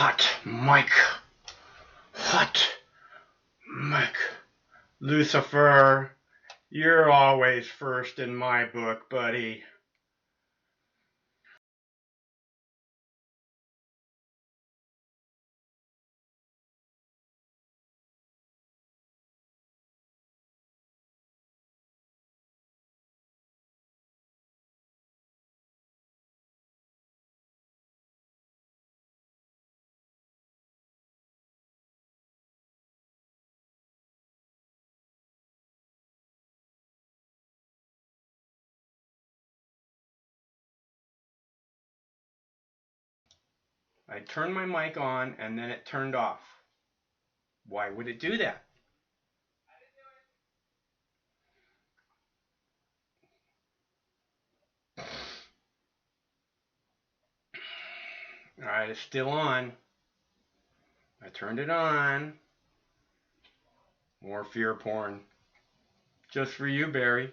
Hot mic. Hot mic. Lucifer, you're always first in my book, buddy. I turned my mic on and then it turned off. Why would it do that? Alright, it's still on. I turned it on. More fear porn. Just for you, Barry.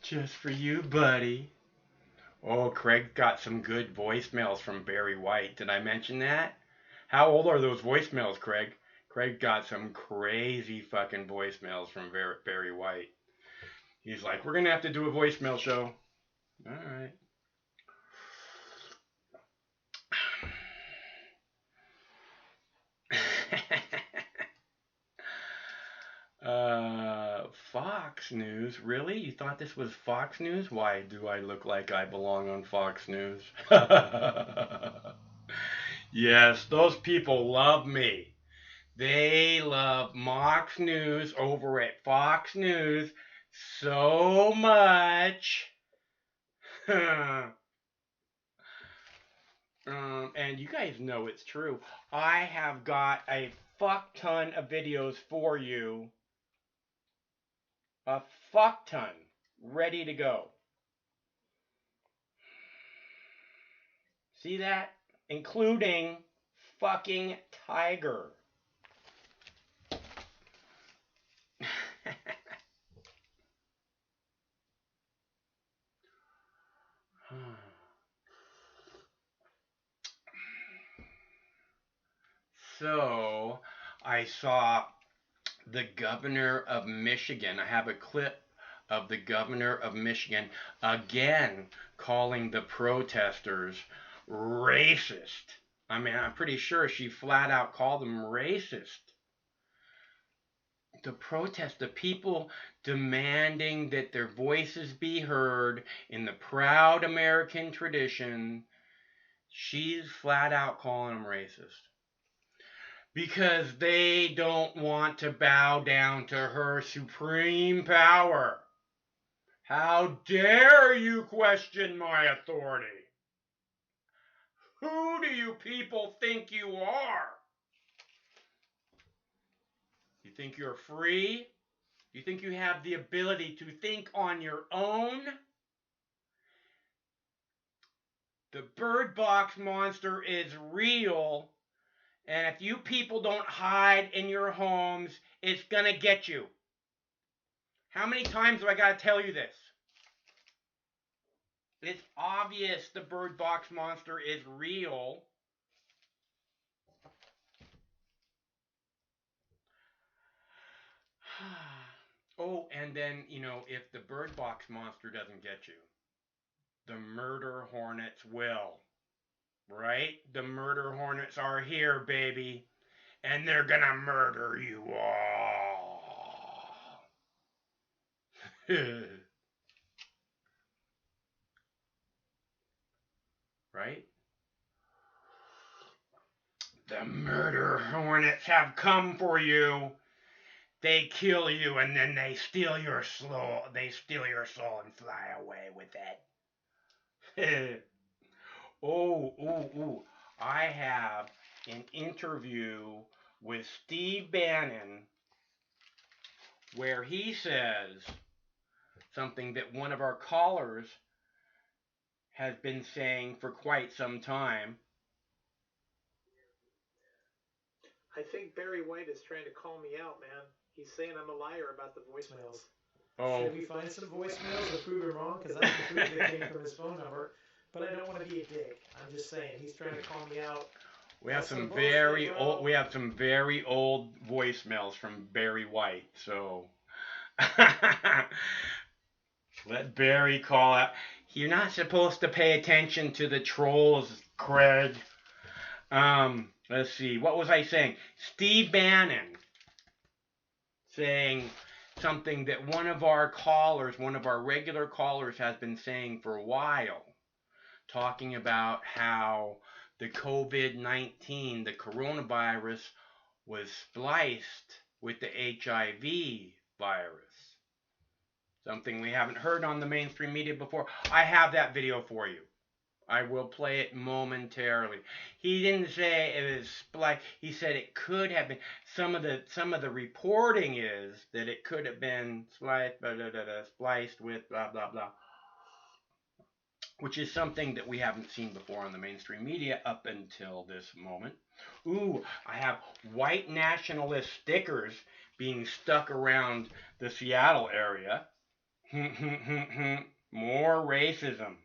Just for you, buddy. Oh, Craig got some good voicemails from Barry White. Did I mention that? How old are those voicemails, Craig? Craig got some crazy fucking voicemails from Barry White. He's like, we're going to have to do a voicemail show. All right. Fox News? Really? You thought this was Fox News? Why do I look like I belong on Fox News? Yes, those people love me. They love Fox News over at Fox News so much. And you guys know it's true. I have got a fuck ton of videos for you. A fuck ton. Ready to go. See that? Including fucking Tiger. So, I saw the governor of Michigan. I have a clip of the governor of Michigan again calling the protesters racist. I mean, I'm pretty sure she flat out called them racist. The people demanding that their voices be heard in the proud American tradition, she's flat out calling them racist. Because they don't want to bow down to her supreme power. How dare you question my authority? Who do you people think you are? You think you're free? You think you have the ability to think on your own? The bird box monster is real. And if you people don't hide in your homes, it's gonna get you. How many times do I gotta tell you this? It's obvious the bird box monster is real. Oh, and then, if the bird box monster doesn't get you, the murder hornets will. Right? The murder hornets are here, baby. And they're gonna murder you all. Right? The murder hornets have come for you. They kill you and then they steal your soul. They steal your soul and fly away with it. Oh. I have an interview with Steve Bannon where he says something that one of our callers has been saying for quite some time. I think Barry White is trying to call me out, man. He's saying I'm a liar about the voicemails. Oh. Should we find some voicemails to prove him wrong? Because that's the proof that came from his phone number. but I don't want to be a dick. I'm just saying, he's trying to call me out. We have That's some some bullshit, very bro. old. We have some very old voicemails from Barry White. So let Barry call out. You're not supposed to pay attention to the trolls, Craig. Let's see. What was I saying? Steve Bannon saying something that one of our callers, one of our regular callers, has been saying for a while, talking about how the COVID-19, the coronavirus, was spliced with the HIV virus. Something we haven't heard on the mainstream media before. I have that video for you. I will play it momentarily. He didn't say it was spliced. He said it could have been. Some of the reporting is that it could have been spliced with blah blah blah, which is something that we haven't seen before on the mainstream media up until this moment. Ooh, I have white nationalist stickers being stuck around the Seattle area. More racism.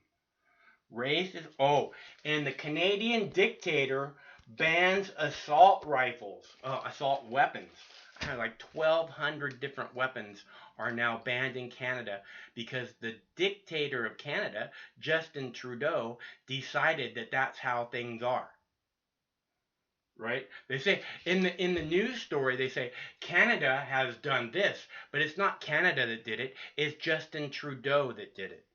Racist. Oh, and the Canadian dictator bans assault rifles, assault weapons. Like 1,200 different weapons are now banned in Canada because the dictator of Canada, Justin Trudeau, decided that that's how things are. Right? They say in the news story, they say Canada has done this, but it's not Canada that did it. It's Justin Trudeau that did it.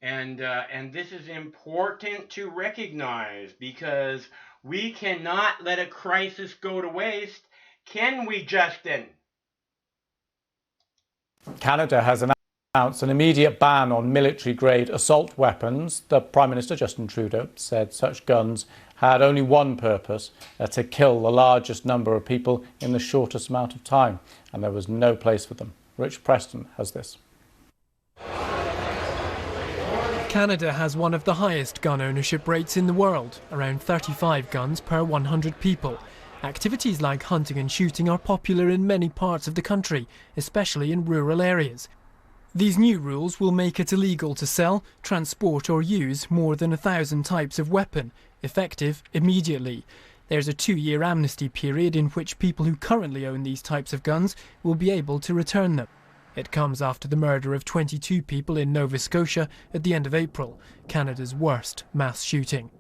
And this is important to recognize because we cannot let a crisis go to waste. Can we, Justin? Canada has announced an immediate ban on military-grade assault weapons. The Prime Minister, Justin Trudeau, said such guns had only one purpose, to kill the largest number of people in the shortest amount of time, and there was no place for them. Rich Preston has this. Canada has one of the highest gun ownership rates in the world, around 35 guns per 100 people. Activities like hunting and shooting are popular in many parts of the country, especially in rural areas. These new rules will make it illegal to sell, transport or use more than 1,000 types of weapon, effective immediately. There's a 2-year amnesty period in which people who currently own these types of guns will be able to return them. It comes after the murder of 22 people in Nova Scotia at the end of April, Canada's worst mass shooting.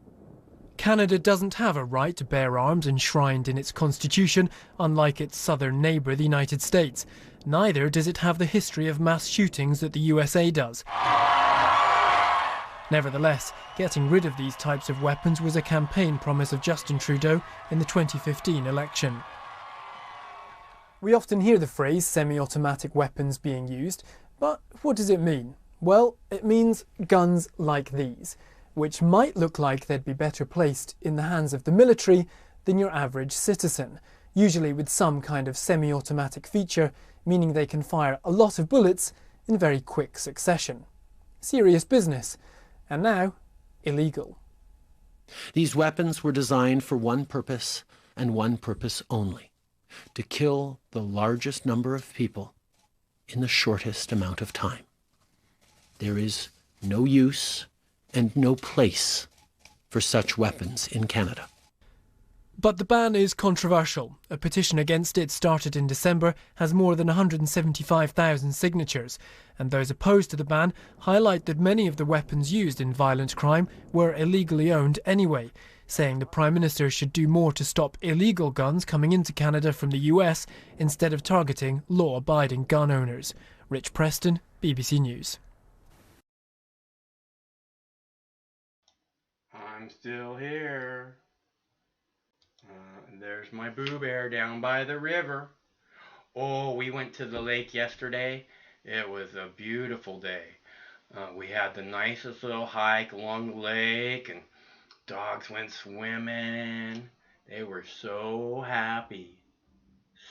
Canada doesn't have a right to bear arms enshrined in its constitution, unlike its southern neighbour, the United States. Neither does it have the history of mass shootings that the USA does. Nevertheless, getting rid of these types of weapons was a campaign promise of Justin Trudeau in the 2015 election. We often hear the phrase semi-automatic weapons being used, but what does it mean? Well, it means guns like these, which might look like they'd be better placed in the hands of the military than your average citizen, usually with some kind of semi-automatic feature, meaning they can fire a lot of bullets in very quick succession. Serious business, and now illegal. These weapons were designed for one purpose and one purpose only: to kill the largest number of people in the shortest amount of time. There is no use and no place for such weapons in Canada. But the ban is controversial. A petition against it, started in December, has more than 175,000 signatures, and those opposed to the ban highlight that many of the weapons used in violent crime were illegally owned anyway, saying the Prime Minister should do more to stop illegal guns coming into Canada from the US instead of targeting law-abiding gun owners. Rich Preston, BBC News. I'm still here. There's my Boo Bear down by the river. Oh, we went to the lake yesterday. It was a beautiful day. We had the nicest little hike along the lake, and dogs went swimming. They were so happy.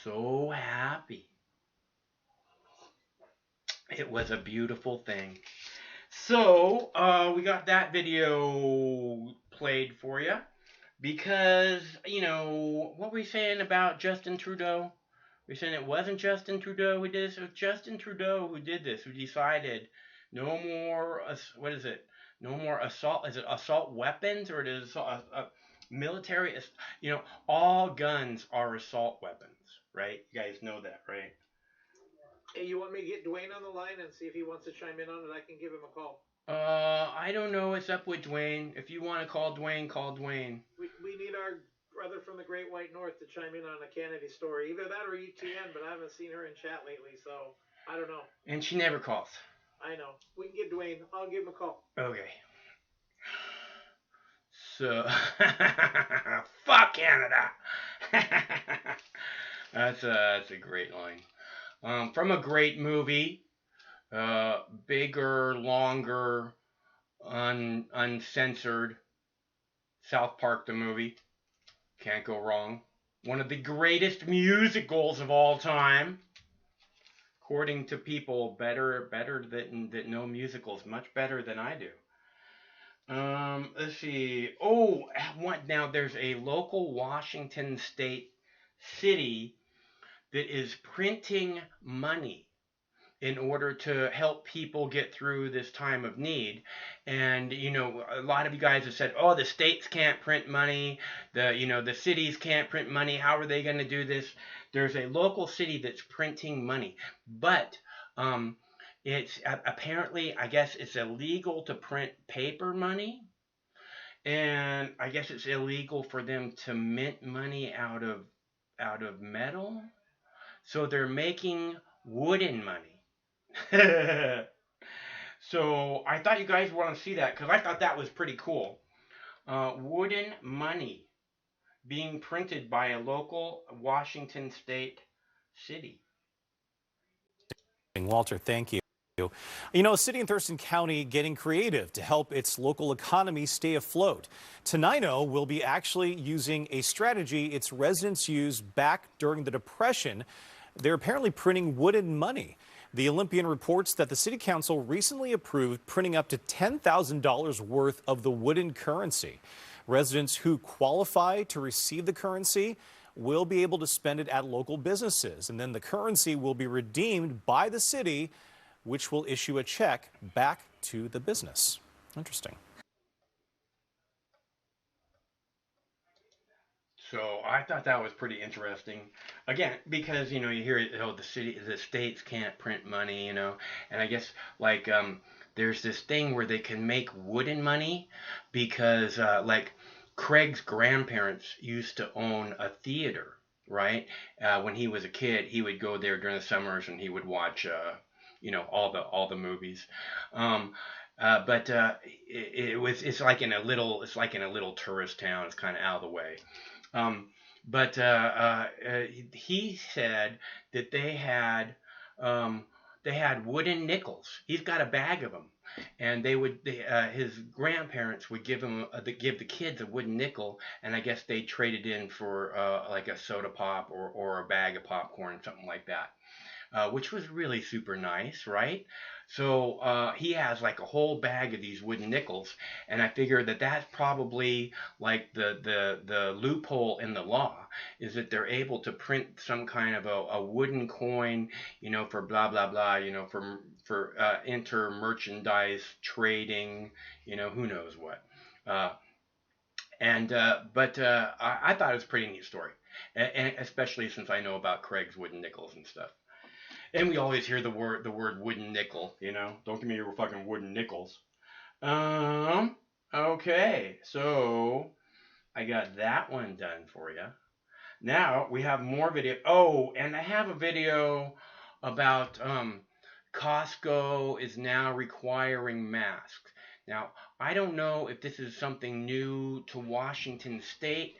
So happy. It was a beautiful thing. So, we got that video played for you. Because, you know, what were we saying about Justin Trudeau? We're saying it wasn't Justin Trudeau who did this. It was Justin Trudeau who did this, who decided no more, No more assault. Is it assault weapons or is it military? All guns are assault weapons, right? You guys know that, right? Hey, you want me to get Dwayne on the line and see if he wants to chime in on it? I can give him a call. I don't know what's up with Dwayne. If you want to call Dwayne, call Dwayne. We need our brother from the Great White North to chime in on a Kennedy story. Either that or ETN, but I haven't seen her in chat lately, so I don't know. And she never calls. I know. We can get Dwayne. I'll give him a call. Okay. So, fuck Canada. That's a great line. From a great movie, bigger, longer, uncensored. South Park the movie. Can't go wrong. One of the greatest musicals of all time. According to people better that know musicals much better than I do. Let's see. Now there's a local Washington state city that is printing money in order to help people get through this time of need. And a lot of you guys have said, "Oh, the states can't print money. The cities can't print money. How are they going to do this?" There's a local city that's printing money, but it's apparently, I guess, it's illegal to print paper money, and I guess it's illegal for them to mint money out of metal. So they're making wooden money. So I thought you guys want to see that because I thought that was pretty cool. Wooden money being printed by a local Washington state city. Walter, thank you. A city in Thurston County getting creative to help its local economy stay afloat. Tenino will be actually using a strategy its residents used back during the Depression. They're apparently printing wooden money. The Olympian reports that the city council recently approved printing up to $10,000 worth of the wooden currency. Residents who qualify to receive the currency will be able to spend it at local businesses, and then the currency will be redeemed by the city, which will issue a check back to the business. Interesting. So I thought that was pretty interesting. Again, because you hear the states can't print money, and I guess there's this thing where they can make wooden money because Craig's grandparents used to own a theater, right? When he was a kid, he would go there during the summers and he would watch all the movies. But it's like in a little tourist town. It's kind of out of the way. But he said that they had wooden nickels. He's got a bag of them, and his grandparents would give the kids a wooden nickel, and I guess they traded in for like a soda pop or a bag of popcorn, something like that, which was really super nice, right? So he has like a whole bag of these wooden nickels, and I figured that that's probably like the loophole in the law is that they're able to print some kind of a wooden coin, for blah blah blah, for inter-merchandise trading, who knows what. But I thought it was a pretty neat story, and especially since I know about Craig's wooden nickels and stuff. And we always hear the word wooden nickel, Don't give me your fucking wooden nickels. Okay, so I got that one done for you. Now we have more video. Oh, and I have a video about Costco is now requiring masks. Now, I don't know if this is something new to Washington State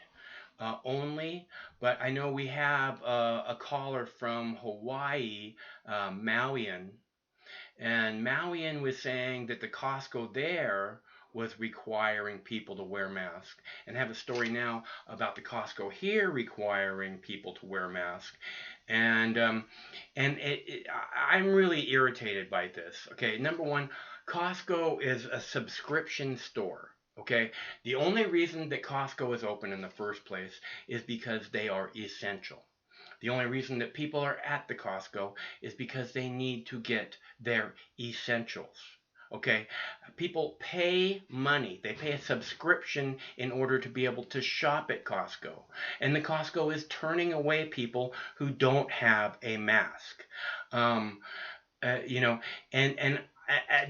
only, but I know we have a caller from Hawaii, Mauian, and Mauian was saying that the Costco there was requiring people to wear masks, and I have a story now about the Costco here requiring people to wear masks, and I'm really irritated by this. Okay, number one, Costco is a subscription store. Okay, the only reason that Costco is open in the first place is because they are essential. The only reason that people are at the Costco is because they need to get their essentials. Okay, people pay money. They pay a subscription in order to be able to shop at Costco. And the Costco is turning away people who don't have a mask. You know, and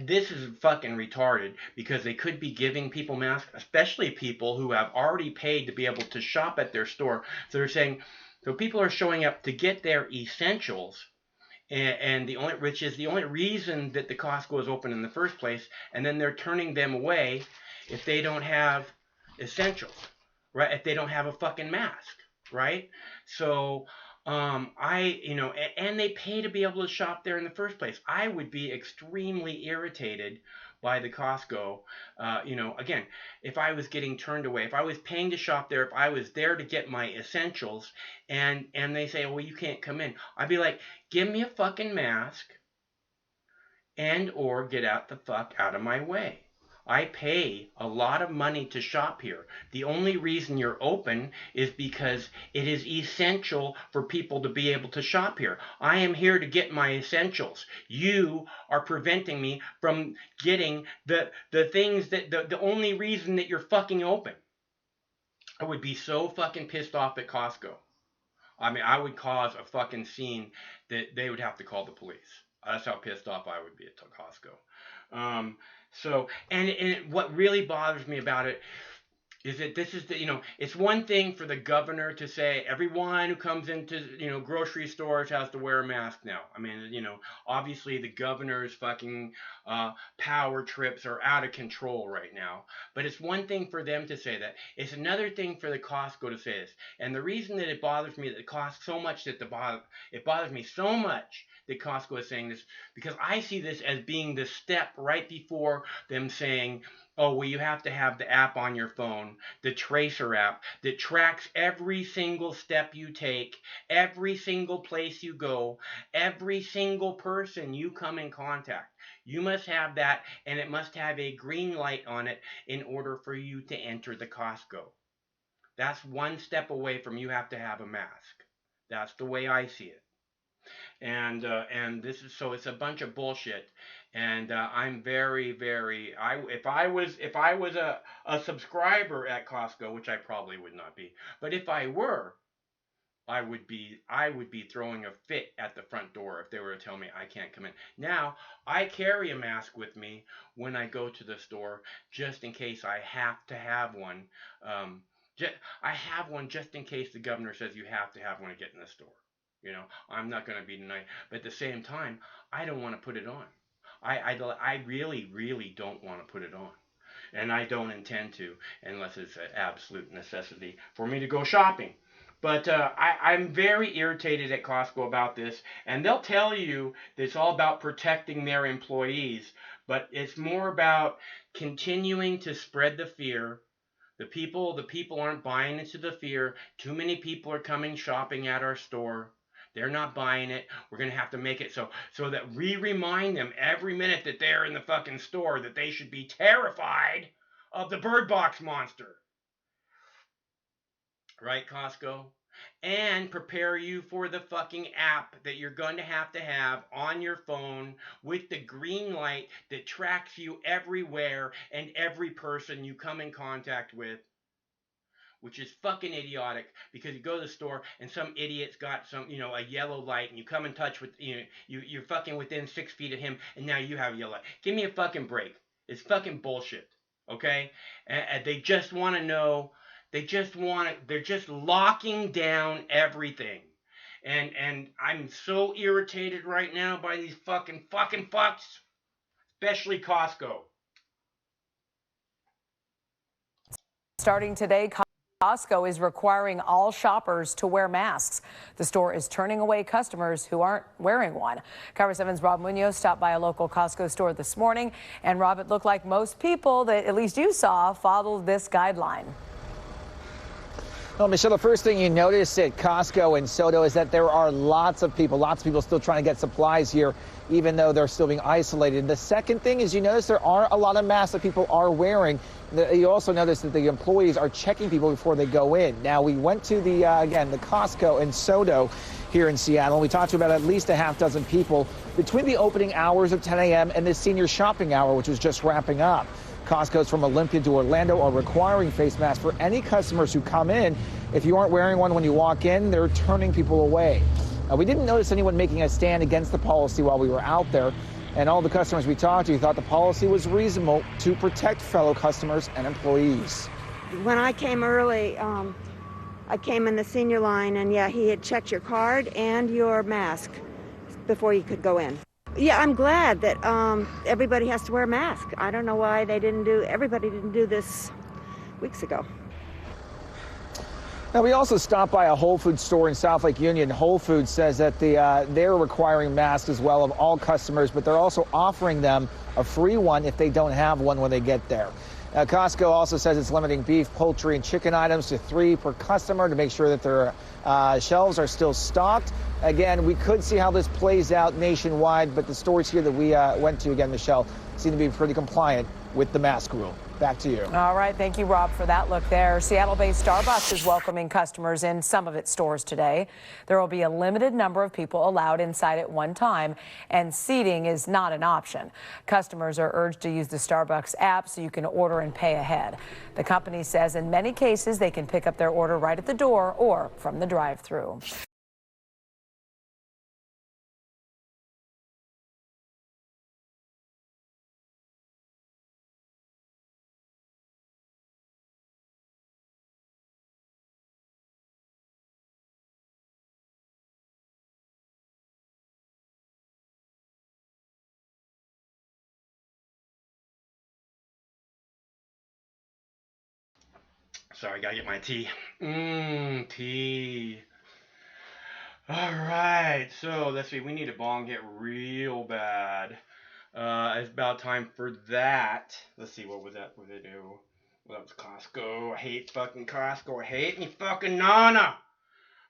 this is fucking retarded because they could be giving people masks, especially people who have already paid to be able to shop at their store. So they're saying, so people are showing up to get their essentials, and which is the only reason that the Costco is open in the first place, and then they're turning them away if they don't have essentials, right? If they don't have a fucking mask, right? So and they pay to be able to shop there in the first place. I would be extremely irritated by the Costco. Again, if I was getting turned away, if I was paying to shop there, if I was there to get my essentials, and they say, well, you can't come in, I'd be like, give me a fucking mask and or get out the fuck out of my way. I pay a lot of money to shop here. The only reason you're open is because it is essential for people to be able to shop here. I am here to get my essentials. You are preventing me from getting the things that the only reason that you're fucking open. I would be so fucking pissed off at Costco. I mean, I would cause a fucking scene that they would have to call the police. That's how pissed off I would be at Costco. What really bothers me about it is that this is it's one thing for the governor to say everyone who comes into, grocery stores has to wear a mask now. I mean, obviously the governor's fucking power trips are out of control right now. But it's one thing for them to say that. It's another thing for the Costco to say this. And the reason that it bothers me that it costs so much it bothers me so much that Costco is saying this, because I see this as being the step right before them saying, oh, well, you have to have the app on your phone, the Tracer app that tracks every single step you take, every single place you go, every single person you come in contact. You must have that, and it must have a green light on it in order for you to enter the Costco. That's one step away from you have to have a mask. That's the way I see it. And this is, so it's a bunch of bullshit. And I'm very, very, if I was a subscriber at Costco, which I probably would not be, but if I were, I would be throwing a fit at the front door if they were to tell me I can't come in. Now, I carry a mask with me when I go to the store, just in case I have to have one. I have one just in case the governor says you have to have one to get in the store. I'm not going to be denied. But at the same time, I don't want to put it on. I really, really don't want to put it on. And I don't intend to, unless it's an absolute necessity for me to go shopping. But I'm very irritated at Costco about this. And they'll tell you that it's all about protecting their employees. But it's more about continuing to spread the fear. The people aren't buying into the fear. Too many people are coming shopping at our store. They're not buying it. We're going to have to make it so that we remind them every minute that they're in the fucking store that they should be terrified of the Bird Box monster. Right, Costco? And prepare you for the fucking app that you're going to have on your phone with the green light that tracks you everywhere and every person you come in contact with. Which is fucking idiotic, because you go to the store and some idiot's got some, a yellow light, and you come in touch with, you're fucking within 6 feet of him, and now you have a yellow light. Give me a fucking break. It's fucking bullshit, okay? And they just want to know, they're just locking down everything. And I'm so irritated right now by these fucking fucks, especially Costco. Starting today, Costco is requiring all shoppers to wear masks. The store is turning away customers who aren't wearing one. Cover 7's Rob Munoz stopped by a local Costco store this morning. And Rob, it looked like most people that at least you saw followed this guideline. Well, Michelle, the first thing you notice at Costco and Soto is that there are lots of people still trying to get supplies here, even though they're still being isolated. The second thing is you notice there are a lot of masks that people are wearing. You also notice that the employees are checking people before they go in. Now, we went to the Costco and Soto here in Seattle. We talked to about at least a half dozen people between the opening hours of 10 a.m. and the senior shopping hour, which was just wrapping up. Costco's from Olympia to Orlando are requiring face masks for any customers who come in. If you aren't wearing one when you walk in, they're turning people away. We didn't notice anyone making a stand against the policy while we were out there, and all the customers we talked to thought the policy was reasonable to protect fellow customers and employees. When I came early, I came in the senior line, and yeah, he had checked your card and your mask before you could go in. Yeah, I'm glad that everybody has to wear a mask. I don't know why everybody didn't do this weeks ago. Now, we also stopped by a Whole Foods store in South Lake Union. Whole Foods says that they're requiring masks as well of all customers, but they're also offering them a free one if they don't have one when they get there. Costco also says it's limiting beef, poultry, and chicken items to 3 per customer to make sure that their shelves are still stocked. Again, we could see how this plays out nationwide, but the stores here that we went to, again, Michelle, seem to be pretty compliant with the mask rule. Back to you. All right. Thank you, Rob, for that look there. Seattle-based Starbucks is welcoming customers in some of its stores today. There will be a limited number of people allowed inside at one time, and seating is not an option. Customers are urged to use the Starbucks app so you can order and pay ahead. The company says in many cases they can pick up their order right at the door or from the drive-thru. Sorry, gotta get my tea. Tea. Alright, so let's see, we need a bong hit real bad. It's about time for that. Let's see, what was that? What did they do? Well, that was Costco. I hate fucking Costco. I hate me fucking Nana.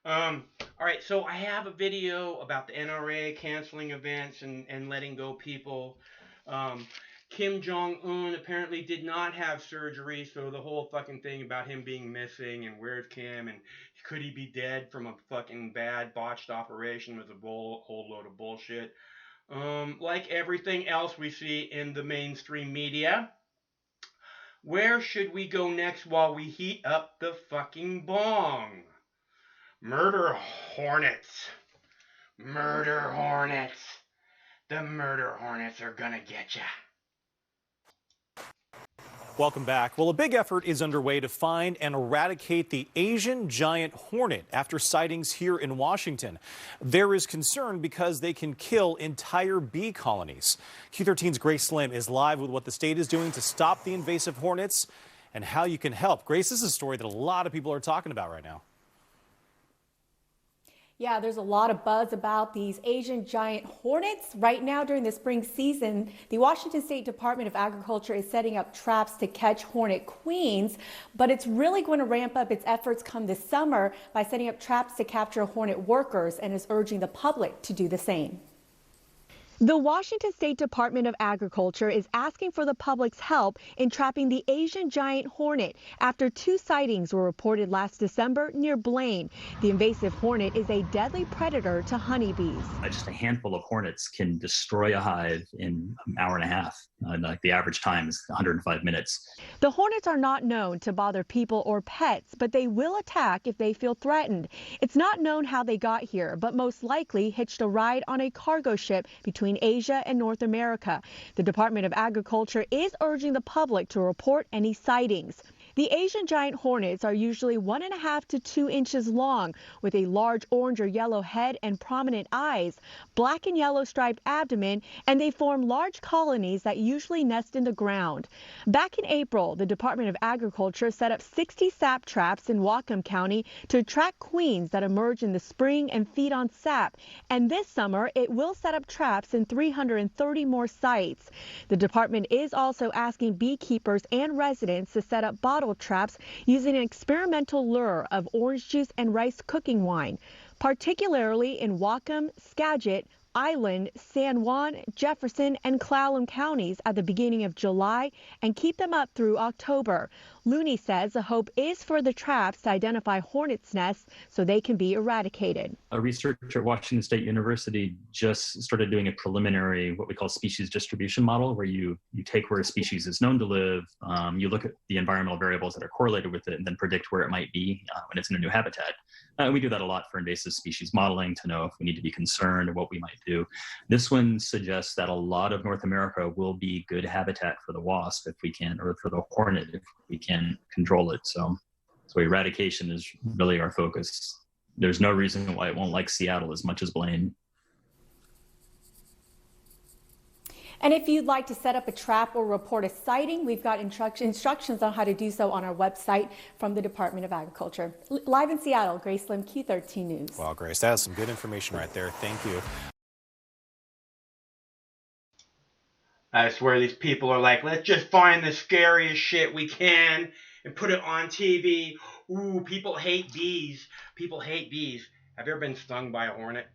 Alright, so I have a video about the NRA canceling events and letting go people. Kim Jong-un apparently did not have surgery, so the whole fucking thing about him being missing and where's Kim and could he be dead from a fucking bad botched operation was a whole load of bullshit. Like everything else we see in the mainstream media, where should we go next while we heat up the fucking bong? Murder Hornets. Murder Hornets. The Murder Hornets are gonna get ya. Welcome back. Well, a big effort is underway to find and eradicate the Asian giant hornet after sightings here in Washington. There is concern because they can kill entire bee colonies. Q13's Grace Slim is live with what the state is doing to stop the invasive hornets and how you can help. Grace, this is a story that a lot of people are talking about right now. Yeah, there's a lot of buzz about these Asian giant hornets. Right now during the spring season, the Washington State Department of Agriculture is setting up traps to catch hornet queens, but it's really going to ramp up its efforts come this summer by setting up traps to capture hornet workers and is urging the public to do the same. The Washington State Department of Agriculture is asking for the public's help in trapping the Asian giant hornet after 2 sightings were reported last December near Blaine. The invasive hornet is a deadly predator to honeybees. Just a handful of hornets can destroy a hive in an hour and a half. Like the average time is 105 minutes. The hornets are not known to bother people or pets, but they will attack if they feel threatened. It's not known how they got here, but most likely hitched a ride on a cargo ship between Asia and North America. The Department of Agriculture is urging the public to report any sightings. The Asian giant hornets are usually 1.5 to 2 inches long, with a large orange or yellow head and prominent eyes, black and yellow striped abdomen, and they form large colonies that usually nest in the ground. Back in April, the Department of Agriculture set up 60 sap traps in Whatcom County to attract queens that emerge in the spring and feed on sap. And this summer, it will set up traps in 330 more sites. The department is also asking beekeepers and residents to set up bottle Seattle traps using an experimental lure of orange juice and rice cooking wine, particularly in Whatcom, Skagit, Island, San Juan, Jefferson, and Clallam counties at the beginning of July and keep them up through October. Looney says the hope is for the traps to identify hornets' nests so they can be eradicated. A researcher at Washington State University just started doing a preliminary, what we call species distribution model, where you take where a species is known to live, you look at the environmental variables that are correlated with it, and then predict where it might be when it's in a new habitat. We do that a lot for invasive species modeling to know if we need to be concerned or what we might do. This one suggests that a lot of North America will be good habitat for the wasp if we can, or for the hornet if we can control it. So eradication is really our focus. There's no reason why it won't like Seattle as much as Blaine. And if you'd like to set up a trap or report a sighting, we've got instructions on how to do so on our website from the Department of Agriculture. Live in Seattle, Grace Lim, Q13 News. Well, Grace, that is some good information right there. Thank you. I swear these people are like, let's just find the scariest shit we can and put it on TV. Ooh, people hate bees. People hate bees. Have you ever been stung by a hornet?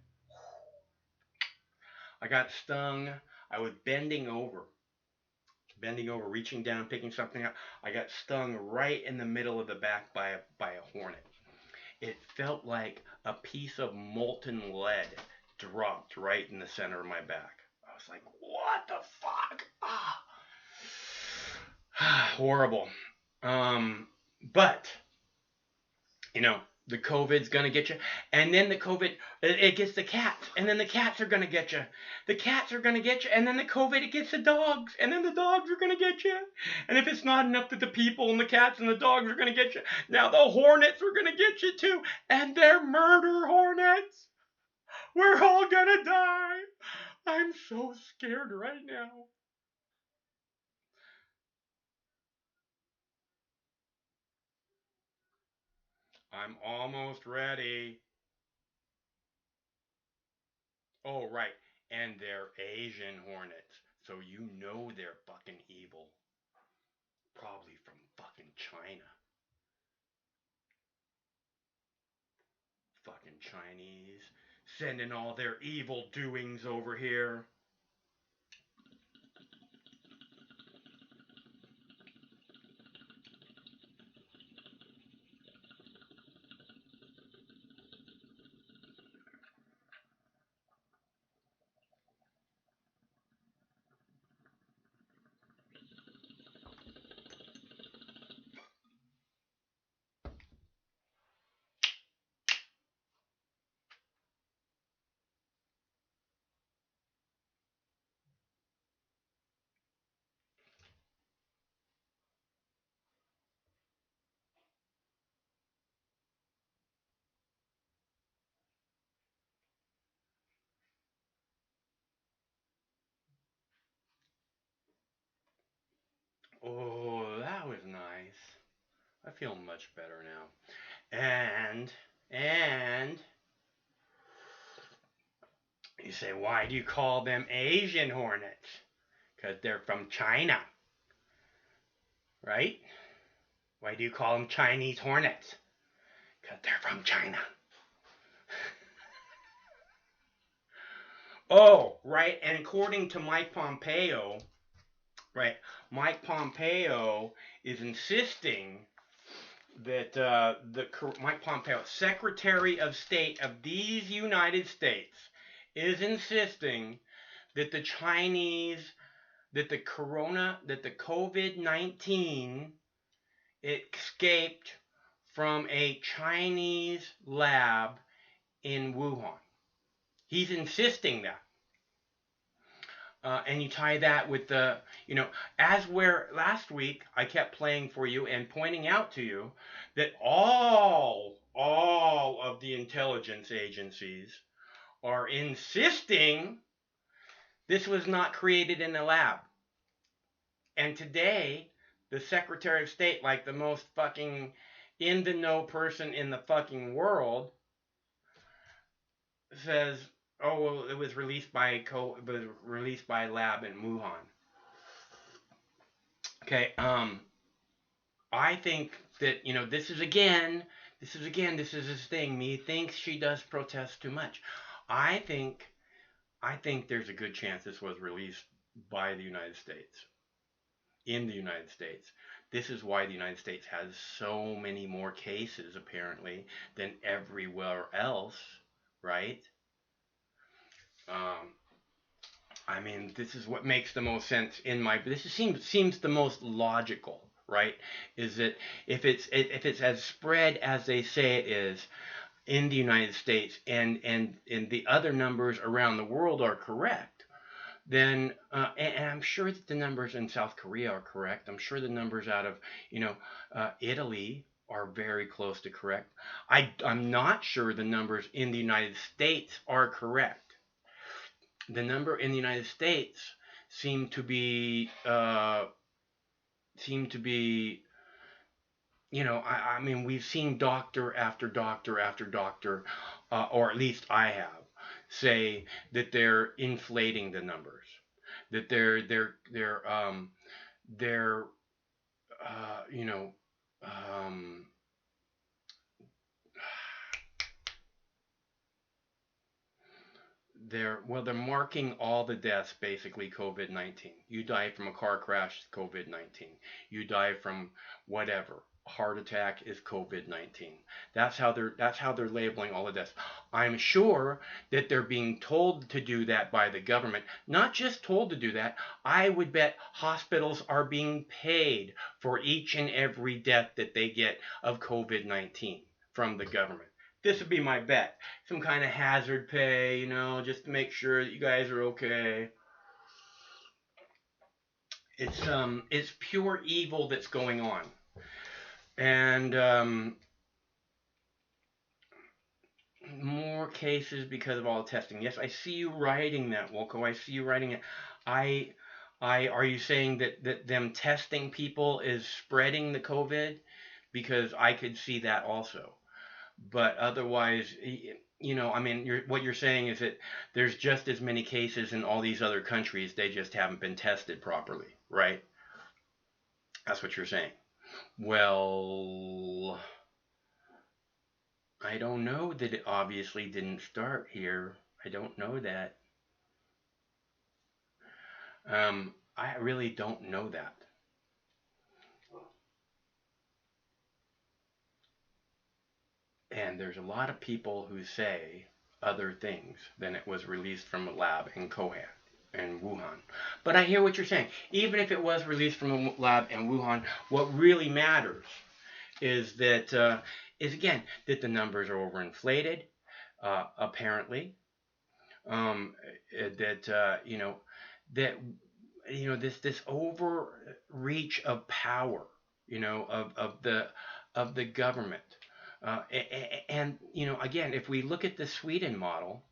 I got stung. I was bending over, reaching down, picking something up. I got stung right in the middle of the back by a hornet. It felt like a piece of molten lead dropped right in the center of my back. I was like, what the fuck? Horrible. But, you know, the COVID's going to get you. And then the COVID, it gets the cats. And then the cats are going to get you. The cats are going to get you. And then the COVID, it gets the dogs. And then the dogs are going to get you. And if it's not enough that the people and the cats and the dogs are going to get you, now the hornets are going to get you too. And they're murder hornets. We're all going to die. I'm so scared right now. I'm almost ready. Oh, right. And they're Asian hornets. So you know they're fucking evil. Probably from fucking China. Fucking Chinese. Sending all their evil doings over here. Oh, that was nice. I feel much better now. And you say, why do you call them Asian hornets? Because they're from China. Right? Why do you call them Chinese hornets? Because they're from China. Oh, right. And according to Mike Pompeo, right, Mike Pompeo is insisting that Mike Pompeo, Secretary of State of these United States, is insisting that the COVID-19 escaped from a Chinese lab in Wuhan. He's insisting that. And you tie that with the, as where last week I kept playing for you and pointing out to you that all of the intelligence agencies are insisting this was not created in a lab. And today, the Secretary of State, like the most fucking in-the-know person in the fucking world, says, oh, well, it was released by a lab in Wuhan. Okay, I think that, this is this thing. Methinks she does protest too much. I think, there's a good chance this was released by the United States, in the United States. This is why the United States has so many more cases, apparently, than everywhere else, right? Um, I mean, this is what makes the most sense this seems the most logical, right? Is that if it's as spread as they say it is in the United States, and the other numbers around the world are correct, then and I'm sure that the numbers in South Korea are correct. I'm sure the numbers out of Italy are very close to correct. I'm not sure the numbers in the United States are correct. The number in the United States seem to be I mean, we've seen doctor after doctor after doctor, or at least I have, say that they're inflating the numbers, that they're you know um, they're marking all the deaths basically COVID-19. You die from a car crash, COVID-19. You die from whatever, heart attack is COVID-19. That's how they're labeling all the deaths. I'm sure that they're being told to do that by the government. Not just told to do that. I would bet hospitals are being paid for each and every death that they get of COVID-19 from the government. This would be my bet. Some kind of hazard pay, just to make sure that you guys are okay. It's pure evil that's going on. And more cases because of all the testing. Yes, I see you writing that, Wilco. I see you writing it. Are you saying that them testing people is spreading the COVID? Because I could see that also. But otherwise, I mean, what you're saying is that there's just as many cases in all these other countries. They just haven't been tested properly, right? That's what you're saying. Well, I don't know that it obviously didn't start here. I don't know that. I really don't know that. And there's a lot of people who say other things than it was released from a lab in Wuhan. But I hear what you're saying. Even if it was released from a lab in Wuhan, what really matters is that again that the numbers are overinflated, apparently. This overreach of power, of the government. And again, if we look at the Sweden model,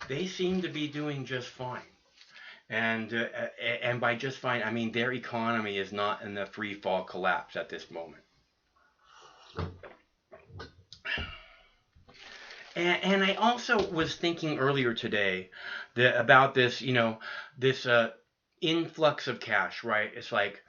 they seem to be doing just fine. And by just fine, I mean their economy is not in the free fall collapse at this moment. And I also was thinking earlier today about this, this influx of cash, right? It's like,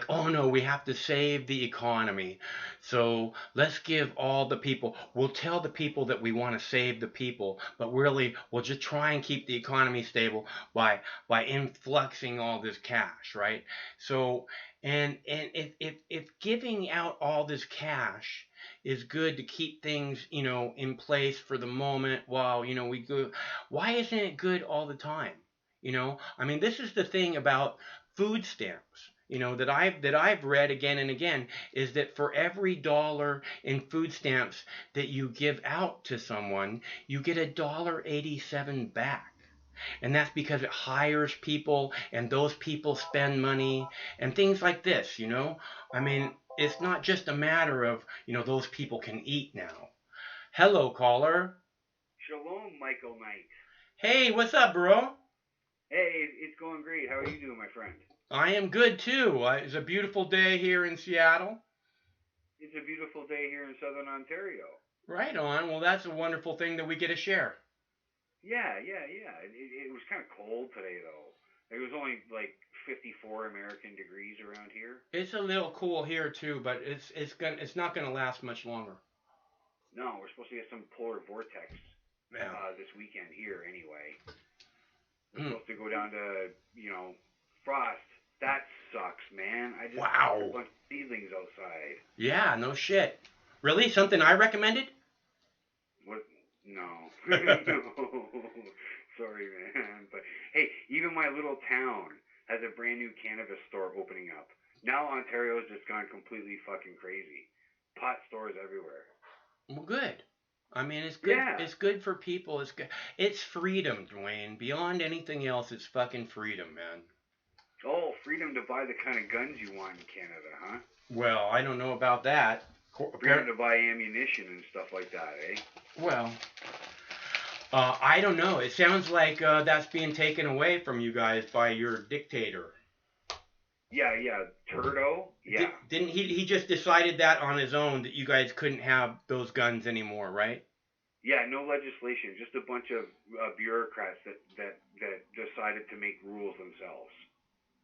oh no, we have to save the economy. So let's give all the people, we'll tell the people that we want to save the people, but really we'll just try and keep the economy stable by influxing all this cash, right? So, and if giving out all this cash is good to keep things, in place for the moment while, we go, why isn't it good all the time? I mean, this is the thing about food stamps. That I've read again and again, is that for every $1 in food stamps that you give out to someone, you get $1.87 back. And that's because it hires people, and those people spend money and things like this, I mean, it's not just a matter of, those people can eat now. Hello, caller. Shalom, Michael Knight. Hey, what's up, bro? Hey, it's going great. How are you doing, my friend? I am good, too. It's a beautiful day here in Seattle. It's a beautiful day here in Southern Ontario. Right on. Well, that's a wonderful thing that we get to share. Yeah. It was kind of cold today, though. It was only like 54 American degrees around here. It's a little cool here too, but it's not gonna last much longer. No, we're supposed to get some polar vortex Yeah. this weekend here anyway. We're supposed to go down to, frost. That sucks, man. I just Wow. a bunch of seedlings outside. Yeah, no shit. Really? Something I recommended? What? No. No. Sorry, man. But hey, even my little town has a brand new cannabis store opening up. Now Ontario's just gone completely fucking crazy. Pot stores everywhere. Well, good. I mean, it's good. Yeah. It's good for people. It's good. It's freedom, Dwayne. Beyond anything else, it's fucking freedom, man. Oh, freedom to buy the kind of guns you want in Canada, huh? Well, I don't know about that. Freedom to buy ammunition and stuff like that, eh? Well, I don't know. It sounds like that's being taken away from you guys by your dictator. Yeah, Turdo. Yeah. Didn't he just decided that on his own that you guys couldn't have those guns anymore, right? Yeah, no legislation, just a bunch of bureaucrats that decided to make rules themselves.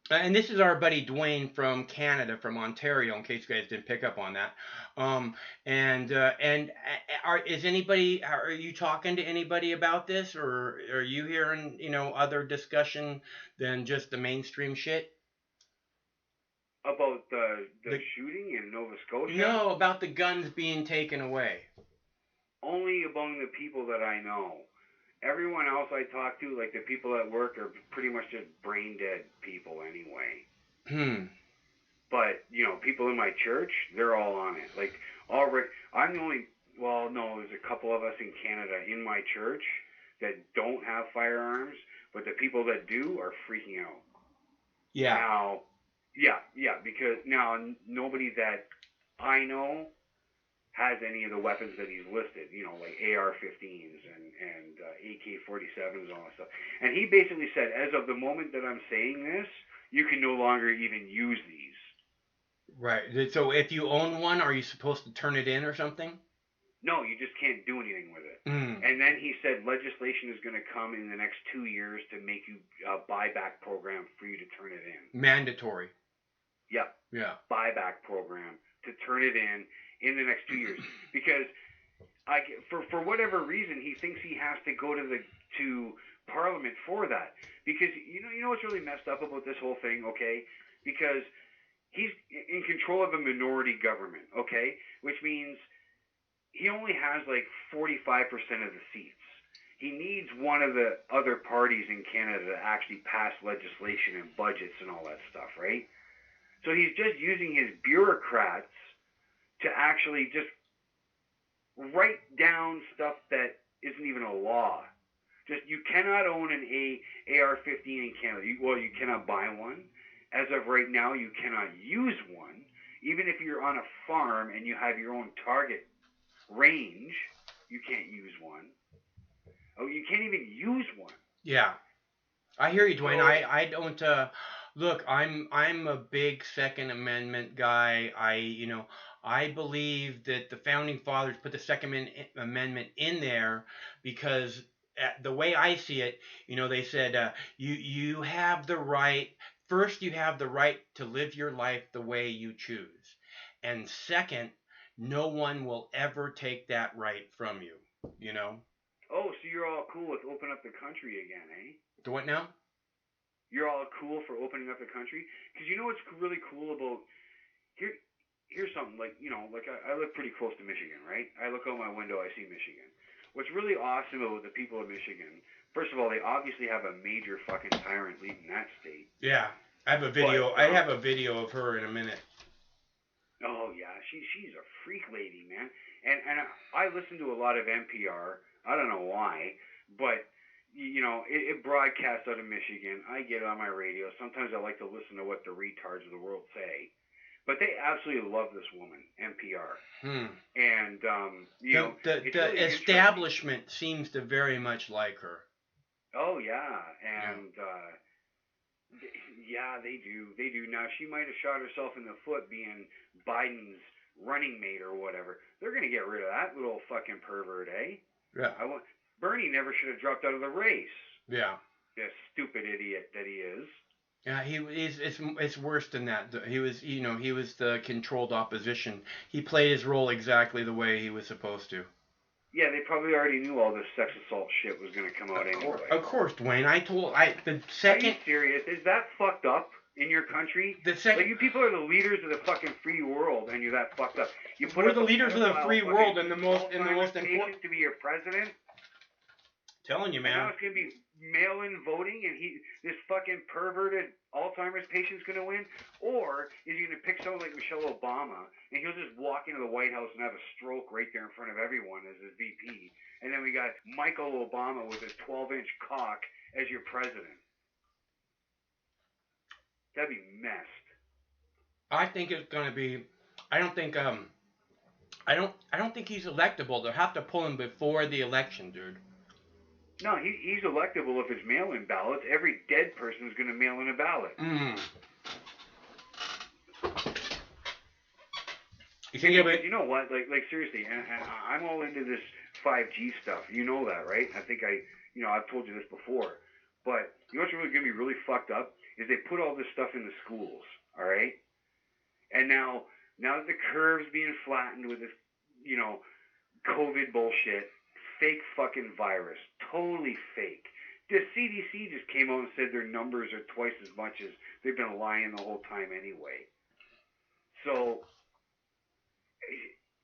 And this is our buddy Dwayne from Canada, from Ontario, in case you guys didn't pick up on that. Are you talking to anybody about this, or are you hearing, other discussion than just the mainstream shit? About the shooting in Nova Scotia? No, about the guns being taken away. Only among the people that I know. Everyone else I talk to, like the people at work, are pretty much just brain dead people anyway. But, people in my church, they're all on it. Like, already, I'm the only, well, no, there's a couple of us in Canada in my church that don't have firearms, but the people that do are freaking out. Yeah. Now, because now nobody that I know has any of the weapons that he's listed, like AR-15s and AK-47s and all that stuff. And he basically said, as of the moment that I'm saying this, you can no longer even use these. Right. So if you own one, are you supposed to turn it in or something? No, you just can't do anything with it. And then he said legislation is going to come in the next 2 years to make you a buyback program for you to turn it in. Mandatory. Yep. Yeah. Buyback program to turn it in the next 2 years, because for whatever reason he thinks he has to go to Parliament for that, because you know what's really messed up about this whole thing, okay? Because he's in control of a minority government, okay, which means he only has like 45% of the seats. He needs one of the other parties in Canada to actually pass legislation and budgets and all that stuff, right? So he's just using his bureaucrats to actually just write down stuff that isn't even a law. Just, you cannot own an AR-15 in Canada. You cannot buy one. As of right now, you cannot use one. Even if you're on a farm and you have your own target range, you can't use one. Oh, you can't even use one. Yeah. I hear you, Dwayne. I don't look, I'm a big Second Amendment guy. I believe that the founding fathers put the Second Amendment in there because the way I see it, they said you have the right. First, you have the right to live your life the way you choose, and second, no one will ever take that right from you. Oh, so you're all cool with opening up the country again, eh? The what now? You're all cool for opening up the country? Because you know what's really cool about... Here's something, like I live pretty close to Michigan, right? I look out my window, I see Michigan. What's really awesome about the people of Michigan, first of all, they obviously have a major fucking tyrant leading that state. Yeah, I have a video. I have a video of her in a minute. Oh yeah, she's a freak lady, man. And I listen to a lot of NPR. I don't know why, but it broadcasts out of Michigan. I get it on my radio. Sometimes I like to listen to what the retards of the world say. But they absolutely love this woman, NPR. And, the establishment seems to very much like her. Oh, yeah. And, yeah, they do. They do. Now, she might have shot herself in the foot being Biden's running mate or whatever. They're going to get rid of that little fucking pervert, eh? Yeah. Bernie never should have dropped out of the race. Yeah. The stupid idiot that he is. Yeah, it's worse than that. He was, he was the controlled opposition. He played his role exactly the way he was supposed to. Yeah, they probably already knew all this sex assault shit was going to come out anyway. Of course, Dwayne. The Are second. you serious? Is that fucked up in your country? The second. Like, you people are the leaders of the fucking free world, and you're that fucked up. You put We're up the a leaders of the free pedophile world, fucking and the most Alzheimer's important. patient to be your president. Telling you, And now man. it's gonna be mail-in voting, and this fucking perverted Alzheimer's patient's gonna win, or is he gonna pick someone like Michelle Obama, and he'll just walk into the White House and have a stroke right there in front of everyone as his VP, and then we got Michael Obama with his 12-inch cock as your president. That'd be messed. I think it's gonna be. I don't think think he's electable. They'll have to pull him before the election, dude. No, he's electable if it's mail-in ballots. Every dead person is going to mail in a ballot. You know what? Like seriously, and I'm all into this 5G stuff. You know that, right? I think I've told you this before. But you know what's really going to be really fucked up is they put all this stuff in the schools, all right? And now that the curve's being flattened with this, COVID bullshit. Fake fucking virus. Totally fake. The CDC just came out and said their numbers are twice as much as they've been lying the whole time anyway. So,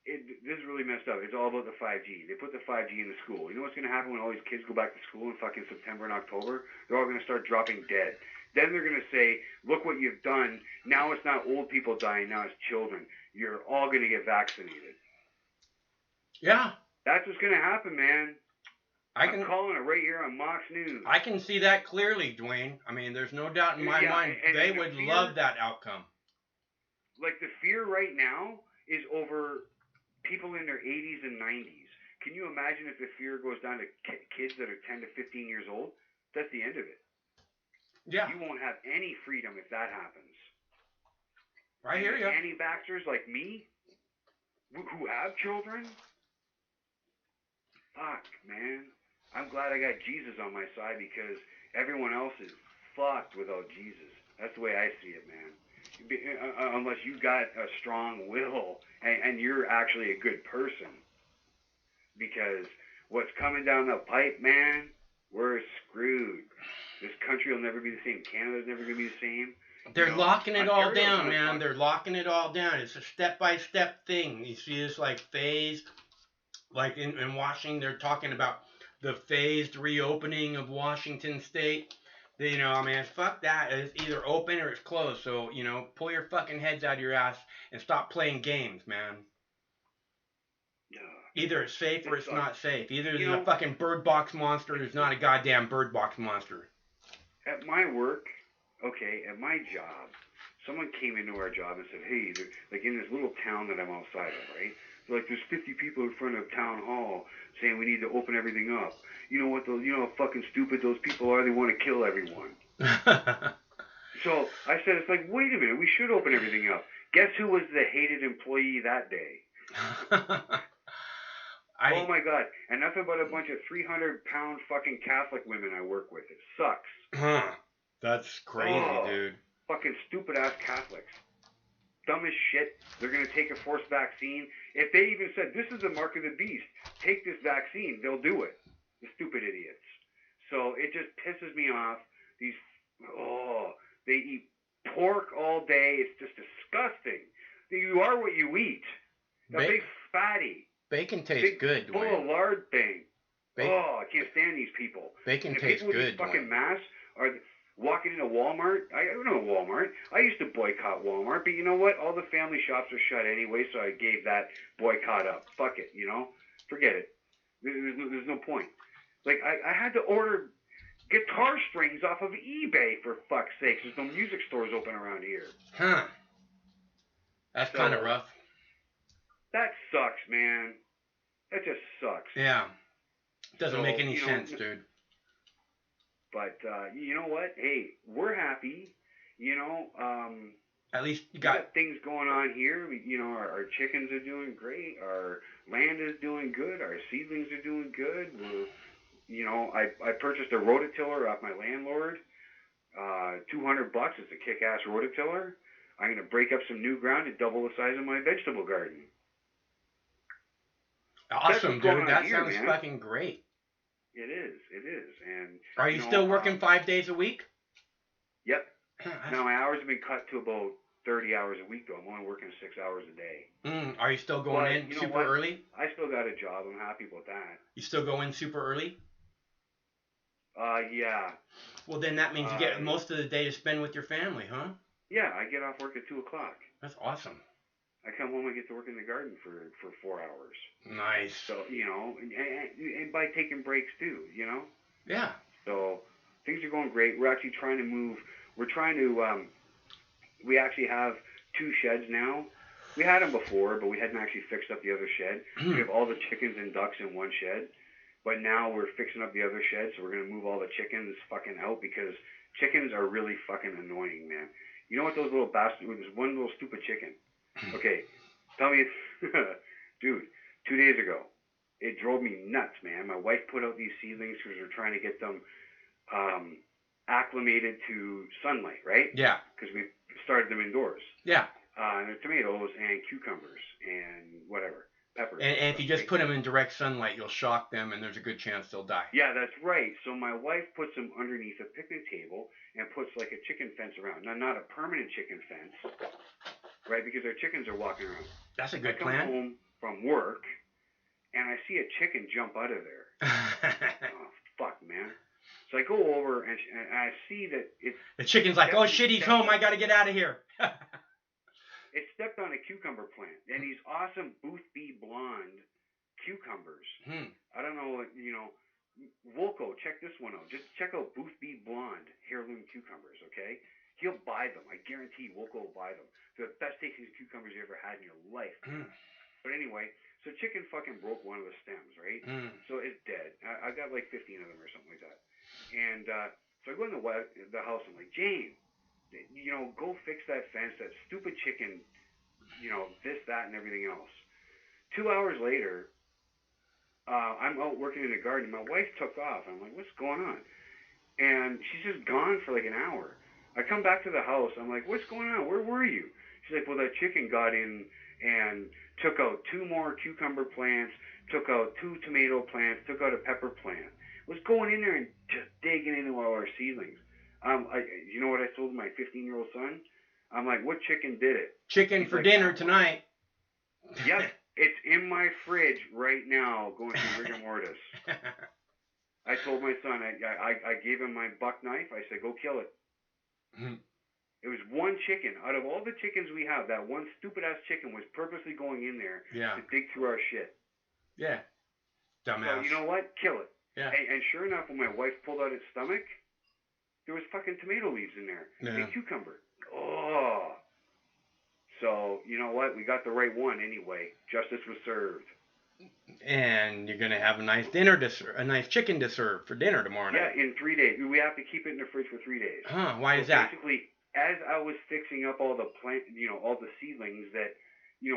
this is really messed up. It's all about the 5G. They put the 5G in the school. You know what's going to happen when all these kids go back to school in fucking September and October? They're all going to start dropping dead. Then they're going to say, look what you've done. Now it's not old people dying. Now it's children. You're all going to get vaccinated. Yeah. That's what's going to happen, man. I'm calling it right here on Mox News. I can see that clearly, Dwayne. I mean, there's no doubt in my mind they would love that outcome. Like, the fear right now is over people in their 80s and 90s. Can you imagine if the fear goes down to kids that are 10 to 15 years old? That's the end of it. Yeah. You won't have any freedom if that happens. I hear you. Anti-vaxxers like me, who have children, fuck, man. I'm glad I got Jesus on my side because everyone else is fucked without Jesus. That's the way I see it, man. Unless you got a strong will and you're actually a good person. Because what's coming down the pipe, man, we're screwed. This country will never be the same. Canada's never going to be the same. They're locking it all down, man. They're locking it all down. It's a step-by-step thing. You see this, like, phased, like in Washington, they're talking about the phased reopening of Washington State. Fuck that. It's either open or it's closed. So, pull your fucking heads out of your ass and stop playing games, man. Either it's safe or it's not safe. Either there's a fucking bird box monster or there's not a goddamn bird box monster. At my work, at my job, someone came into our job and said, hey, like in this little town that I'm outside of, right? Like, there's 50 people in front of town hall saying we need to open everything up. You know how fucking stupid those people are? They want to kill everyone. So I said, it's like, wait a minute, we should open everything up. Guess who was the hated employee that day? Oh my God. And nothing but a bunch of 300-pound fucking Catholic women I work with. It sucks. That's crazy, dude. Fucking stupid-ass Catholics. Dumb as shit. They're going to take a forced vaccine. If they even said, this is the mark of the beast, take this vaccine, they'll do it. The stupid idiots. So it just pisses me off. They eat pork all day. It's just disgusting. You are what you eat. A big fatty. Bacon tastes good, full of lard thing. I can't stand these people. Bacon tastes people good, with these fucking masks are walking into Walmart. I don't know Walmart. I used to boycott Walmart, but you know what? All the family shops are shut anyway, so I gave that boycott up. Fuck it, Forget it. There's no point. Like, I had to order guitar strings off of eBay, for fuck's sake. There's no music stores open around here. Huh. That's kind of rough. That sucks, man. That just sucks. Yeah. Doesn't make any sense, dude. But, you know what? Hey, we're happy. At least you got things going on here. Our chickens are doing great. Our land is doing good. Our seedlings are doing good. I purchased a rototiller off my landlord. $200 is a kick-ass rototiller. I'm going to break up some new ground to double the size of my vegetable garden. Awesome, dude. That here, sounds man. fucking great. It is. And are you still working 5 days a week? Yep. Now my hours have been cut to about 30 hours a week, though. I'm only working 6 hours a day. Are you still going in super early? I still got a job. I'm happy about that. You still go in super early? Yeah. Well, then that means you get most of the day to spend with your family, huh? Yeah, I get off work at 2 o'clock. That's awesome. I come home and get to work in the garden for 4 hours. Nice. So, and by taking breaks too, Yeah. So things are going great. We're actually trying to move. We actually have 2 sheds now. We had them before, but we hadn't actually fixed up the other shed. We have all the chickens and ducks in one shed. But now we're fixing up the other shed, so we're going to move all the chickens fucking out because chickens are really fucking annoying, man. You know what those little bastards, there's one little stupid chicken. Okay, tell me, dude, 2 days ago, it drove me nuts, man. My wife put out these seedlings because we're trying to get them acclimated to sunlight, right? Yeah. Because we started them indoors. Yeah. And they're tomatoes and cucumbers and whatever, peppers. And if you just put them in direct sunlight, you'll shock them, and there's a good chance they'll die. Yeah, that's right. So my wife puts them underneath a picnic table and puts like a chicken fence around. Now, not a permanent chicken fence, right? Because our chickens are walking around. That's a good plan. I come home from work, and I see a chicken jump out of there. Oh, fuck, man. So I go over, and I see that it's... The chicken's like, oh, shit, he's home. I got to get out of here. It stepped on a cucumber plant, and these awesome Booth B blonde cucumbers. I don't know, Volko, check this one out. Just check out Booth B blonde heirloom cucumbers, okay? He'll buy them. I guarantee Volko will buy them. They're the best tasting cucumbers you ever had in your life. But anyway, so chicken fucking broke one of the stems, right? So it's dead. I got like 15 of them or something like that. And so I go in the house. I'm like, Jane, go fix that fence, that stupid chicken, this, that, and everything else. 2 hours later, I'm out working in the garden. My wife took off. I'm like, what's going on? And she's just gone for like an hour. I come back to the house. I'm like, what's going on? Where were you? She's like, well, that chicken got in and took out 2 more cucumber plants, took out 2 tomato plants, took out a pepper plant. Was going in there and just digging into all our seedlings. You know what I told my 15-year-old son? I'm like, what chicken did it? Chicken for dinner tonight. Yep, it's in my fridge right now, going through rigor mortis. I told my son, I gave him my buck knife. I said, go kill it. It was one chicken. Out of all the chickens we have, that one stupid-ass chicken was purposely going in there to dig through our shit. Yeah. Dumbass. So, you know what? Kill it. Yeah. And sure enough, when my wife pulled out its stomach, there was fucking tomato leaves in there. Yeah. And cucumber. Oh. So, you know what? We got the right one anyway. Justice was served. And you're going to have a nice dinner a nice chicken to serve for dinner tomorrow night. Yeah, in 3 days. We have to keep it in the fridge for 3 days. Huh, why is that? Basically, as I was fixing up all the all the seedlings that,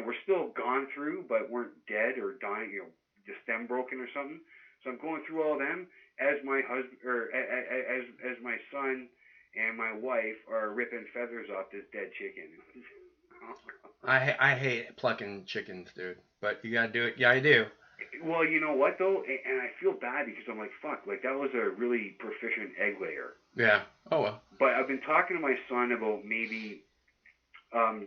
were still gone through but weren't dead or dying, the stem broken or something. So I'm going through all them as my husband or as my son and my wife are ripping feathers off this dead chicken. I hate plucking chickens, dude. But you gotta do it. Yeah, I do. Well, you know what though, and I feel bad because I'm like, fuck, like that was a really proficient egg layer. Yeah. Oh well. But I've been talking to my son about maybe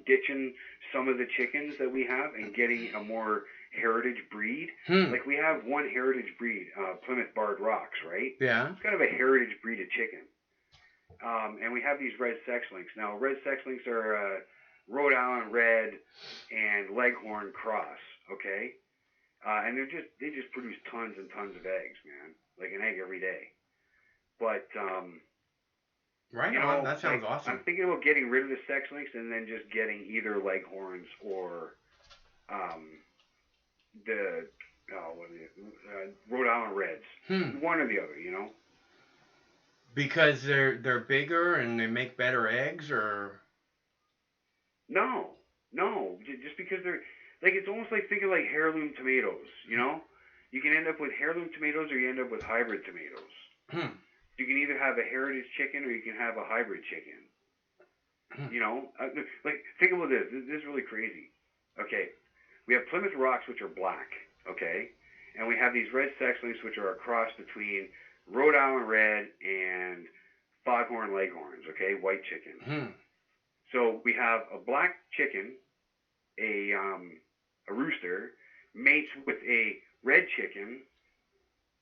ditching some of the chickens that we have and getting a more heritage breed. Like we have one heritage breed, Plymouth Barred Rocks, right? Yeah. It's kind of a heritage breed of chicken. And we have these red sex links. Now, red sex links are Rhode Island Red and Leghorn Cross, okay? And they just produce tons and tons of eggs, man. Like an egg every day. But right on, that sounds awesome. I'm thinking about getting rid of the sex links and then just getting either Leghorns or the Rhode Island Reds. One or the other, Because they're bigger and they make better eggs, or no, just because they're like, it's almost like thinking like heirloom tomatoes. You can end up with heirloom tomatoes or you end up with hybrid tomatoes. You can either have a heritage chicken or you can have a hybrid chicken. You know, like think about this. This is really crazy. Okay, we have Plymouth Rocks, which are black. Okay, and we have these red sex-links, which are a cross between Rhode Island Red and Foghorn Leghorns. Okay, white chicken. So we have a black chicken, a rooster, mates with a red chicken.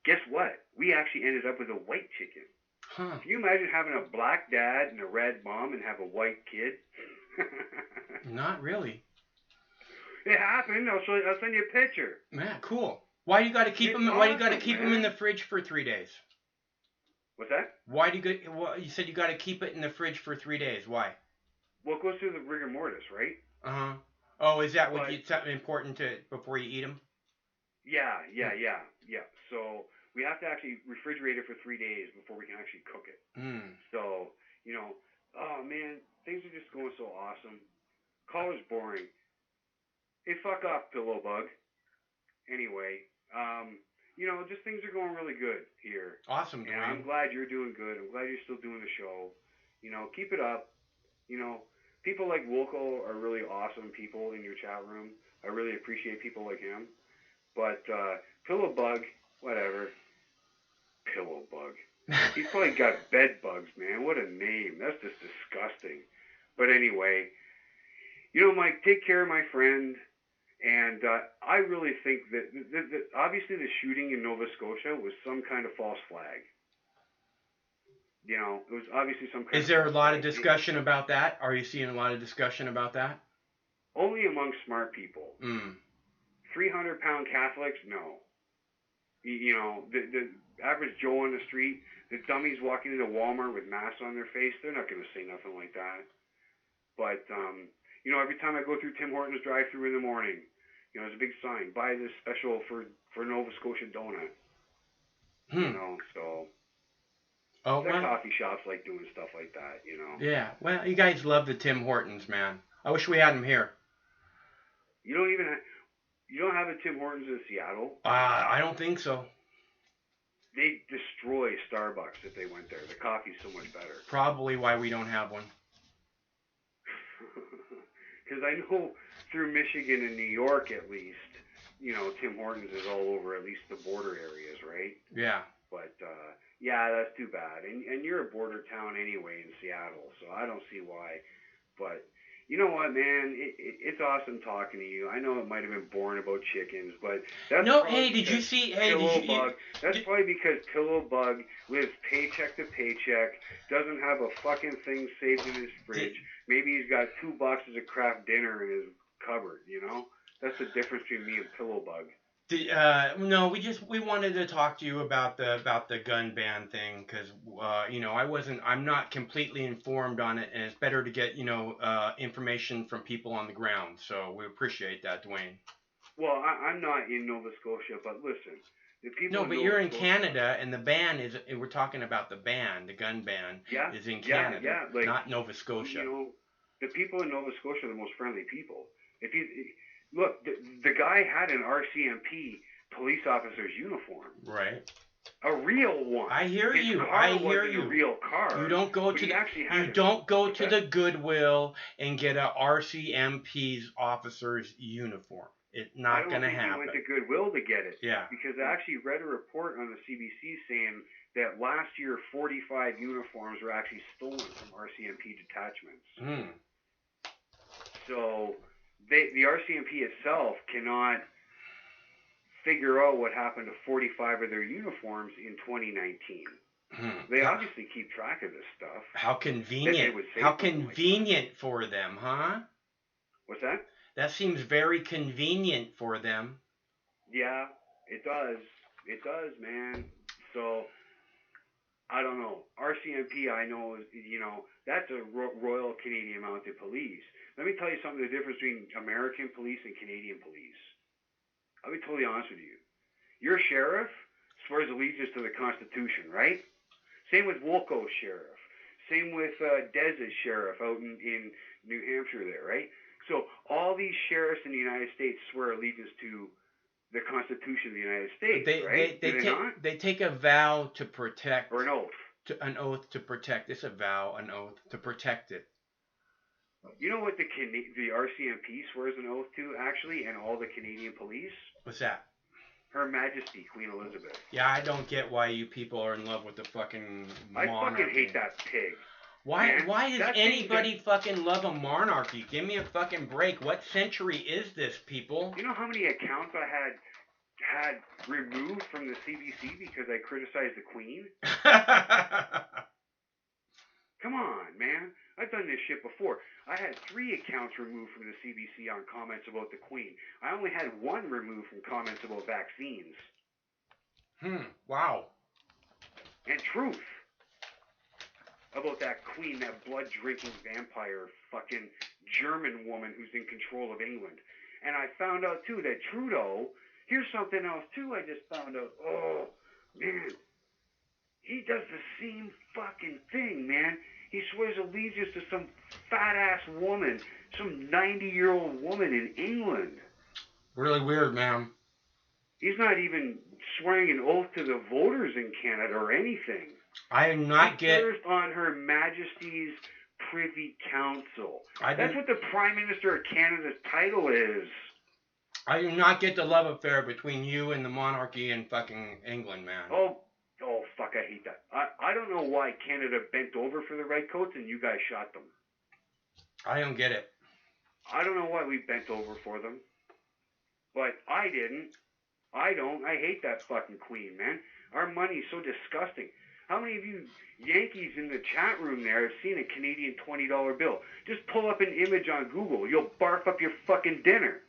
Guess what? We actually ended up with a white chicken. Can you imagine having a black dad and a red mom and have a white kid? Not really. It happened. I'll send you a picture. Man, cool. Why do you got to keep them? Why do you got to keep them in the fridge for 3 days? What's that? Why do you Well, you said you got to keep it in the fridge for 3 days. Why? Well, it goes through the rigor mortis, right? Oh, is that what it's important to before you eat them? Yeah. So we have to actually refrigerate it for 3 days before we can actually cook it. So, you know, oh man, things are just going so awesome. Collar's boring. Hey, fuck off, pillow bug. Anyway, you know, just things are going really good here. Awesome, Dwayne. And I'm glad you're doing good. I'm glad you're still doing the show. You know, keep it up. You know, people like Wilco are really awesome people in your chat room. I really appreciate people like him. But pillow bug, whatever. Pillow bug. He's probably got bed bugs, man. What a name. That's just disgusting. But anyway, you know, Mike, take care of my friend. And I really think that obviously the shooting in Nova Scotia was some kind of false flag. You know, it was obviously some kind of... Is there a lot of discussion about that? Are you seeing a lot of discussion about that? Only among smart people. 300-pound Catholics, no. You know, the average Joe on the street, the dummies walking into Walmart with masks on their face, they're not going to say nothing like that. But, you know, every time I go through Tim Hortons drive-thru in the morning, you know, there's a big sign, buy this special for Nova Scotia donut. You know, so... Oh, well, coffee shops like doing stuff like that, you know. Yeah, well, you guys love the Tim Hortons, man. I wish we had them here. You don't have a Tim Hortons in Seattle? I don't think so. They'd destroy Starbucks if they went there. The coffee's so much better. Probably why we don't have one. Because I know through Michigan and New York, at least, you know, Tim Hortons is all over at least the border areas, right? Yeah. But, yeah, that's too bad. And you're a border town anyway in Seattle, so I don't see why. But, you know what, man? It's awesome talking to you. I know it might have been boring about chickens, but that's did you see... That's probably because Pillow Bug lives paycheck to paycheck, doesn't have a fucking thing saved in his fridge. Maybe he's got 2 boxes of Kraft Dinner in his cupboard, you know? That's the difference between me and Pillow Bug. No, we wanted to talk to you about the gun ban thing because you know I'm not completely informed on it, and it's better to get information from people on the ground. So we appreciate that, Dwayne. Well, I'm not in Nova Scotia, but listen, the people. No, but you're in Canada, and the ban is. We're talking about the gun ban. Yeah, is in Canada, yeah, like, not Nova Scotia. You know, the people in Nova Scotia are the most friendly people. If you look, the guy had an RCMP police officer's uniform. Right. A real one. I hear His you. car I hear wasn't you. A real car. You don't go to the Goodwill and get a RCMP's officer's uniform. It's not going to happen. I went to Goodwill to get it. Yeah. Because I actually read a report on the CBC saying that last year 45 uniforms were actually stolen from RCMP detachments. So the RCMP itself cannot figure out what happened to 45 of their uniforms in 2019. They obviously keep track of this stuff. How convenient. How convenient for them, huh? What's that? That seems very convenient for them. Yeah, it does. It does, man. So, I don't know. RCMP, I know, is, you know, that's a Royal Canadian Mounted Police. Let me tell you something, the difference between American police and Canadian police. I'll be totally honest with you. Your sheriff swears allegiance to the Constitution, right? Same with Wolco's sheriff. Same with Dez's sheriff out in New Hampshire there, right? So all these sheriffs in the United States swear allegiance to the Constitution of the United States, right? They take a vow to protect... Or an oath. an oath to protect. It's a vow, an oath to protect it. You know what the RCMP swears an oath to, actually, and all the Canadian police? What's that? Her Majesty, Queen Elizabeth. Yeah, I don't get why you people are in love with the fucking monarchy. I fucking hate that pig. Why does anybody fucking love a monarchy? Give me a fucking break. What century is this, people? You know how many accounts I had removed from the CBC because I criticized the Queen? Come on, man. I've done this shit before. I had 3 accounts removed from the CBC on comments about the Queen. I only had 1 removed from comments about vaccines. Wow. And truth. About that Queen, that blood-drinking vampire fucking German woman who's in control of England. And I found out, too, that Trudeau... Here's something else, too, I just found out. Oh, man. He does the same fucking thing, man. He swears allegiance to some fat-ass woman, some 90-year-old woman in England. Really weird, man. He's not even swearing an oath to the voters in Canada or anything. I do not He serves on Her Majesty's Privy Council. That's what the Prime Minister of Canada's title is. I do not get the love affair between you and the monarchy in fucking England, man. Oh, fuck, I hate that. I don't know why Canada bent over for the Redcoats and you guys shot them. I don't get it. I don't know why we bent over for them. But I didn't. I don't. I hate that fucking Queen, man. Our money's so disgusting. How many of you Yankees in the chat room there have seen a Canadian $20 bill? Just pull up an image on Google. You'll barf up your fucking dinner.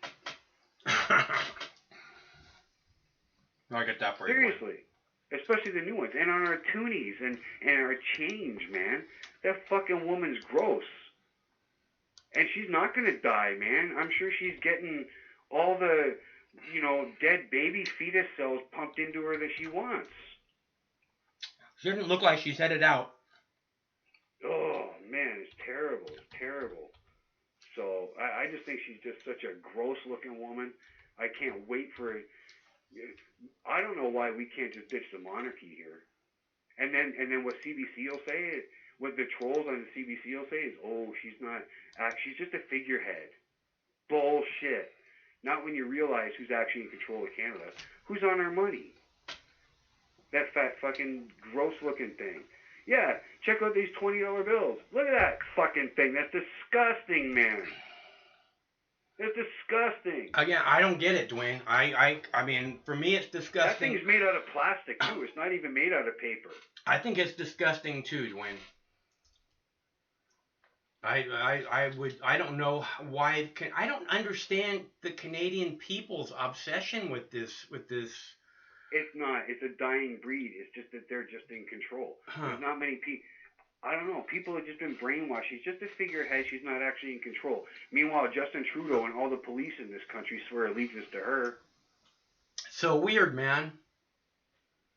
I get that for you. Seriously. Especially the new ones. And on our toonies and our change, man. That fucking woman's gross. And she's not going to die, man. I'm sure she's getting all the, dead baby fetus cells pumped into her that she wants. She doesn't look like she's headed out. Oh, man, it's terrible. It's terrible. So, I just think she's just such a gross-looking woman. I can't wait for it. I don't know why we can't just ditch the monarchy here. And then what CBC will say, what the trolls on the CBC will say is, oh, she's just a figurehead. Bullshit. Not when you realize who's actually in control of Canada. Who's on our money? That fat fucking gross-looking thing. Yeah, check out these $20 bills. Look at that fucking thing. That's disgusting, man. That's disgusting. Again, I don't get it, Dwayne. I mean, for me, it's disgusting. That thing's made out of plastic, too. It's not even made out of paper. I think it's disgusting, too, Dwayne. I don't know why. I don't understand the Canadian people's obsession with this. It's not. It's a dying breed. It's just that they're just in control. There's not many people. I don't know. People have just been brainwashed. She's just a figurehead. She's not actually in control. Meanwhile, Justin Trudeau and all the police in this country swear allegiance to her. So weird, man.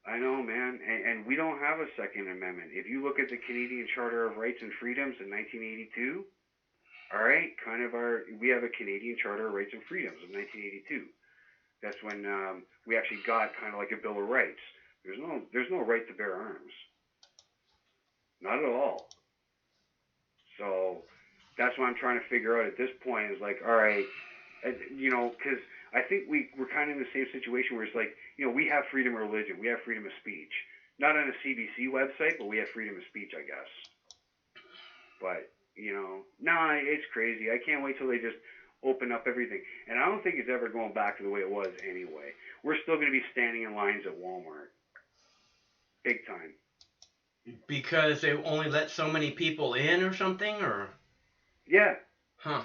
I know, man. And we don't have a Second Amendment. If you look at the Canadian Charter of Rights and Freedoms in 1982, all right, we have a Canadian Charter of Rights and Freedoms of 1982. That's when we actually got kind of like a Bill of Rights. There's no right to bear arms. Not at all. So that's what I'm trying to figure out at this point is like, all right, because I think we're kind of in the same situation where it's like, we have freedom of religion. We have freedom of speech. Not on a CBC website, but we have freedom of speech, I guess. But, it's crazy. I can't wait till they just open up everything. And I don't think it's ever going back to the way it was anyway. We're still going to be standing in lines at Walmart. Big time. Because they only let so many people in or something, or? Yeah. Huh.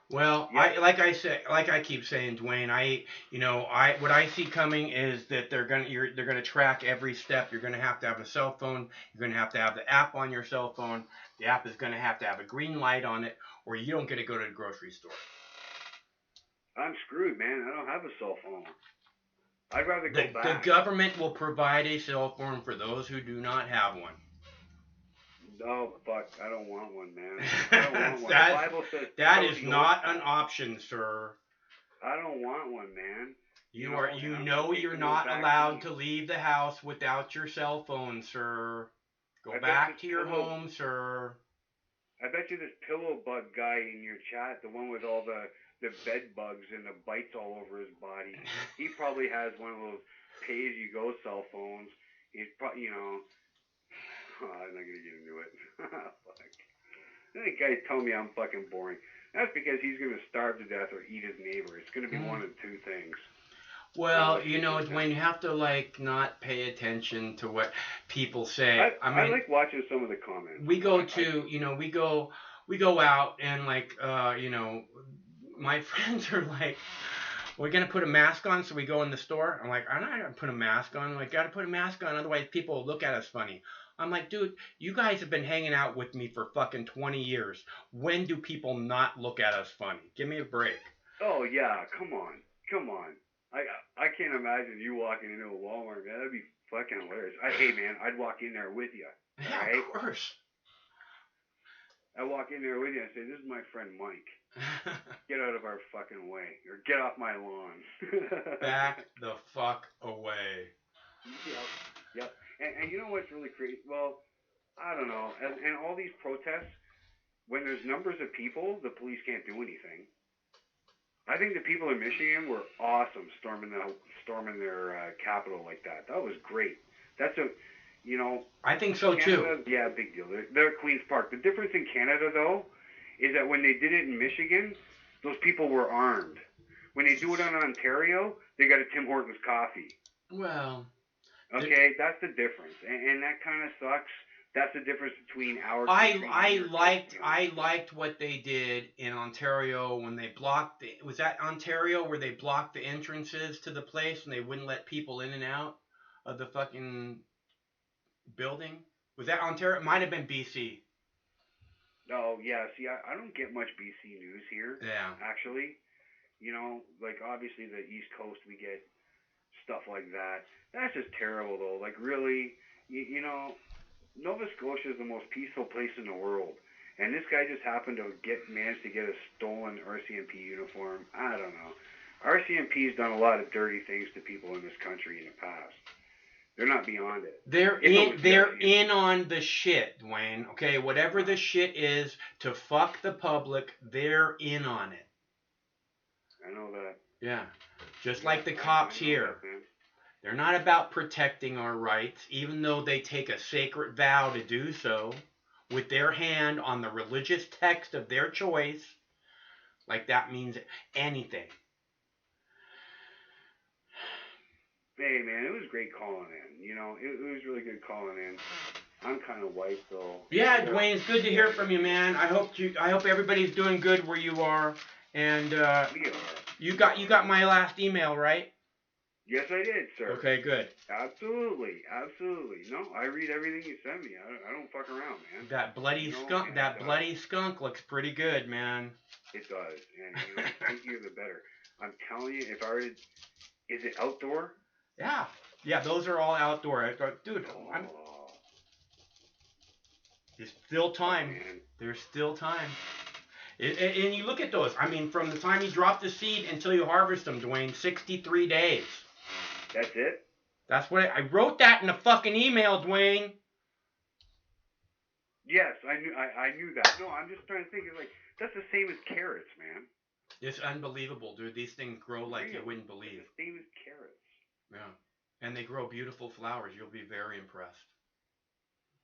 Well, yeah. Like I keep saying, Dwayne, what I see coming is that they're gonna track every step. You're gonna have to have a cell phone. You're gonna have to have the app on your cell phone. The app is gonna have to have a green light on it, or you don't get to go to the grocery store. I'm screwed, man. I don't have a cell phone. I'd rather go back. The government will provide a cell phone for those who do not have one. Oh, fuck. I don't want one, man. I don't want one. The Bible says that is not an option, sir. I don't want one, man. You're not allowed to leave the house without your cell phone, sir. Go back to your home, sir. I bet you this pillow bug guy in your chat, the one with all the bed bugs and the bites all over his body, he probably has one of those pay-as-you-go cell phones. He's probably, I'm not going to get into it. Fuck. That guy's telling me I'm fucking boring. That's because he's going to starve to death or eat his neighbor. It's going to be one of two things. Well, Dwayne, you have to, not pay attention to what people say. I like watching some of the comments. We go we go out and, my friends are like, we're going to put a mask on, so we go in the store. I'm like, I'm not going to put a mask on. Like, got to put a mask on, otherwise people will look at us funny. I'm like, dude, you guys have been hanging out with me for fucking 20 years. When do people not look at us funny? Give me a break. Oh, yeah, come on. I can't imagine you walking into a Walmart, man. That'd be fucking hilarious. Hey, man, I'd walk in there with you. Yeah, right? Of course. I walk in there with you and say, this is my friend Mike. Get out of our fucking way. Or get off my lawn. Back the fuck away. Yep. And you know what's really crazy? Well, I don't know. And all these protests, when there's numbers of people, the police can't do anything. I think the people in Michigan were awesome storming their capital like that. That was great. That's I think so Canada, too. Yeah, big deal. They're at Queen's Park. The difference in Canada, though, is that when they did it in Michigan, those people were armed. When they do it in Ontario, they got a Tim Hortons coffee. Well. Okay, that's the difference, and that kind of sucks. That's the difference between our. I liked what they did in Ontario when they blocked was that Ontario where they blocked the entrances to the place and they wouldn't let people in and out of the fucking building? Was that Ontario? It might have been BC. Oh yeah, see, I don't get much BC news here. Yeah. Actually, obviously the East Coast we get stuff like that. That's just terrible though. Like really, Nova Scotia is the most peaceful place in the world, and this guy just happened to manage to get a stolen RCMP uniform. I don't know. RCMP's done a lot of dirty things to people in this country in the past. They're not beyond it. They're in on the shit, Dwayne. Okay, whatever the shit is to fuck the public, they're in on it. I know that. Yeah, just like the cops here. They're not about protecting our rights, even though they take a sacred vow to do so, with their hand on the religious text of their choice, like that means anything. Hey man, it was great calling in. It was really good calling in. I'm kind of white though. Yeah, Dwayne, it's good to hear from you, man. I hope everybody's doing good where you are, and we are. You got my last email, right? Yes, I did, sir. Okay, good. Absolutely. No, I read everything you send me. I don't fuck around, man. That bloody skunk looks pretty good, man. It does, and the stinkier the better. I'm telling you, is it outdoor? Yeah, those are all outdoor. Dude, there's still time. There's still time. And you look at those. I mean, from the time you drop the seed until you harvest them, Dwayne, 63 days. That's it? That's what I wrote that in a fucking email, Dwayne. Yes, I knew that. No, I'm just trying to think. That's the same as carrots, man. It's unbelievable, dude. These things grow like you wouldn't believe. It's the same as carrots. Yeah. And they grow beautiful flowers. You'll be very impressed.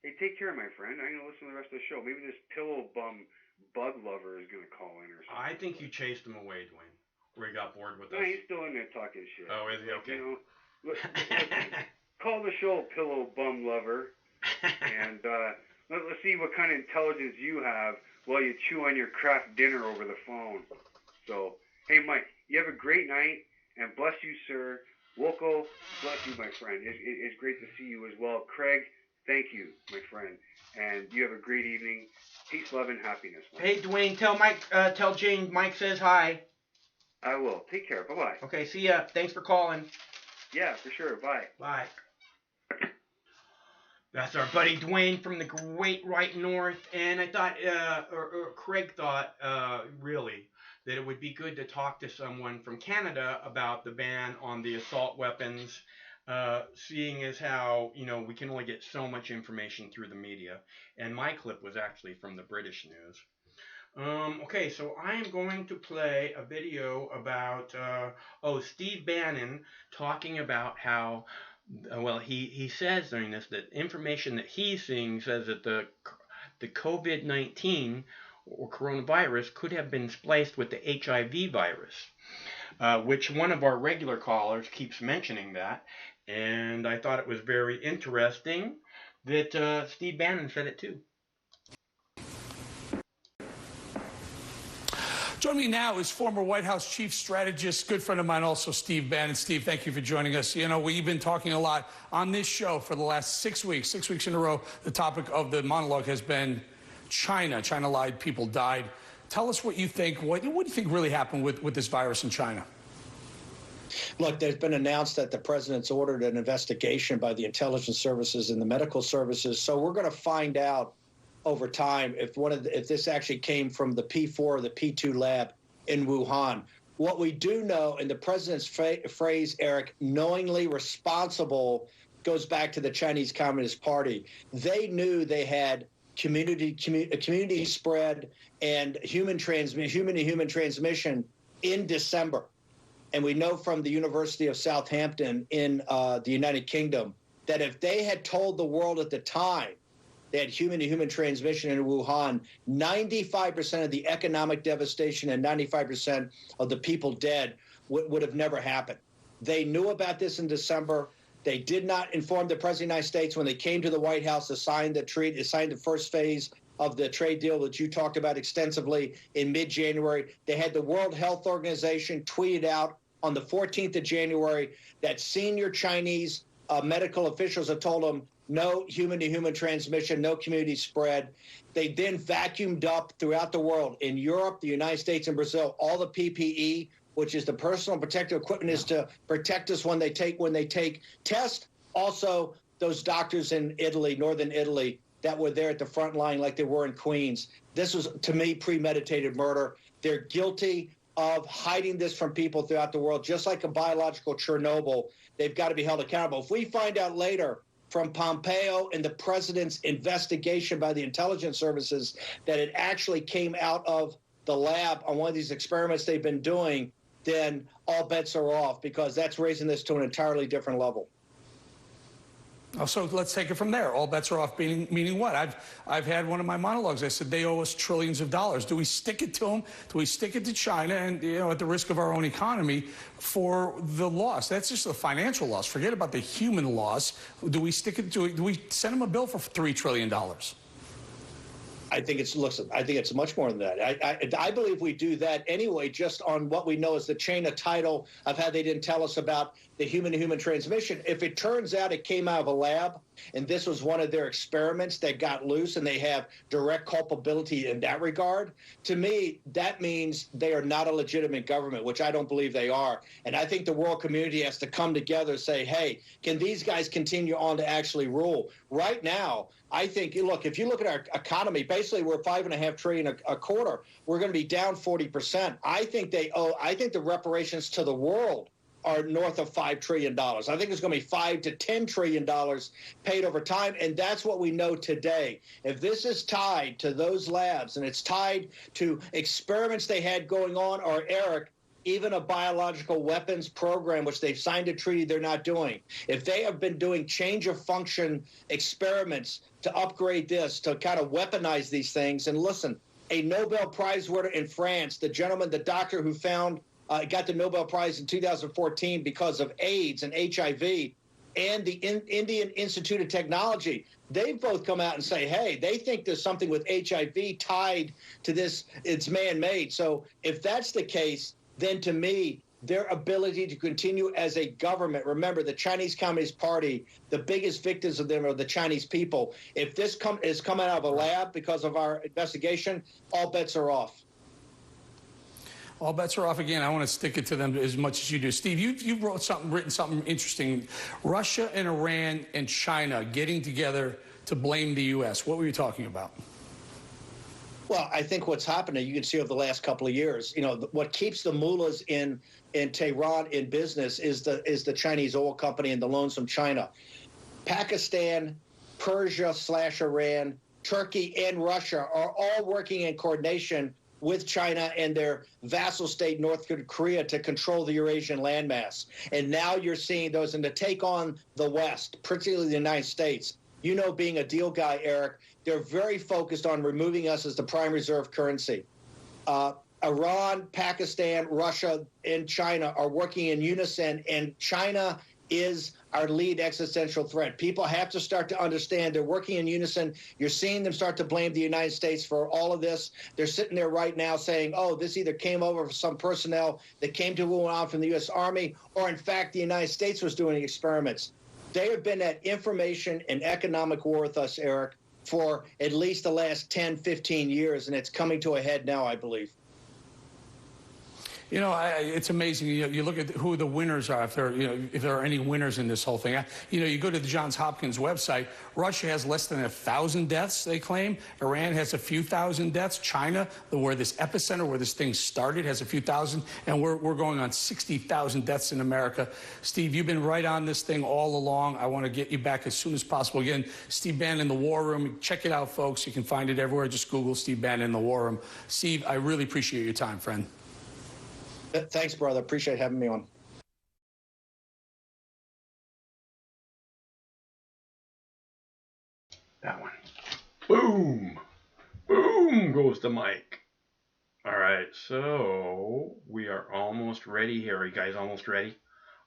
Hey, take care, my friend. I'm going to listen to the rest of the show. Maybe this pillow bum bug lover is going to call in or something. I think you chased him away, Dwayne. Or he got bored with us. No, he's still in there talking shit. Oh, is he? Okay. Call the show, pillow bum lover. And let's see what kind of intelligence you have while you chew on your craft dinner over the phone. So, hey, Mike, you have a great night, and bless you, sir. Woko, bless you, my friend. It's great to see you as well. Craig, thank you, my friend. And you have a great evening. Peace, love, and happiness. Mike. Hey, Dwayne, tell Jane Mike says hi. I will. Take care. Bye-bye. Okay, see ya. Thanks for calling. Yeah, for sure. Bye. Bye. That's our buddy Dwayne from the great white north. And I thought, or Craig thought, really, that it would be good to talk to someone from Canada about the ban on the assault weapons seeing as how, we can only get so much information through the media. And my clip was actually from the British news. Okay, so I am going to play a video about, Steve Bannon talking about how, he says during this that information that he's seeing says that the COVID-19 or coronavirus could have been spliced with the HIV virus, which one of our regular callers keeps mentioning that. And I thought it was very interesting that Steve Bannon said it too. Joining me now is former White House chief strategist, good friend of mine also, Steve Bannon. Steve, thank you for joining us. We've been talking a lot on this show for the last 6 weeks. 6 weeks in a row, the topic of the monologue has been China. China lied, people died. Tell us what you think. What do you think really happened with this virus in China? Look, there's been announced that the president's ordered an investigation by the intelligence services and the medical services. So we're going to find out over time if this actually came from the P4 or the P2 lab in Wuhan. What we do know, and the president's phrase, Eric, knowingly responsible, goes back to the Chinese Communist Party. They knew they had community spread and human-to-human transmission in December. And we know from the University of Southampton in the United Kingdom that if they had told the world at the time they had human-to-human transmission in Wuhan, 95% of the economic devastation and 95% of the people dead would have never happened. They knew about this in December. They did not inform the President of the United States when they came to the White House to sign the first phase of the trade deal that you talked about extensively in mid-January. They had the World Health Organization tweeted out on the 14th of January that senior Chinese medical officials have told them no human-to-human transmission, no community spread. They then vacuumed up throughout the world, in Europe, the United States, and Brazil, all the PPE, which is the personal protective equipment, is to protect us when they take tests. Also, those doctors in Italy, northern Italy, that were there at the front line like they were in Queens. This was, to me, premeditated murder. They're guilty of hiding this from people throughout the world, just like a biological Chernobyl. They've got to be held accountable. If we find out later from Pompeo and the president's investigation by the intelligence services that it actually came out of the lab on one of these experiments they've been doing, then all bets are off, because that's raising this to an entirely different level. So let's take it from there. All bets are off, meaning what? I've had one of my monologues. I said they owe us trillions of dollars. Do we stick it to them? Do we stick it to China and, at the risk of our own economy for the loss? That's just the financial loss. Forget about the human loss. Do we stick it to? Do we send them a bill for $3 trillion? I think it's much more than that. I believe we do that anyway, just on what we know is the chain of title of how they didn't tell us about the human-to-human transmission. If it turns out it came out of a lab and this was one of their experiments that got loose and they have direct culpability in that regard, to me, that means they are not a legitimate government, which I don't believe they are. And I think the world community has to come together and say, hey, can these guys continue on to actually rule? Right now, I think, look, if you look at our economy, basically we're $5.5 trillion a quarter. We're going to be down 40%. I think the reparations to the world are north of $5 trillion. I think it's going to be $5 to $10 trillion paid over time, and that's what we know today. If this is tied to those labs and it's tied to experiments they had going on, or, Eric, even a biological weapons program, which they've signed a treaty they're not doing. If they have been doing change of function experiments to upgrade this, to kind of weaponize these things, and listen, a Nobel Prize winner in France, the doctor who found, got the Nobel Prize in 2014 because of AIDS and HIV, and the Indian Institute of Technology, they've both come out and say, hey, they think there's something with HIV tied to this. It's man-made. So if that's the case, then to me, their ability to continue as a government, remember, the Chinese Communist Party, the biggest victims of them are the Chinese people. If this is coming out of a lab because of our investigation, all bets are off. All bets are off again. I want to stick it to them as much as you do. Steve, you've written something interesting. Russia and Iran and China getting together to blame the U.S. What were you talking about? Well, I think what's happening, you can see over the last couple of years, what keeps the mullahs in Tehran in business is the Chinese oil company and the loans from China. Pakistan, Persia/Iran, Turkey, and Russia are all working in coordination with China and their vassal state, North Korea, to control the Eurasian landmass. And now you're seeing those, and to take on the West, particularly the United States. Being a deal guy, Eric, they're very focused on removing us as the prime reserve currency. Iran, Pakistan, Russia, and China are working in unison, and China is our lead existential threat. People have to start to understand they're working in unison. You're seeing them start to blame the United States for all of this. They're sitting there right now saying, oh, this either came over from some personnel that came to Wuhan from the U.S. Army, or in fact, the United States was doing experiments. They have been at information and economic war with us, Eric, for at least the last 10, 15 years, and it's coming to a head now, I believe. It's amazing. You look at who the winners are, if there are any winners in this whole thing. You go to the Johns Hopkins website. Russia has less than 1,000 deaths, they claim. Iran has a few thousand deaths. China, where this epicenter, where this thing started, has a few thousand. And we're going on 60,000 deaths in America. Steve, you've been right on this thing all along. I want to get you back as soon as possible. Again, Steve Bannon in the War Room. Check it out, folks. You can find it everywhere. Just Google Steve Bannon in the War Room. Steve, I really appreciate your time, friend. Thanks, brother. Appreciate having me on. That one. Boom. Boom goes the mic. All right, so we are almost ready here. Are you guys almost ready?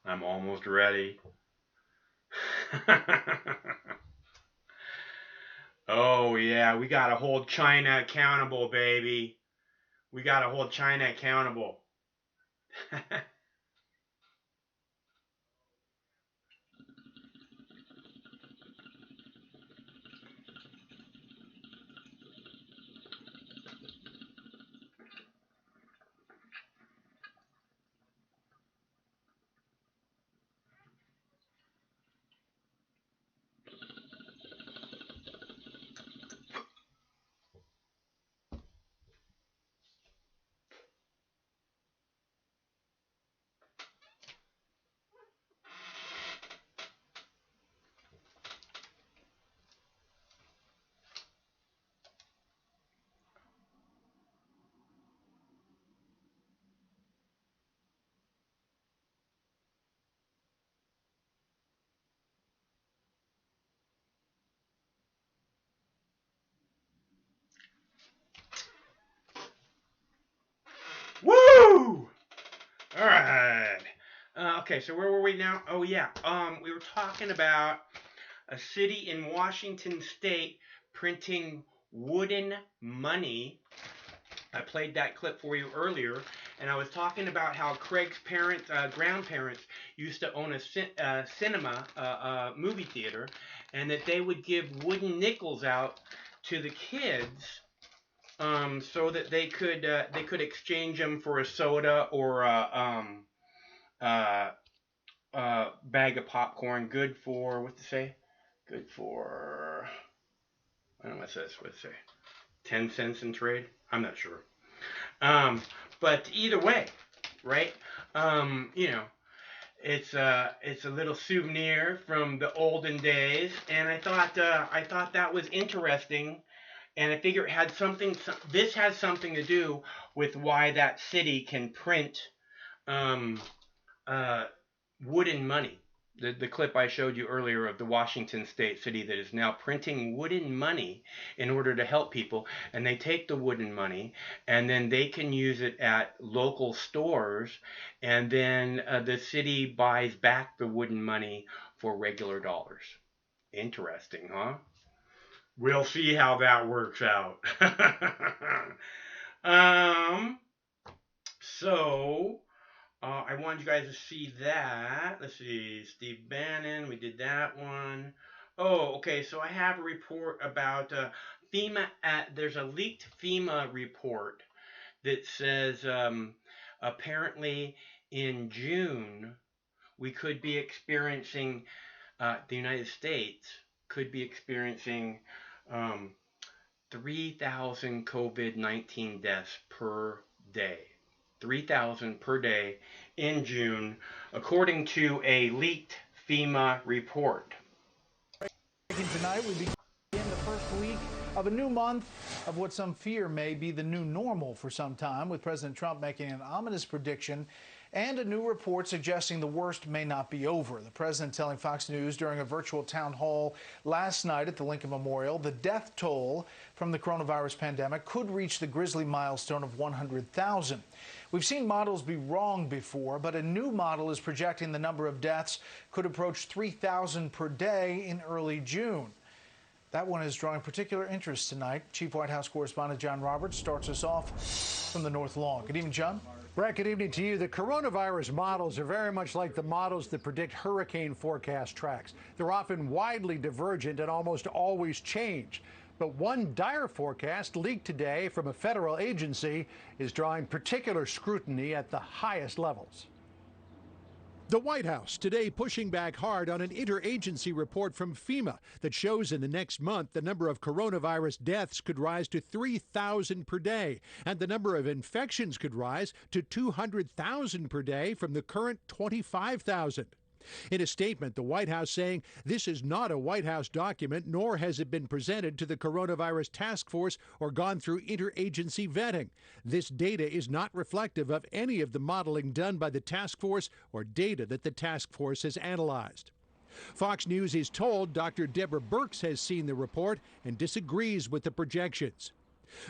I'm almost ready. Oh, yeah, we got to hold China accountable, baby. We got to hold China accountable. Woo! All right. Okay, so where were we now? Oh, yeah. We were talking about a city in Washington State printing wooden money. I played that clip for you earlier, and I was talking about how Craig's parents, grandparents, used to own a cinema, movie theater, and that they would give wooden nickels out to the kids. So that they could exchange them for a soda or a bag of popcorn. Good for what to say? Good for I don't know what's this. What's it say? 10 cents in trade? I'm not sure. But either way, right? It's a little souvenir from the olden days, and I thought that was interesting. And I figure it had this has something to do with why that city can print wooden money. The clip I showed you earlier of the Washington State city that is now printing wooden money in order to help people. And they take the wooden money and then they can use it at local stores. And then the city buys back the wooden money for regular dollars. Interesting, huh? We'll see how that works out. I wanted you guys to see that. Let's see, Steve Bannon, we did that one. Oh, okay, so I have a report about FEMA. There's a leaked FEMA report that says apparently in June we could be experiencing, the United States could be experiencing 3,000 COVID-19 deaths per day. 3,000 per day in June, according to a leaked FEMA report. Tonight, we begin the first week of a new month of what some fear may be the new normal for some time, with President Trump making an ominous prediction and a new report suggesting the worst may not be over. The president telling Fox News during a virtual town hall last night at the Lincoln Memorial, the death toll from the coronavirus pandemic could reach the grisly milestone of 100,000. We've seen models be wrong before, but a new model is projecting the number of deaths could approach 3,000 per day in early June. That one is drawing particular interest tonight. Chief White House correspondent John Roberts starts us off from the North Lawn. Good evening, John. Brett, good evening to you. The coronavirus models are very much like the models that predict hurricane forecast tracks. They're often widely divergent and almost always change. But one dire forecast leaked today from a federal agency is drawing particular scrutiny at the highest levels. The White House today pushing back hard on an interagency report from FEMA that shows in the next month the number of coronavirus deaths could rise to 3,000 per day, and the number of infections could rise to 200,000 per day from the current 25,000. In a statement, the White House saying this is not a White House document, nor has it been presented to the coronavirus task force or gone through interagency vetting. This data is not reflective of any of the modeling done by the task force or data that the task force has analyzed. Fox News is told Dr. Deborah Birx has seen the report and disagrees with the projections.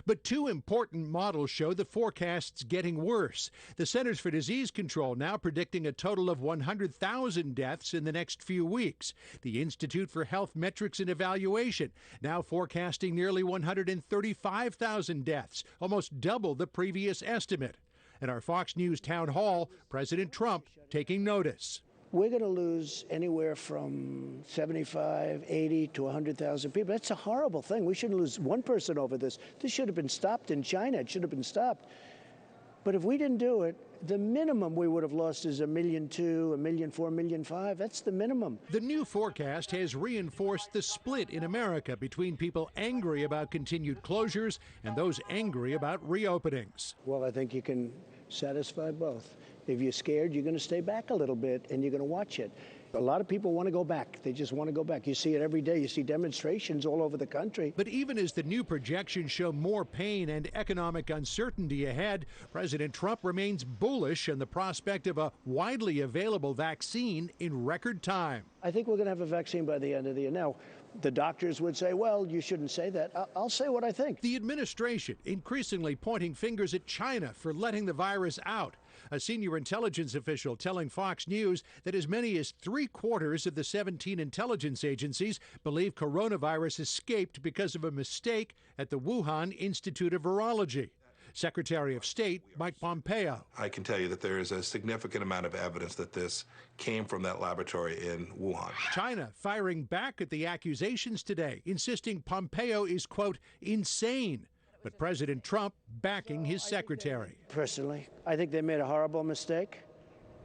But two important models show the forecasts getting worse. The Centers for Disease Control now predicting a total of 100,000 deaths in the next few weeks. The Institute for Health Metrics and Evaluation now forecasting nearly 135,000 deaths, almost double the previous estimate. At our Fox News town hall, President Trump taking notice. We're going to lose anywhere from 75, 80 to 100,000 people. That's a horrible thing. We shouldn't lose one person over this. This should have been stopped in China. It should have been stopped. But if we didn't do it, the minimum we would have lost is 1.2 million, 1.4 million, 1.5 million. That's the minimum. The new forecast has reinforced the split in America between people angry about continued closures and those angry about reopenings. Well, I think you can satisfy both. If you're scared, you're going to stay back a little bit and you're going to watch it. A lot of people want to go back. They just want to go back. You see it every day. You see demonstrations all over the country. But even as the new projections show more pain and economic uncertainty ahead, President Trump remains bullish on the prospect of a widely available vaccine in record time. I think we're going to have a vaccine by the end of the year. Now, the doctors would say, well, you shouldn't say that. I'll say what I think. The administration increasingly pointing fingers at China for letting the virus out. A senior intelligence official telling Fox News that as many as 3/4 of the 17 intelligence agencies believe coronavirus escaped because of a mistake at the Wuhan Institute of Virology. Secretary of State Mike Pompeo. I can tell you that there is a significant amount of evidence that this came from that laboratory in Wuhan. China firing back at the accusations today, insisting Pompeo is, quote, insane. But President Trump backing his secretary. Personally, I think they made a horrible mistake,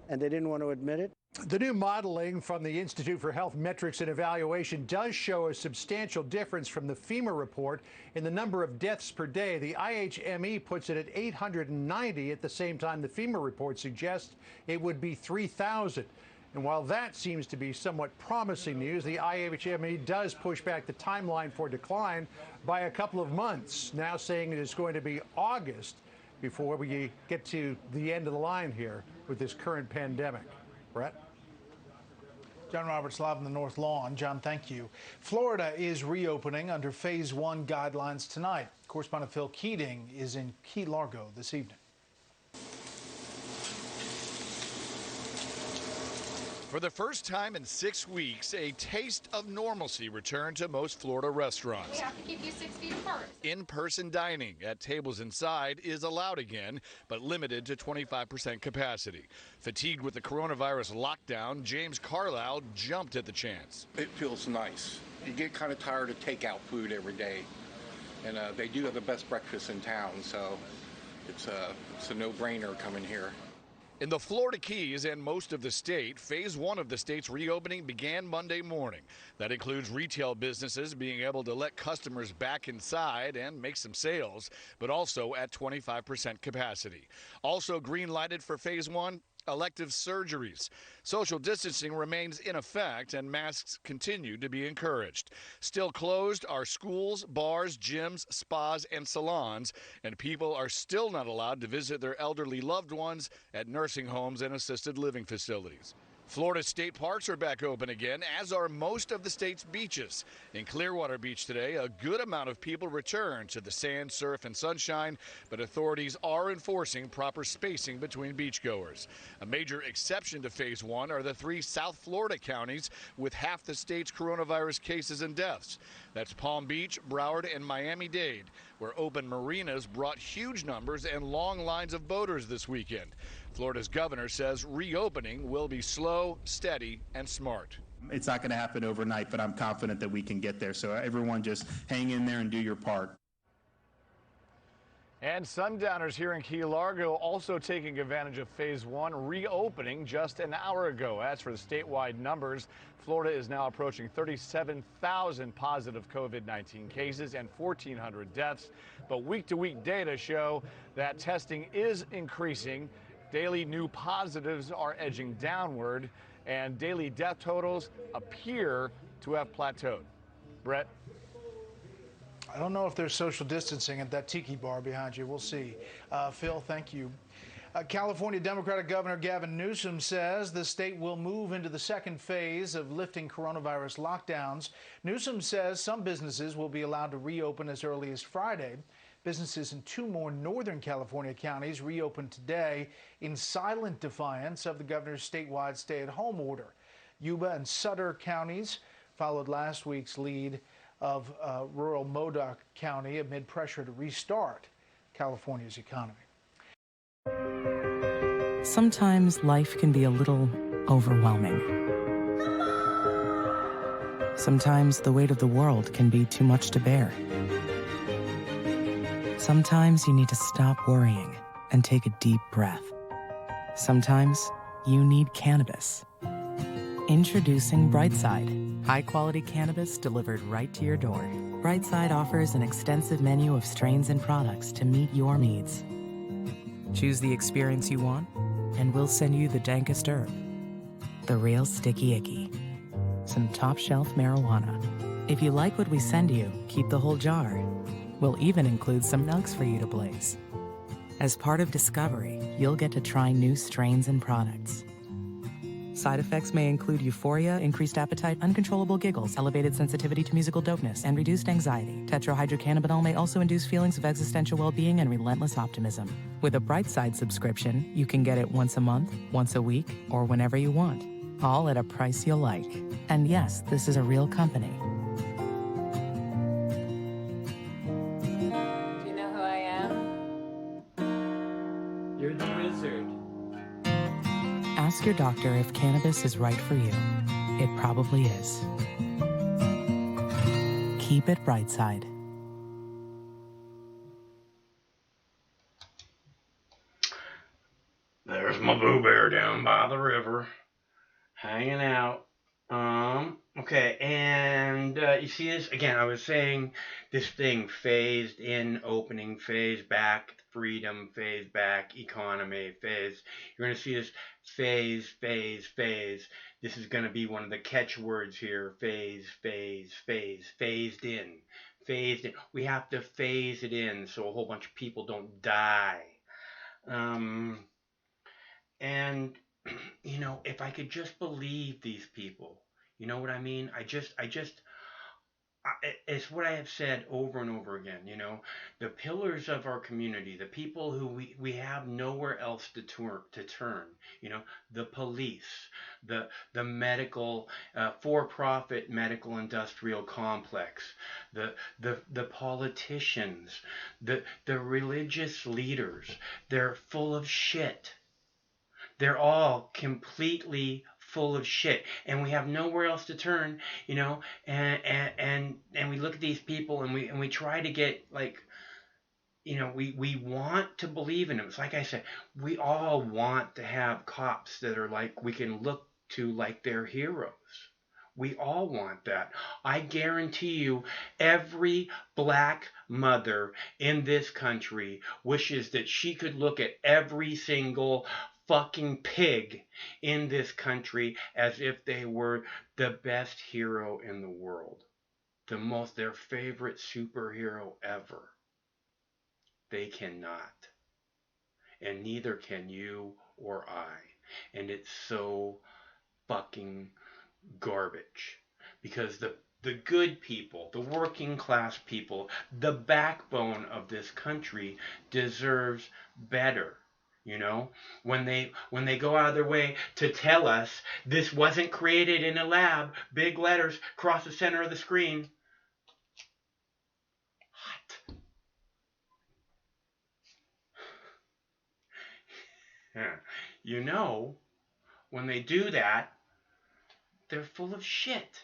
and they didn't want to admit it. The new modeling from the Institute for Health Metrics and Evaluation does show a substantial difference from the FEMA report in the number of deaths per day. The IHME puts it at 890. At the same time, the FEMA report suggests it would be 3,000. And while that seems to be somewhat promising news, the IHME does push back the timeline for decline by a couple of months, now saying it is going to be August before we get to the end of the line here with this current pandemic. Brett? John Roberts live on the North Lawn. John, thank you. Florida is reopening under Phase 1 guidelines tonight. Correspondent Phil Keating is in Key Largo this evening. For the first time in 6 weeks, a taste of normalcy returned to most Florida restaurants. We have to keep you 6 feet apart. In-person dining at tables inside is allowed again, but limited to 25% capacity. Fatigued with the coronavirus lockdown, James Carlisle jumped at the chance. It feels nice. You get kind of tired of takeout food every day, and they do have the best breakfast in town, so it's a no-brainer coming here. In the Florida Keys and most of the state, phase one of the state's reopening began Monday morning. That includes retail businesses being able to let customers back inside and make some sales, but also at 25% capacity. Also green lighted for phase one, elective surgeries. Social distancing remains in effect and masks continue to be encouraged. Still closed are schools, bars, gyms, spas, and salons, and people are still not allowed to visit their elderly loved ones at nursing homes and assisted living facilities. Florida state parks are back open again, as are most of the state's beaches. In Clearwater Beach today, a good amount of people returned to the sand, surf, and sunshine, but authorities are enforcing proper spacing between beachgoers. A major exception to phase one are the 3 South Florida counties with half the state's coronavirus cases and deaths. That's Palm Beach, Broward, and Miami-Dade, where open marinas brought huge numbers and long lines of boaters this weekend. Florida's governor says reopening will be slow, steady, and smart. It's not going to happen overnight, but I'm confident that we can get there. So everyone just hang in there and do your part. And sundowners here in Key Largo also taking advantage of phase one reopening just an hour ago. As for the statewide numbers, Florida is now approaching 37,000 positive COVID-19 cases and 1,400 deaths. But week-to-week data show that testing is increasing. Daily new positives are edging downward, and daily death totals appear to have plateaued. Brett? I don't know if there's social distancing at that tiki bar behind you. We'll see. Phil, thank you. California Democratic Governor Gavin Newsom says the state will move into the second phase of lifting coronavirus lockdowns. Newsom says some businesses will be allowed to reopen as early as Friday. Businesses in 2 more Northern California counties reopened today in silent defiance of the governor's statewide stay-at-home order. Yuba and Sutter counties followed last week's lead of rural Modoc County amid pressure to restart California's economy. Sometimes life can be a little overwhelming. Sometimes the weight of the world can be too much to bear. Sometimes you need to stop worrying and take a deep breath. Sometimes you need cannabis. Introducing Brightside, high-quality cannabis delivered right to your door. Brightside offers an extensive menu of strains and products to meet your needs. Choose the experience you want, and we'll send you the dankest herb, the real sticky icky, some top-shelf marijuana. If you like what we send you, keep the whole jar. We'll even include some nugs for you to blaze. As part of Discovery, you'll get to try new strains and products. Side effects may include euphoria, increased appetite, uncontrollable giggles, elevated sensitivity to musical dopeness, and reduced anxiety. Tetrahydrocannabinol may also induce feelings of existential well-being and relentless optimism. With a Brightside subscription, you can get it once a month, once a week, or whenever you want, all at a price you'll like. And yes, this is a real company. Do you know who I am? You're the wizard. Ask your doctor if cannabis is right for you. It probably is. Keep it Brightside. There's my Boo Bear down by the river, hanging out. Okay, and you see this? Again, I was saying this thing, phased in, opening, phase back, freedom, phase back, economy, phase. You're going to see this phase, phase, phase. This is going to be one of the catchwords here, phase, phase, phase, phased in, phased in. We have to phase it in so a whole bunch of people don't die. And, you know, if I could just believe these people, you know what I mean? It's what I have said over and over again, you know, the pillars of our community, the people who we have nowhere else to turn, you know, the police, the medical, for-profit medical industrial complex, the politicians, the religious leaders, they're full of shit. They're all completely full of shit, and we have nowhere else to turn, you know, and we look at these people and we try to get, like, we want to believe in them. It's like I said, we all want to have cops that are like we can look to like they're heroes. We all want that. I guarantee you, every black mother in this country wishes that she could look at every single fucking pig in this country as if they were the best hero in the world. Their favorite superhero ever. They cannot. And neither can you or I. And it's so fucking garbage. Because the good people, the working class people, the backbone of this country deserves better. When they go out of their way to tell us this wasn't created in a lab, big letters across the center of the screen. Yeah. When they do that, they're full of shit.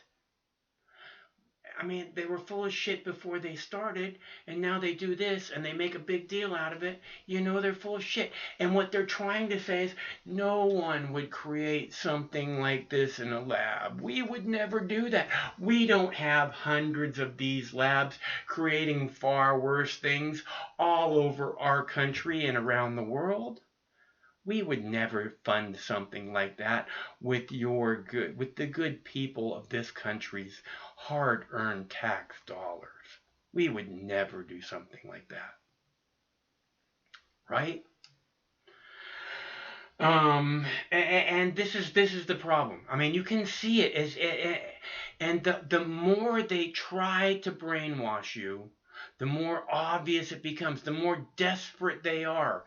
I mean, they were full of shit before they started, and now they do this, and they make a big deal out of it. They're full of shit. And what they're trying to say is, no one would create something like this in a lab. We would never do that. We don't have hundreds of these labs creating far worse things all over our country and around the world. We would never fund something like that with the good people of this country's hard-earned tax dollars. We would never do something like that. Right? And this is the problem. I mean, you can see it and the more they try to brainwash you, the more obvious it becomes, the more desperate they are.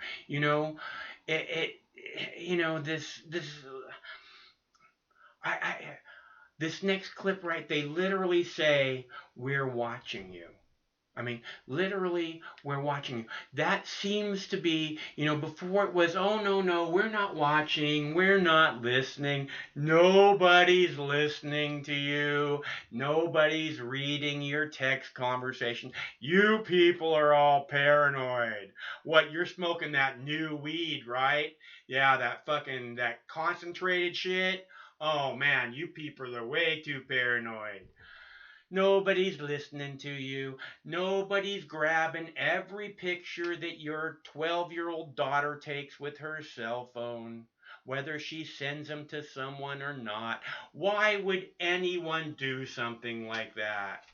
This next clip, right? They literally say, "We're watching you." I mean, literally, we're watching you. That seems to be, before it was, oh, no, we're not watching, we're not listening, nobody's listening to you, nobody's reading your text conversation. You people are all paranoid. What, you're smoking that new weed, right? Yeah, that concentrated shit. Oh, man, you people are way too paranoid. Nobody's listening to you. Nobody's grabbing every picture that your 12-year-old daughter takes with her cell phone, whether she sends them to someone or not. Why would anyone do something like that?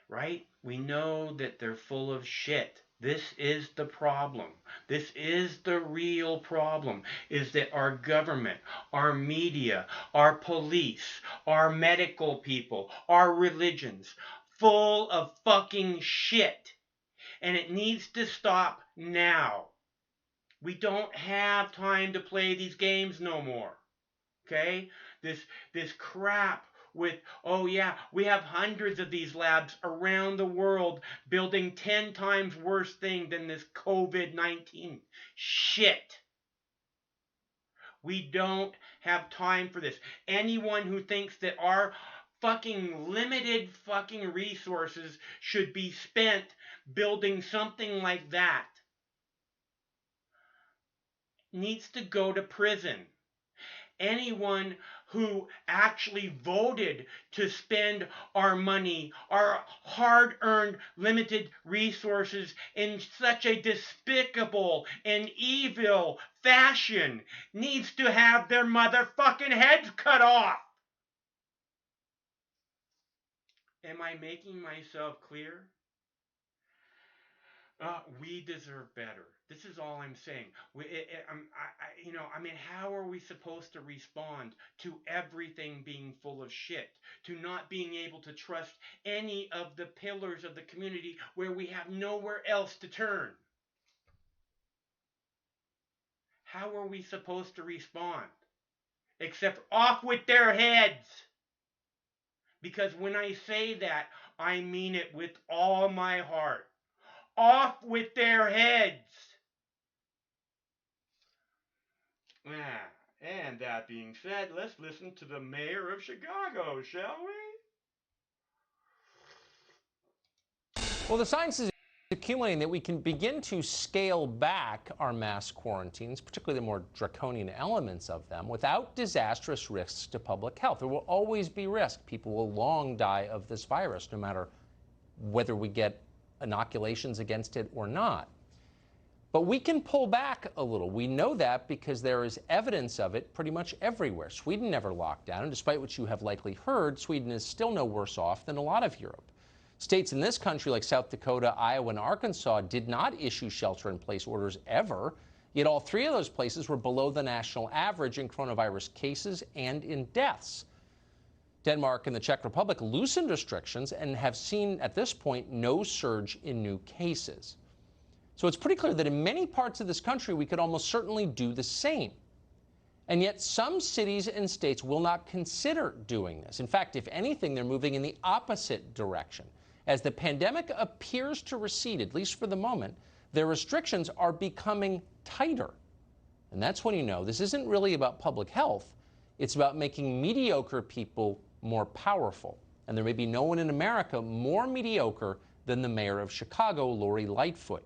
Right? We know that they're full of shit. This is the problem. This is the real problem, is that our government, our media, our police, our medical people, our religions, full of fucking shit. And it needs to stop now. We don't have time to play these games no more. Okay? This crap with, oh yeah, we have hundreds of these labs around the world building 10 times worse thing than this COVID-19 shit. We don't have time for this. Anyone who thinks that our fucking limited fucking resources should be spent building something like that needs to go to prison. Anyone who actually voted to spend our money, our hard-earned limited resources in such a despicable and evil fashion needs to have their motherfucking heads cut off. Am I making myself clear? We deserve better. This is all I'm saying. How are we supposed to respond to everything being full of shit? To not being able to trust any of the pillars of the community where we have nowhere else to turn? How are we supposed to respond? Except off with their heads. Because when I say that, I mean it with all my heart. Off with their heads. And that being said, let's listen to the mayor of Chicago, shall we? Well, the science is accumulating that we can begin to scale back our mass quarantines, particularly the more draconian elements of them, without disastrous risks to public health. There will always be risk. People will long die of this virus, no matter whether we get inoculations against it or not. But we can pull back a little. We know that because there is evidence of it pretty much everywhere. Sweden never locked down, and despite what you have likely heard, Sweden is still no worse off than a lot of Europe. States in this country like South Dakota, Iowa, and Arkansas did not issue shelter-in-place orders ever, yet all three of those places were below the national average in coronavirus cases and in deaths. Denmark and the Czech Republic loosened restrictions and have seen, at this point, no surge in new cases. So it's pretty clear that in many parts of this country, we could almost certainly do the same. And yet some cities and states will not consider doing this. In fact, if anything, they're moving in the opposite direction. As the pandemic appears to recede, at least for the moment, their restrictions are becoming tighter. And that's when you know this isn't really about public health. It's about making mediocre people more powerful. And there may be no one in America more mediocre than the mayor of Chicago, Lori Lightfoot.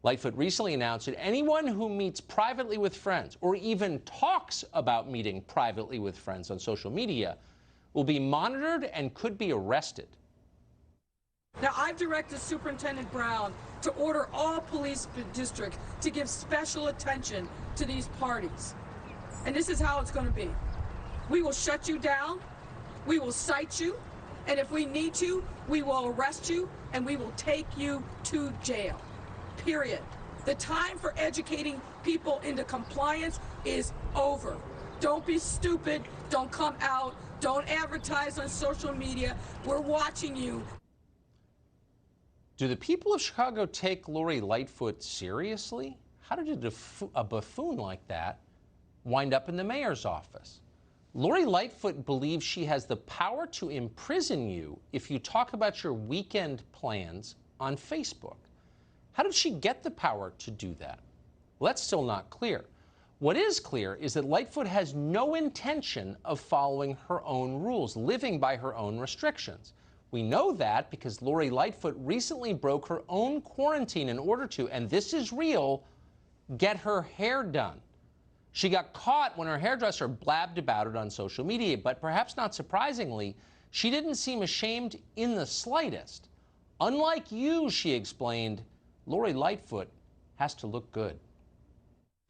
Lightfoot recently announced that anyone who meets privately with friends or even talks about meeting privately with friends on social media will be monitored and could be arrested. Now, I've directed Superintendent Brown to order all police districts to give special attention to these parties. And this is how it's going to be. We will shut you down, we will cite you, and if we need to, we will arrest you and we will take you to jail. Period. The time for educating people into compliance is over. Don't be stupid. Don't come out. Don't advertise on social media. We're watching you. Do the people of Chicago take Lori Lightfoot seriously? How did a buffoon like that wind up in the mayor's office? Lori Lightfoot believes she has the power to imprison you if you talk about your weekend plans on Facebook. How did she get the power to do that? Well, that's still not clear. What is clear is that Lightfoot has no intention of following her own rules, living by her own restrictions. We know that because Lori Lightfoot recently broke her own quarantine in order to, and this is real, get her hair done. She got caught when her hairdresser blabbed about it on social media, but perhaps not surprisingly, she didn't seem ashamed in the slightest. Unlike you, she explained, Lori Lightfoot has to look good.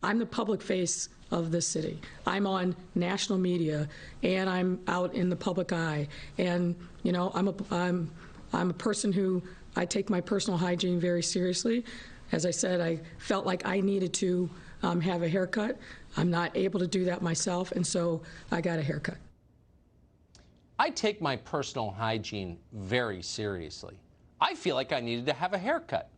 I'm the public face of this city. I'm on national media and I'm out in the public eye. And, you know, I'm a person who, I take my personal hygiene very seriously. As I said, I felt like I needed to have a haircut. I'm not able to do that myself, and so I got a haircut. I take my personal hygiene very seriously. I feel like I needed to have a haircut.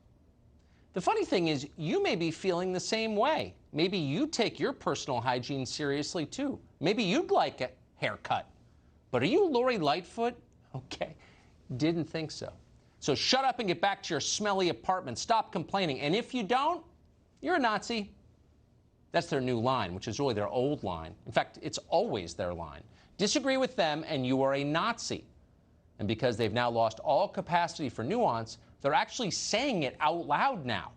The funny thing is, you may be feeling the same way. Maybe you take your personal hygiene seriously too. Maybe you'd like a haircut. But are you Lori Lightfoot? Okay, didn't think so. So shut up and get back to your smelly apartment. Stop complaining. And if you don't, you're a Nazi. That's their new line, which is really their old line. In fact, it's always their line. Disagree with them and you are a Nazi. And because they've now lost all capacity for nuance, they're actually saying it out loud now.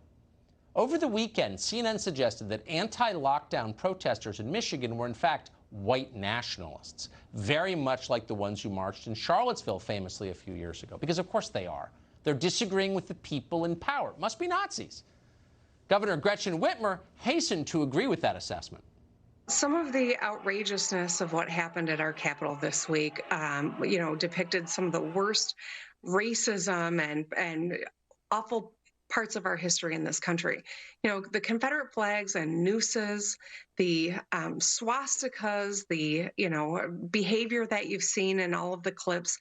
Over the weekend, CNN suggested that anti-lockdown protesters in Michigan were in fact white nationalists, very much like the ones who marched in Charlottesville famously a few years ago, because of course they are. They're disagreeing with the people in power. Must be Nazis. Governor Gretchen Whitmer hastened to agree with that assessment. Some of the outrageousness of what happened at our Capitol this week, depicted some of the worst racism and awful parts of our history in this country. You know, the Confederate flags and nooses, the swastikas, the, behavior that you've seen in all of the clips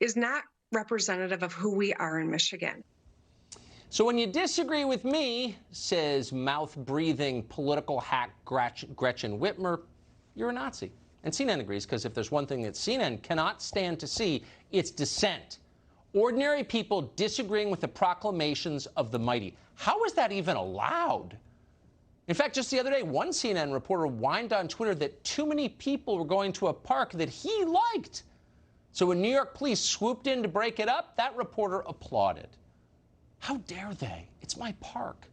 is not representative of who we are in Michigan. So when you disagree with me, says mouth-breathing political hack Gretchen Whitmer, you're a Nazi. And CNN agrees, because if there's one thing that CNN cannot stand to see, it's dissent. Ordinary people disagreeing with the proclamations of the mighty. How is that even allowed? In fact, just the other day, one CNN reporter whined on Twitter that too many people were going to a park that he liked. So when New York police swooped in to break it up, that reporter applauded. How dare they? It's my park.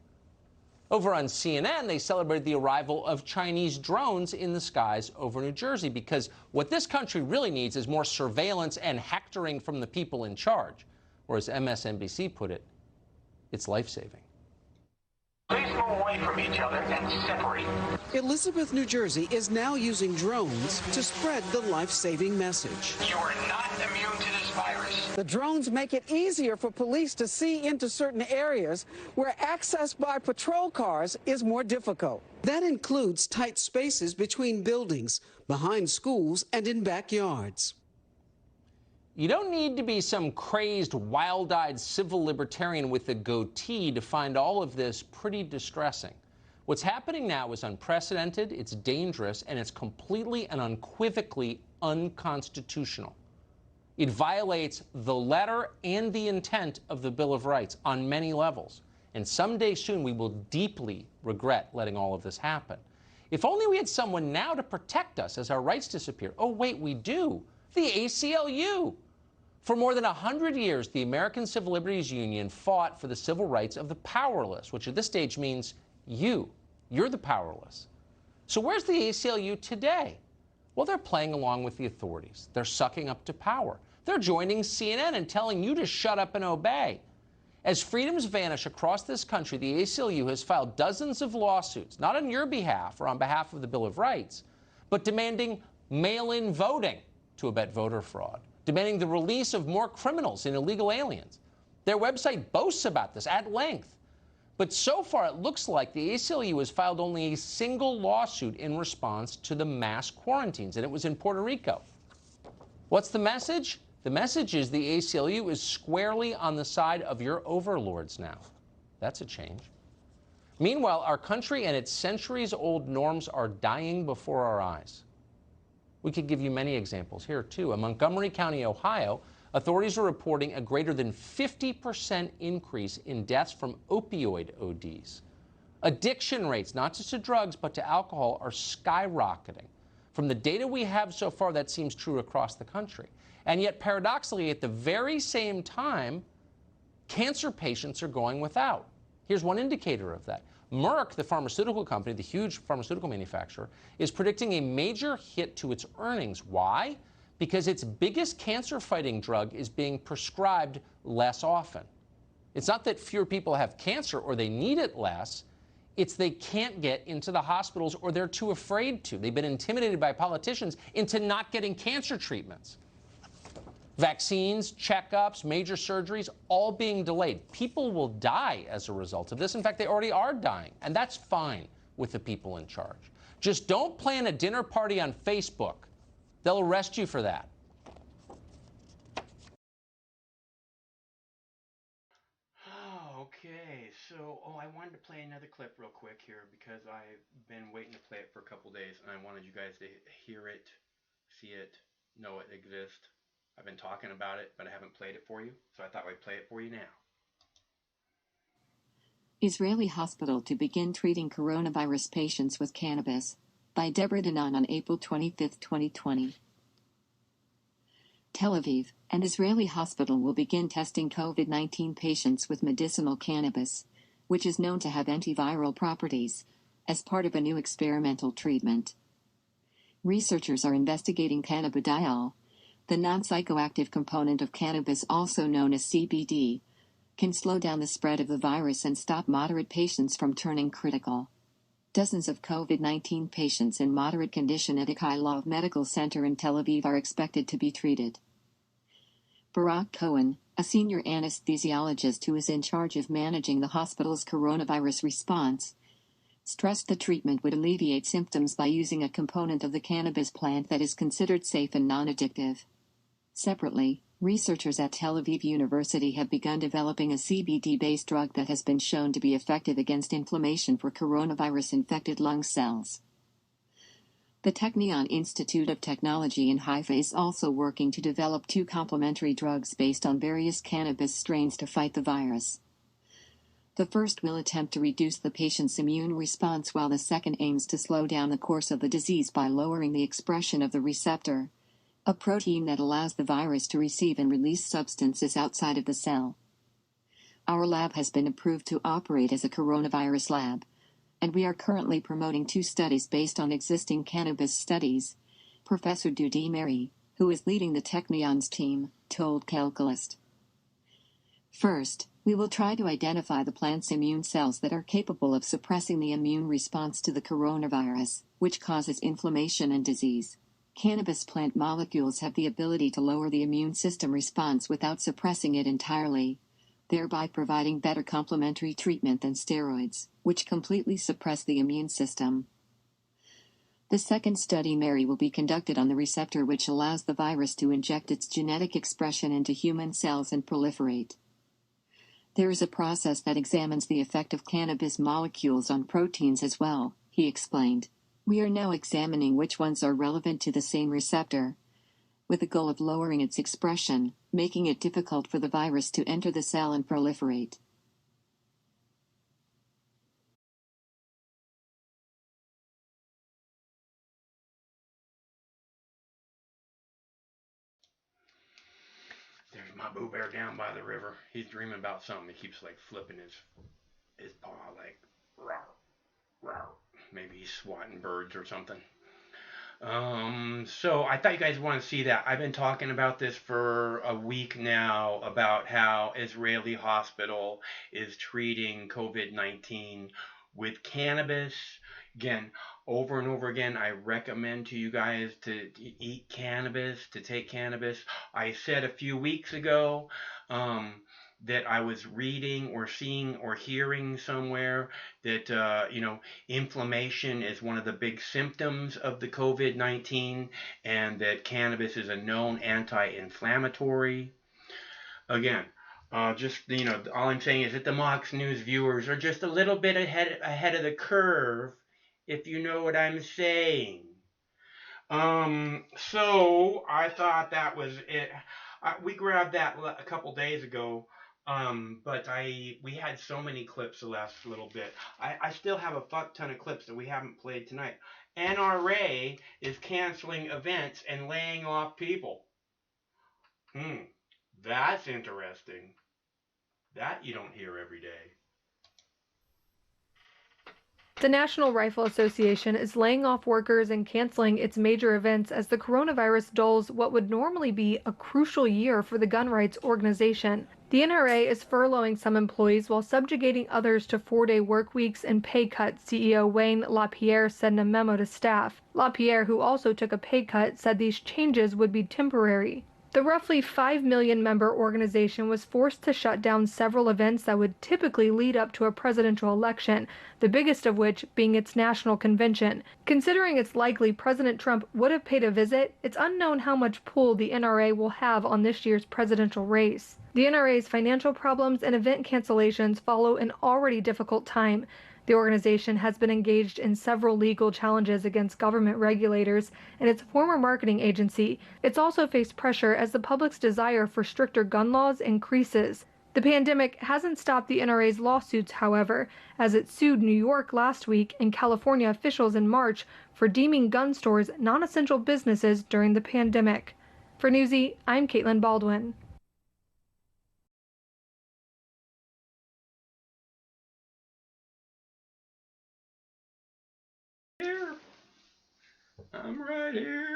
Over on CNN, they celebrated the arrival of Chinese drones in the skies over New Jersey, because what this country really needs is more surveillance and hectoring from the people in charge. Or as MSNBC put it, it's life-saving. Please move away from each other and separate. Elizabeth, New Jersey is now using drones to spread the life-saving message. You are not immune to this virus. The drones make it easier for police to see into certain areas where access by patrol cars is more difficult. That includes tight spaces between buildings, behind schools, and in backyards. You don't need to be some crazed, wild-eyed civil libertarian with a goatee to find all of this pretty distressing. What's happening now is unprecedented, it's dangerous, and it's completely and unequivocally unconstitutional. It violates the letter and the intent of the Bill of Rights on many levels. And someday soon we will deeply regret letting all of this happen. If only we had someone now to protect us as our rights disappear. Oh, wait, we do. The ACLU. For more than 100 years, the American Civil Liberties Union fought for the civil rights of the powerless, which at this stage means you. You're the powerless. So where's the ACLU today? Well, they're playing along with the authorities. They're sucking up to power. They're joining CNN and telling you to shut up and obey. As freedoms vanish across this country, the ACLU has filed dozens of lawsuits, not on your behalf or on behalf of the Bill of Rights, but demanding mail-in voting to abet voter fraud, demanding the release of more criminals and illegal aliens. Their website boasts about this at length. But so far, it looks like the ACLU has filed only a single lawsuit in response to the mass quarantines, and it was in Puerto Rico. What's the message? The message is the ACLU is squarely on the side of your overlords now. That's a change. Meanwhile, our country and its centuries-old norms are dying before our eyes. We could give you many examples here, too. In Montgomery County, Ohio, authorities are reporting a greater than 50% increase in deaths from opioid ODs. Addiction rates, not just to drugs, but to alcohol, are skyrocketing. From the data we have so far, that seems true across the country. And yet, paradoxically, at the very same time, cancer patients are going without. Here's one indicator of that. Merck, the pharmaceutical company, the huge pharmaceutical manufacturer, is predicting a major hit to its earnings. Why? Because its biggest cancer-fighting drug is being prescribed less often. It's not that fewer people have cancer or they need it less. It's they can't get into the hospitals or they're too afraid to. They've been intimidated by politicians into not getting cancer treatments. Vaccines, checkups, major surgeries, all being delayed. People will die as a result of this. In fact, they already are dying, and that's fine with the people in charge. Just don't plan a dinner party on Facebook. They'll arrest you for that. Okay, so, I wanted to play another clip real quick here because I've been waiting to play it for a couple days, and I wanted you guys to hear it, see it, know it exists. I've been talking about it, but I haven't played it for you, so I thought I'd play it for you now. Israeli hospital to begin treating coronavirus patients with cannabis, by Deborah Danan on April 25, 2020. Tel Aviv, an Israeli hospital will begin testing COVID-19 patients with medicinal cannabis, which is known to have antiviral properties, as part of a new experimental treatment. Researchers are investigating cannabidiol, the non-psychoactive component of cannabis, also known as CBD, can slow down the spread of the virus and stop moderate patients from turning critical. Dozens of COVID-19 patients in moderate condition at Ichilov Medical Center in Tel Aviv are expected to be treated. Barak Cohen, a senior anesthesiologist who is in charge of managing the hospital's coronavirus response, stressed the treatment would alleviate symptoms by using a component of the cannabis plant that is considered safe and non-addictive. Separately, researchers at Tel Aviv University have begun developing a CBD-based drug that has been shown to be effective against inflammation for coronavirus-infected lung cells. The Technion Institute of Technology in Haifa is also working to develop two complementary drugs based on various cannabis strains to fight the virus. The first will attempt to reduce the patient's immune response, while the second aims to slow down the course of the disease by lowering the expression of the receptor, a protein that allows the virus to receive and release substances outside of the cell. Our lab has been approved to operate as a coronavirus lab, and we are currently promoting 2 studies based on existing cannabis studies, Professor Dudi Mary, who is leading the Technions team, told Calculist. First, we will try to identify the plant's immune cells that are capable of suppressing the immune response to the coronavirus, which causes inflammation and disease. Cannabis plant molecules have the ability to lower the immune system response without suppressing it entirely, thereby providing better complementary treatment than steroids, which completely suppress the immune system. The second study, Mary, will be conducted on the receptor which allows the virus to inject its genetic expression into human cells and proliferate. There is a process that examines the effect of cannabis molecules on proteins as well, he explained. We are now examining which ones are relevant to the same receptor, with the goal of lowering its expression, making it difficult for the virus to enter the cell and proliferate. There's my Boo Bear down by the river. He's dreaming about something. He keeps like flipping his paw like, rawr, rawr. Maybe he's swatting birds or something. So I thought you guys want to see that. I've been talking about this for a week now about how Israeli hospital is treating COVID-19 with cannabis. Again, over and over again, I recommend to you guys to eat cannabis, to take cannabis. I said a few weeks ago that I was reading or seeing or hearing somewhere that, inflammation is one of the big symptoms of the COVID-19 and that cannabis is a known anti-inflammatory. Again, all I'm saying is that the Mox News viewers are just a little bit ahead of the curve, if you know what I'm saying. So I thought that was it. We grabbed that a couple days ago. But we had so many clips the last little bit. I still have a fuck ton of clips that we haven't played tonight. NRA is canceling events and laying off people. That's interesting. That you don't hear every day. The National Rifle Association is laying off workers and canceling its major events as the coronavirus dulls what would normally be a crucial year for the gun rights organization. The NRA is furloughing some employees while subjugating others to 4-day work weeks and pay cuts, CEO Wayne LaPierre said in a memo to staff. LaPierre, who also took a pay cut, said these changes would be temporary. The roughly 5 million member organization was forced to shut down several events that would typically lead up to a presidential election, the biggest of which being its national convention. Considering it's likely President Trump would have paid a visit, it's unknown how much pull the NRA will have on this year's presidential race. The NRA's financial problems and event cancellations follow an already difficult time. The organization has been engaged in several legal challenges against government regulators and its former marketing agency. It's also faced pressure as the public's desire for stricter gun laws increases. The pandemic hasn't stopped the NRA's lawsuits, however, as it sued New York last week and California officials in March for deeming gun stores non-essential businesses during the pandemic. For Newsy, I'm Caitlin Baldwin. I'm right here.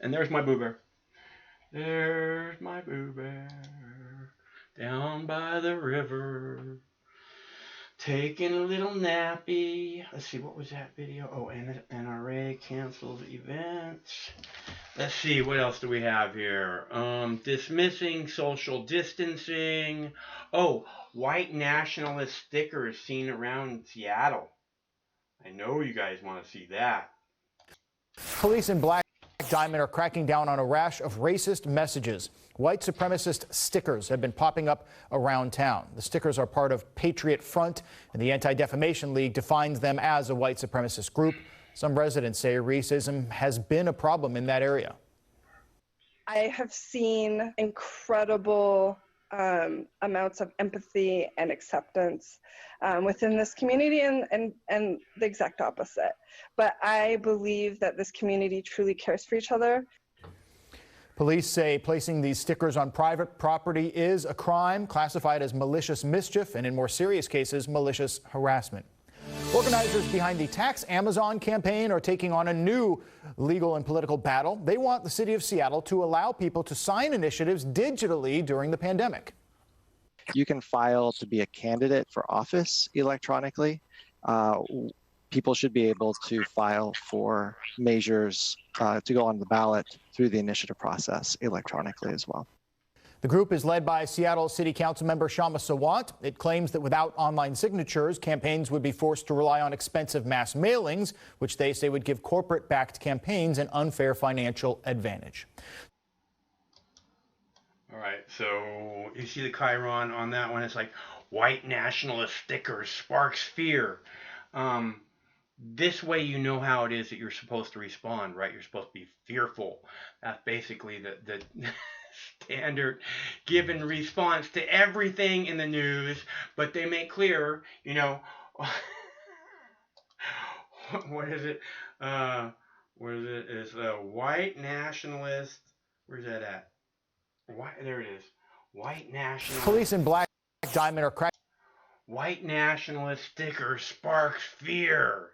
And there's my Boo Bear. There's my Boo Bear. Down by the river. Taking a little nappy. Let's see, what was that video? Oh, NRA cancels events. Let's see, what else do we have here? Dismissing social distancing. Oh, white nationalist stickers seen around Seattle. I know you guys want to see that. Police in Black Diamond are cracking down on a rash of racist messages. White supremacist stickers have been popping up around town. The stickers are part of Patriot Front, and the Anti-Defamation League defines them as a white supremacist group. Some residents say racism has been a problem in that area. I have seen incredible amounts of empathy and acceptance within this community and the exact opposite. But I believe that this community truly cares for each other. Police say placing these stickers on private property is a crime, classified as malicious mischief, and in more serious cases, malicious harassment. Organizers behind the Tax Amazon campaign are taking on a new legal and political battle. They want the city of Seattle to allow people to sign initiatives digitally during the pandemic. You can file to be a candidate for office electronically. People should be able to file for measures to go on the ballot through the initiative process electronically as well. The group is led by Seattle City Council member Shama Sawant. It claims that without online signatures, campaigns would be forced to rely on expensive mass mailings, which they say would give corporate-backed campaigns an unfair financial advantage. All right, so you see the chyron on that one. It's like white nationalist stickers sparks fear. This way you know how it is that you're supposed to respond, right? You're supposed to be fearful. That's basically the standard given response to everything in the news, but they make clear, you know, what is it? It's a white nationalist. Where's that at? There it is. White nationalist. Police in Black Diamond are cracking. White nationalist sticker sparks fear.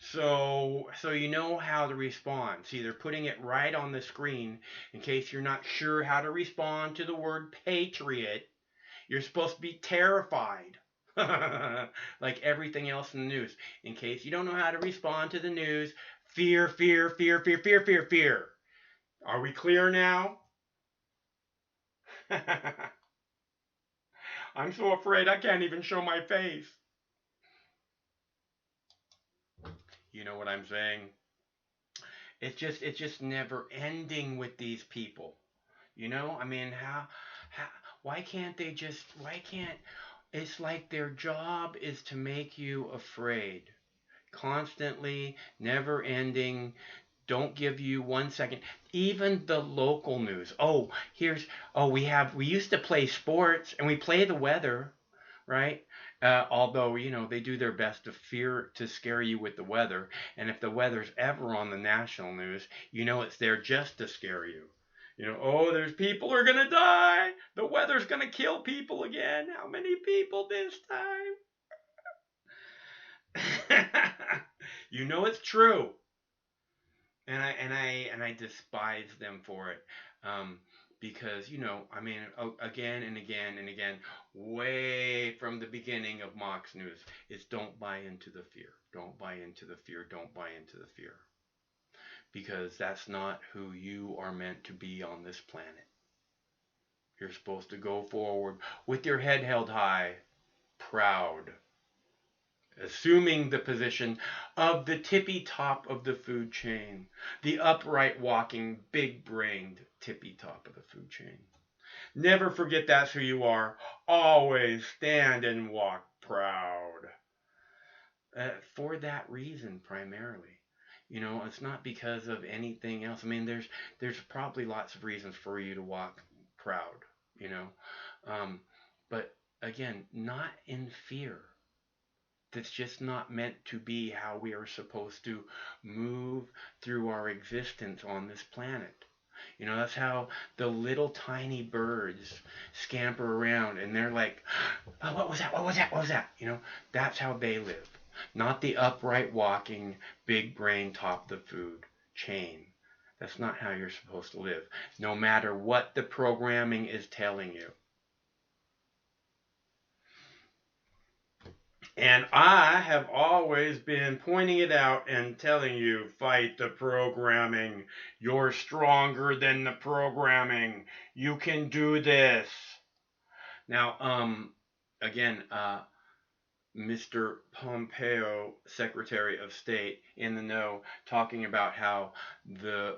So you know how to respond. See, they're putting it right on the screen in case you're not sure how to respond to the word patriot. You're supposed to be terrified, like everything else in the news. In case you don't know how to respond to the news, fear, fear, fear, fear, fear, fear, fear. Are we clear now? I'm so afraid I can't even show my face. You know what I'm saying? It's just never ending with these people. You know? I mean, why can't it's like their job is to make you afraid. Constantly, never ending, don't give you 1 second. Even the local news. We used to play sports and we play the weather, right? Although, you know, they do their best to scare you with the weather. And if the weather's ever on the national news, you know it's there just to scare you. You know, there's people are going to die. The weather's going to kill people again. How many people this time? You know it's true. And I despise them for it. Because, you know, I mean, again and again and again, way from the beginning of Mox News, it's don't buy into the fear. Don't buy into the fear. Don't buy into the fear. Because that's not who you are meant to be on this planet. You're supposed to go forward with your head held high, proud, assuming the position of the tippy top of the food chain, the upright walking, big-brained tippy top of the food chain. Never forget that's who you are. Always stand and walk proud. For that reason, primarily. You know, it's not because of anything else. I mean, there's probably lots of reasons for you to walk proud, you know. But again, not in fear. That's just not meant to be how we are supposed to move through our existence on this planet. You know, that's how the little tiny birds scamper around and they're like, oh, what was that? What was that? What was that? You know, that's how they live. Not the upright walking, big brain top of the food chain. That's not how you're supposed to live, no matter what the programming is telling you. And I have always been pointing it out and telling you, fight the programming. You're stronger than the programming. You can do this. Now, again, Mr. Pompeo, Secretary of State, in the know, talking about how the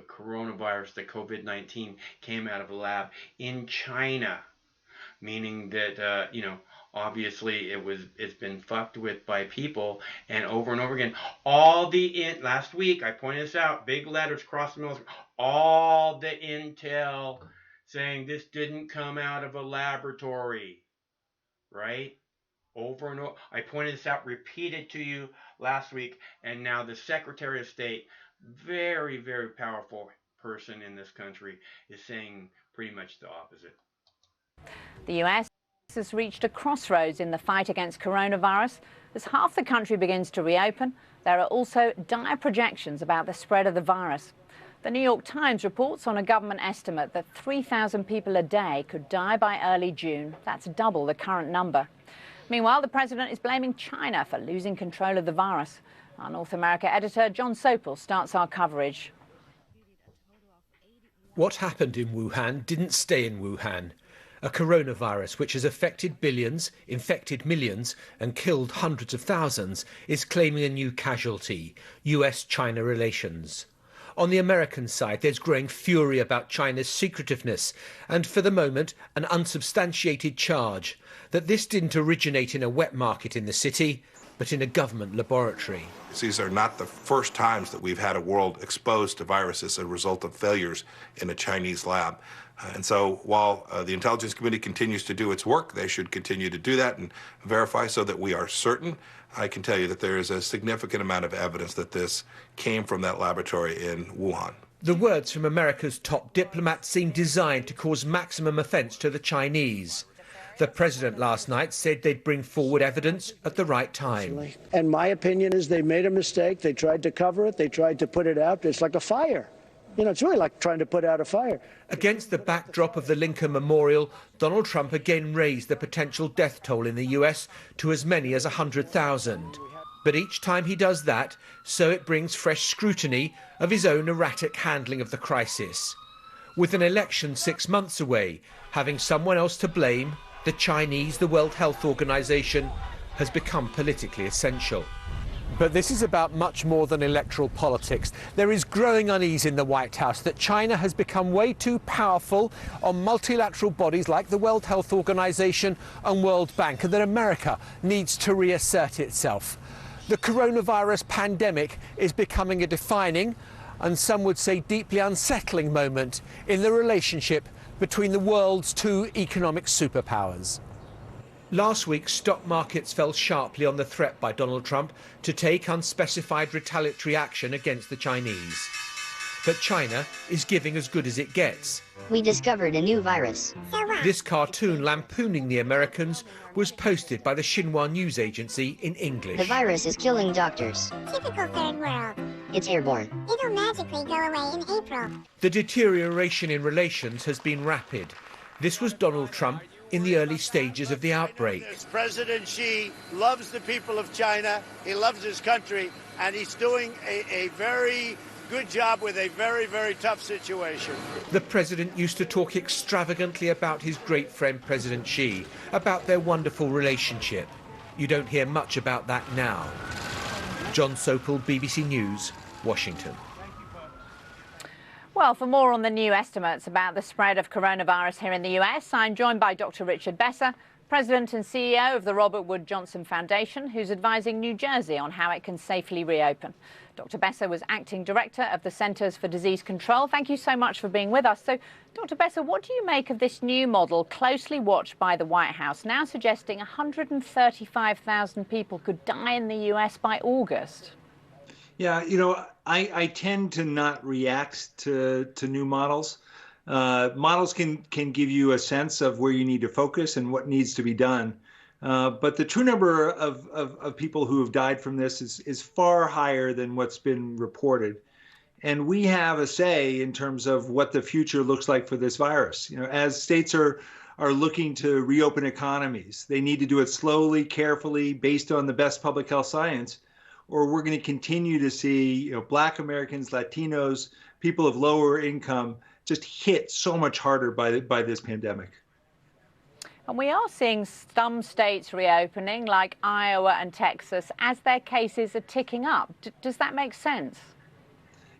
coronavirus, the COVID-19, came out of a lab in China, meaning that you know, obviously it's been fucked with by people, and over again. Last week I pointed this out, big letters across the middle, all the intel saying this didn't come out of a laboratory. Right? Over and over. I pointed this out, repeated to you last week, and now the Secretary of State, very, very powerful person in this country is saying pretty much the opposite. The US has reached a crossroads in the fight against coronavirus. As half the country begins to reopen, there are also dire projections about the spread of the virus. The New York Times reports on a government estimate that 3,000 people a day could die by early June. That's double the current number. Meanwhile, the president is blaming China for losing control of the virus. Our North America editor, John Sopel, starts our coverage. What happened in Wuhan didn't stay in Wuhan. A coronavirus which has affected billions, infected millions and killed hundreds of thousands is claiming a new casualty, US-China relations. On the American side, there's growing fury about China's secretiveness and, for the moment, an unsubstantiated charge that this didn't originate in a wet market in the city, but in a government laboratory. These are not the first times that we've had a world exposed to viruses as a result of failures in a Chinese lab. And so while the intelligence community continues to do its work, they should continue to do that and verify so that we are certain. I can tell you that there is a significant amount of evidence that this came from that laboratory in Wuhan. The words from America's top diplomat seem designed to cause maximum offence to the Chinese. The president last night said they'd bring forward evidence at the right time. And my opinion is they made a mistake. They tried to cover it. They tried to put it out. It's like a fire. You know, it's really like trying to put out a fire. Against the backdrop of the Lincoln Memorial, Donald Trump again raised the potential death toll in the US to as many as 100,000. But each time he does that, so it brings fresh scrutiny of his own erratic handling of the crisis. With an election 6 months away, having someone else to blame, the Chinese, the World Health Organization, has become politically essential. But this is about much more than electoral politics. There is growing unease in the White House that China has become way too powerful on multilateral bodies like the World Health Organization and World Bank, and that America needs to reassert itself. The coronavirus pandemic is becoming a defining, and some would say deeply unsettling moment in the relationship between the world's two economic superpowers. Last week, stock markets fell sharply on the threat by Donald Trump to take unspecified retaliatory action against the Chinese. But China is giving as good as it gets. We discovered a new virus. This cartoon lampooning the Americans was posted by the Xinhua news agency in English. The virus is killing doctors. Typical third world. It's airborne. It'll magically go away in April. The deterioration in relations has been rapid. This was Donald Trump in the early stages of the outbreak. President Xi loves the people of China, he loves his country, and he's doing a very good job with a very, very tough situation. The president used to talk extravagantly about his great friend President Xi, about their wonderful relationship. You don't hear much about that now. John Sopel, BBC News, Washington. Well, for more on the new estimates about the spread of coronavirus here in the US, I'm joined by Dr. Richard Besser, President and CEO of the Robert Wood Johnson Foundation, who's advising New Jersey on how it can safely reopen. Dr. Besser was acting director of the Centers for Disease Control. Thank you so much for being with us. So, Dr. Besser, what do you make of this new model closely watched by the White House, now suggesting 135,000 people could die in the US by August? Yeah, you know, I tend to not react to new models. Models can give you a sense of where you need to focus and what needs to be done. But the true number of people who have died from this is far higher than what's been reported. And we have a say in terms of what the future looks like for this virus. You know, as states are looking to reopen economies, they need to do it slowly, carefully, based on the best public health science, or we're going to continue to see, Black Americans, Latinos, people of lower income just hit so much harder by this pandemic. And we are seeing some states reopening, like Iowa and Texas, as their cases are ticking up. Does that make sense?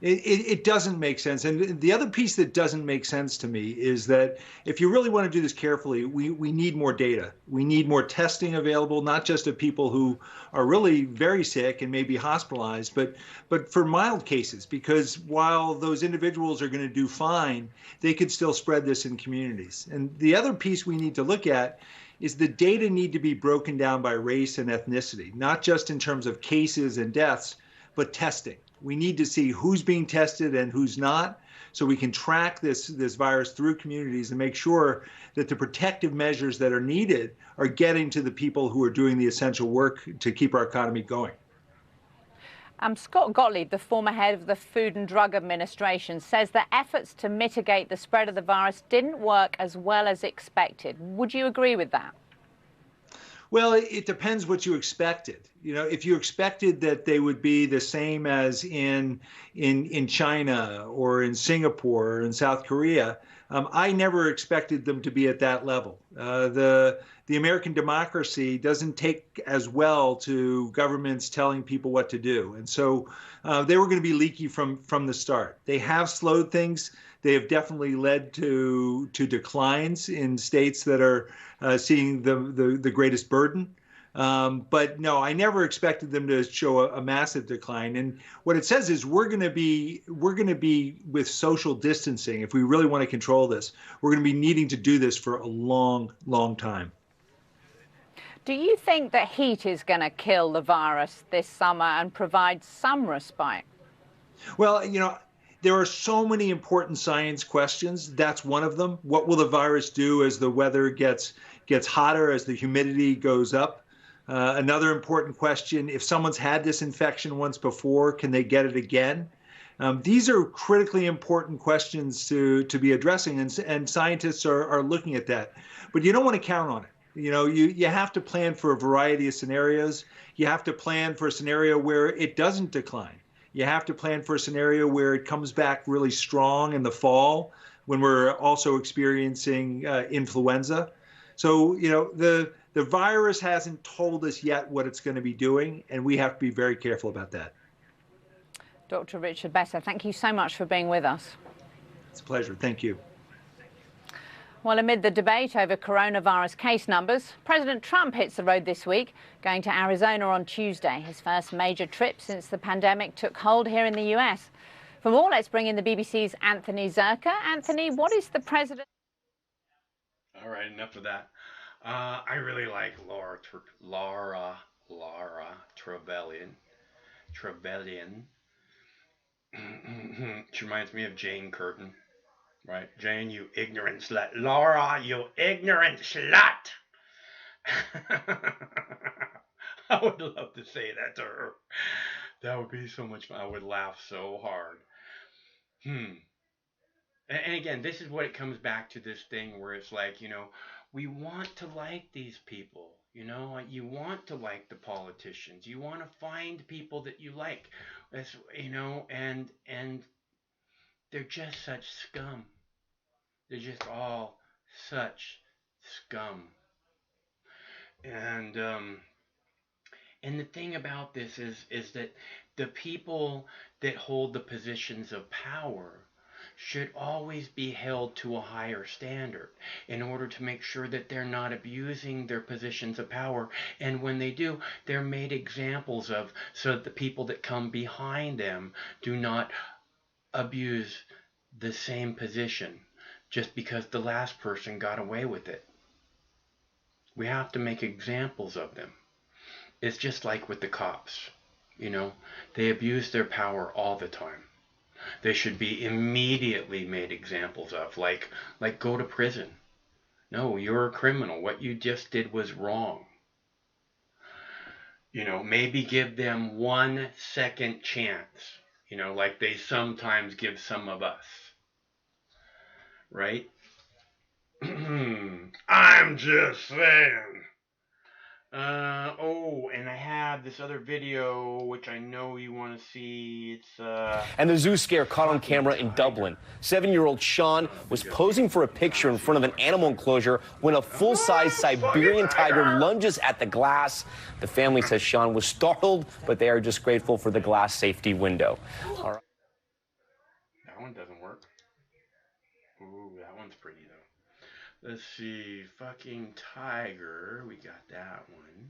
It doesn't make sense. And the other piece that doesn't make sense to me is that if you really want to do this carefully, we need more data. We need more testing available, not just of people who are really very sick and may be hospitalized, but for mild cases, because while those individuals are going to do fine, they could still spread this in communities. And the other piece we need to look at is the data need to be broken down by race and ethnicity, not just in terms of cases and deaths, but testing. We need to see who's being tested and who's not, so we can track this virus through communities and make sure that the protective measures that are needed are getting to the people who are doing the essential work to keep our economy going. Scott Gottlieb, the former head of the Food and Drug Administration, says that efforts to mitigate the spread of the virus didn't work as well as expected. Would you agree with that? Well, it depends what you expected. You know, if you expected that they would be the same as in China or in Singapore or in South Korea, I never expected them to be at that level. The American democracy doesn't take as well to governments telling people what to do, and so they were going to be leaky from the start. They have slowed things. They have definitely led to declines in states that are seeing the greatest burden. But no, I never expected them to show a massive decline. And what it says is we're going to be with social distancing. If we really want to control this, we're going to be needing to do this for a long, long time. Do you think that heat is going to kill the virus this summer and provide some respite? Well, you know, there are so many important science questions. That's one of them. What will the virus do as the weather gets hotter, as the humidity goes up? Another important question, if someone's had this infection once before, can they get it again? These are critically important questions to be addressing, and scientists are looking at that. But you don't want to count on it. You know, you have to plan for a variety of scenarios. You have to plan for a scenario where it doesn't decline. You have to plan for a scenario where it comes back really strong in the fall when we're also experiencing influenza. So, you know, the virus hasn't told us yet what it's going to be doing, and we have to be very careful about that. Dr. Richard Besser, thank you so much for being with us. It's a pleasure. Thank you. Well, amid the debate over coronavirus case numbers, President Trump hits the road this week, going to Arizona on Tuesday, his first major trip since the pandemic took hold here in the US. For more, let's bring in the BBC's Anthony Zerka. Anthony, what is the president? All right, enough of that. I really like Laura Trevelyan. She reminds me of Jane Curtin. Right, Jane, you ignorant slut. Laura, you ignorant slut. I would love to say that to her. That would be so much fun. I would laugh so hard. And again, this is what it comes back to, this thing where it's like, you know, we want to like these people. You know, you want to like the politicians. You want to find people that you like. That's, you know, and they're just such scum. They're just all such scum. And the thing about this is that the people that hold the positions of power should always be held to a higher standard in order to make sure that they're not abusing their positions of power. And when they do, they're made examples of, so that the people that come behind them do not abuse the same position just because the last person got away with it. We have to make examples of them. It's just like with the cops. You know, they abuse their power all the time. They should be immediately made examples of, like go to prison. No, you're a criminal. What you just did was wrong. You know, maybe give them 1 second chance, you know, like they sometimes give some of us. Right? I'm just saying. And I have this other video, which I know you want to see. It's And the zoo scare caught on camera in Dublin. 7-year-old Sean was posing for a picture in front of an animal enclosure when a full-size Siberian tiger lunges at the glass. The family says Sean was startled, but they are just grateful for the glass safety window. All right. That one doesn't work. Ooh, that one's pretty though. Let's see, fucking tiger. We got that one.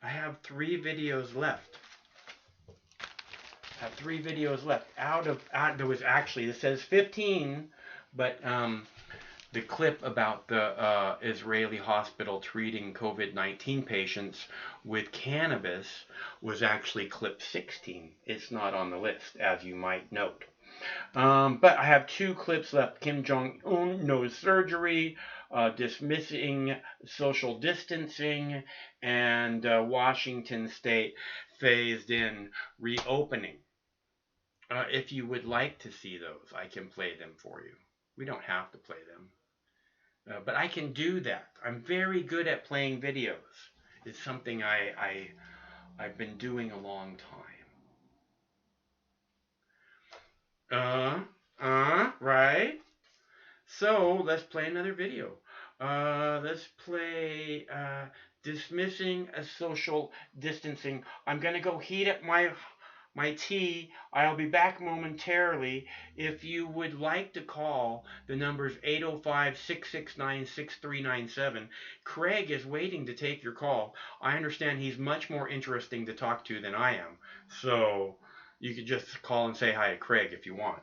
I have 3 videos left. Out of there was actually, it says 15, but the clip about the Israeli hospital treating COVID-19 patients with cannabis was actually clip 16. It's not on the list, as you might note. But I have 2 clips left. Kim Jong-un knows surgery, dismissing social distancing, and Washington State phased in reopening. If you would like to see those, I can play them for you. We don't have to play them. But I can do that. I'm very good at playing videos. It's something I've been doing a long time. Right? So let's play another video. Let's play dismissing a social distancing. I'm going to go heat up my tea. I'll be back momentarily. If you would like to call, the number's 805-669-6397. Craig is waiting to take your call. I understand he's much more interesting to talk to than I am. So you could just call and say hi to Craig if you want.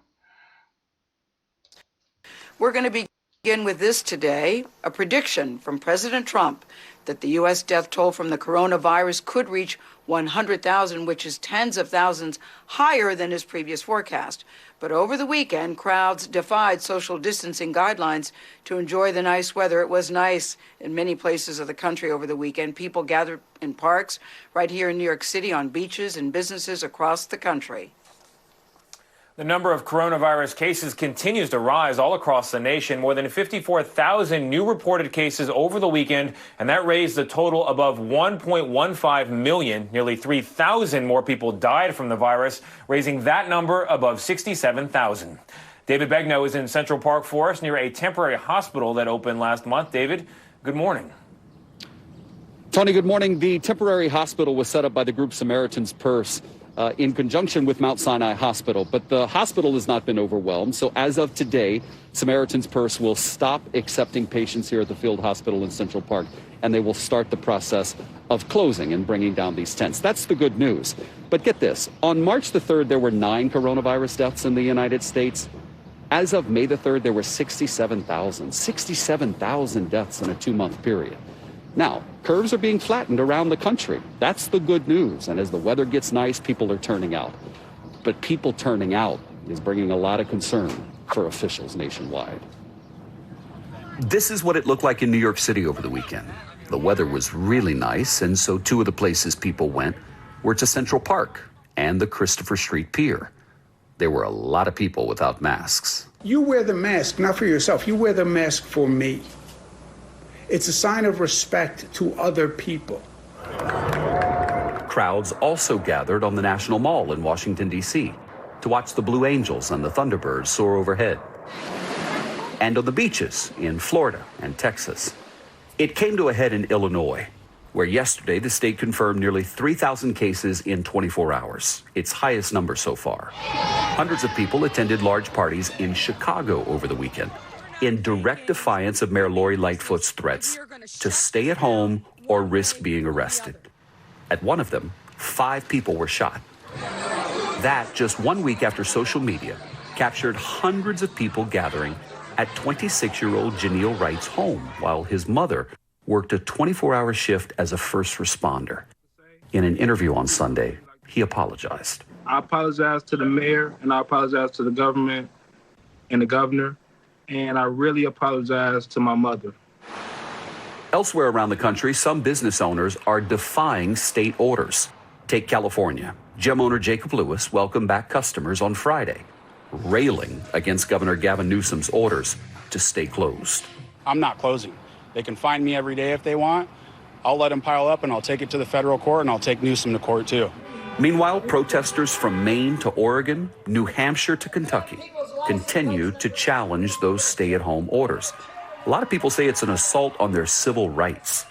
We're going to begin with this today, a prediction from President Trump that the U.S. death toll from the coronavirus could reach 100,000, which is tens of thousands higher than his previous forecast. But over the weekend, crowds defied social distancing guidelines to enjoy the nice weather. It was nice in many places of the country over the weekend. People gathered in parks right here in New York City, on beaches and businesses across the country. The number of coronavirus cases continues to rise all across the nation. More than 54,000 new reported cases over the weekend, and that raised the total above 1.15 million. Nearly 3,000 more people died from the virus, raising that number above 67,000. David Begnaud is in Central Park for us near a temporary hospital that opened last month. David, good morning. Tony, good morning. The temporary hospital was set up by the group Samaritan's Purse in conjunction with Mount Sinai Hospital, but the hospital has not been overwhelmed. So as of today, Samaritan's Purse will stop accepting patients here at the field hospital in Central Park, and they will start the process of closing and bringing down these tents. That's the good news. But get this, on March the 3rd, there were 9 coronavirus deaths in the United States. As of May the 3rd, there were 67,000 deaths in a 2-month period. Now, curves are being flattened around the country. That's the good news. And as the weather gets nice, people are turning out. But people turning out is bringing a lot of concern for officials nationwide. This is what it looked like in New York City over the weekend. The weather was really nice, and so 2 of the places people went were to Central Park and the Christopher Street Pier. There were a lot of people without masks. You wear the mask, not for yourself. You wear the mask for me. It's a sign of respect to other people. Crowds also gathered on the National Mall in Washington, D.C. to watch the Blue Angels and the Thunderbirds soar overhead. And on the beaches in Florida and Texas. It came to a head in Illinois, where yesterday the state confirmed nearly 3,000 cases in 24 hours, its highest number so far. Hundreds of people attended large parties in Chicago over the weekend, in direct defiance of Mayor Lori Lightfoot's threats to stay at home or risk being arrested. At one of them, 5 people were shot. That just 1 week after social media captured hundreds of people gathering at 26-year-old Janelle Wright's home while his mother worked a 24-hour shift as a first responder. In an interview on Sunday, he apologized. I apologize to the mayor, and I apologize to the government and the governor. And I really apologize to my mother. Elsewhere around the country, some business owners are defying state orders. Take California. Gym owner Jacob Lewis welcomed back customers on Friday, railing against Governor Gavin Newsom's orders to stay closed. I'm not closing. They can find me every day if they want. I'll let them pile up and I'll take it to the federal court and I'll take Newsom to court too. Meanwhile, protesters from Maine to Oregon, New Hampshire to Kentucky continue to challenge those stay-at-home orders. A lot of people say it's an assault on their civil rights.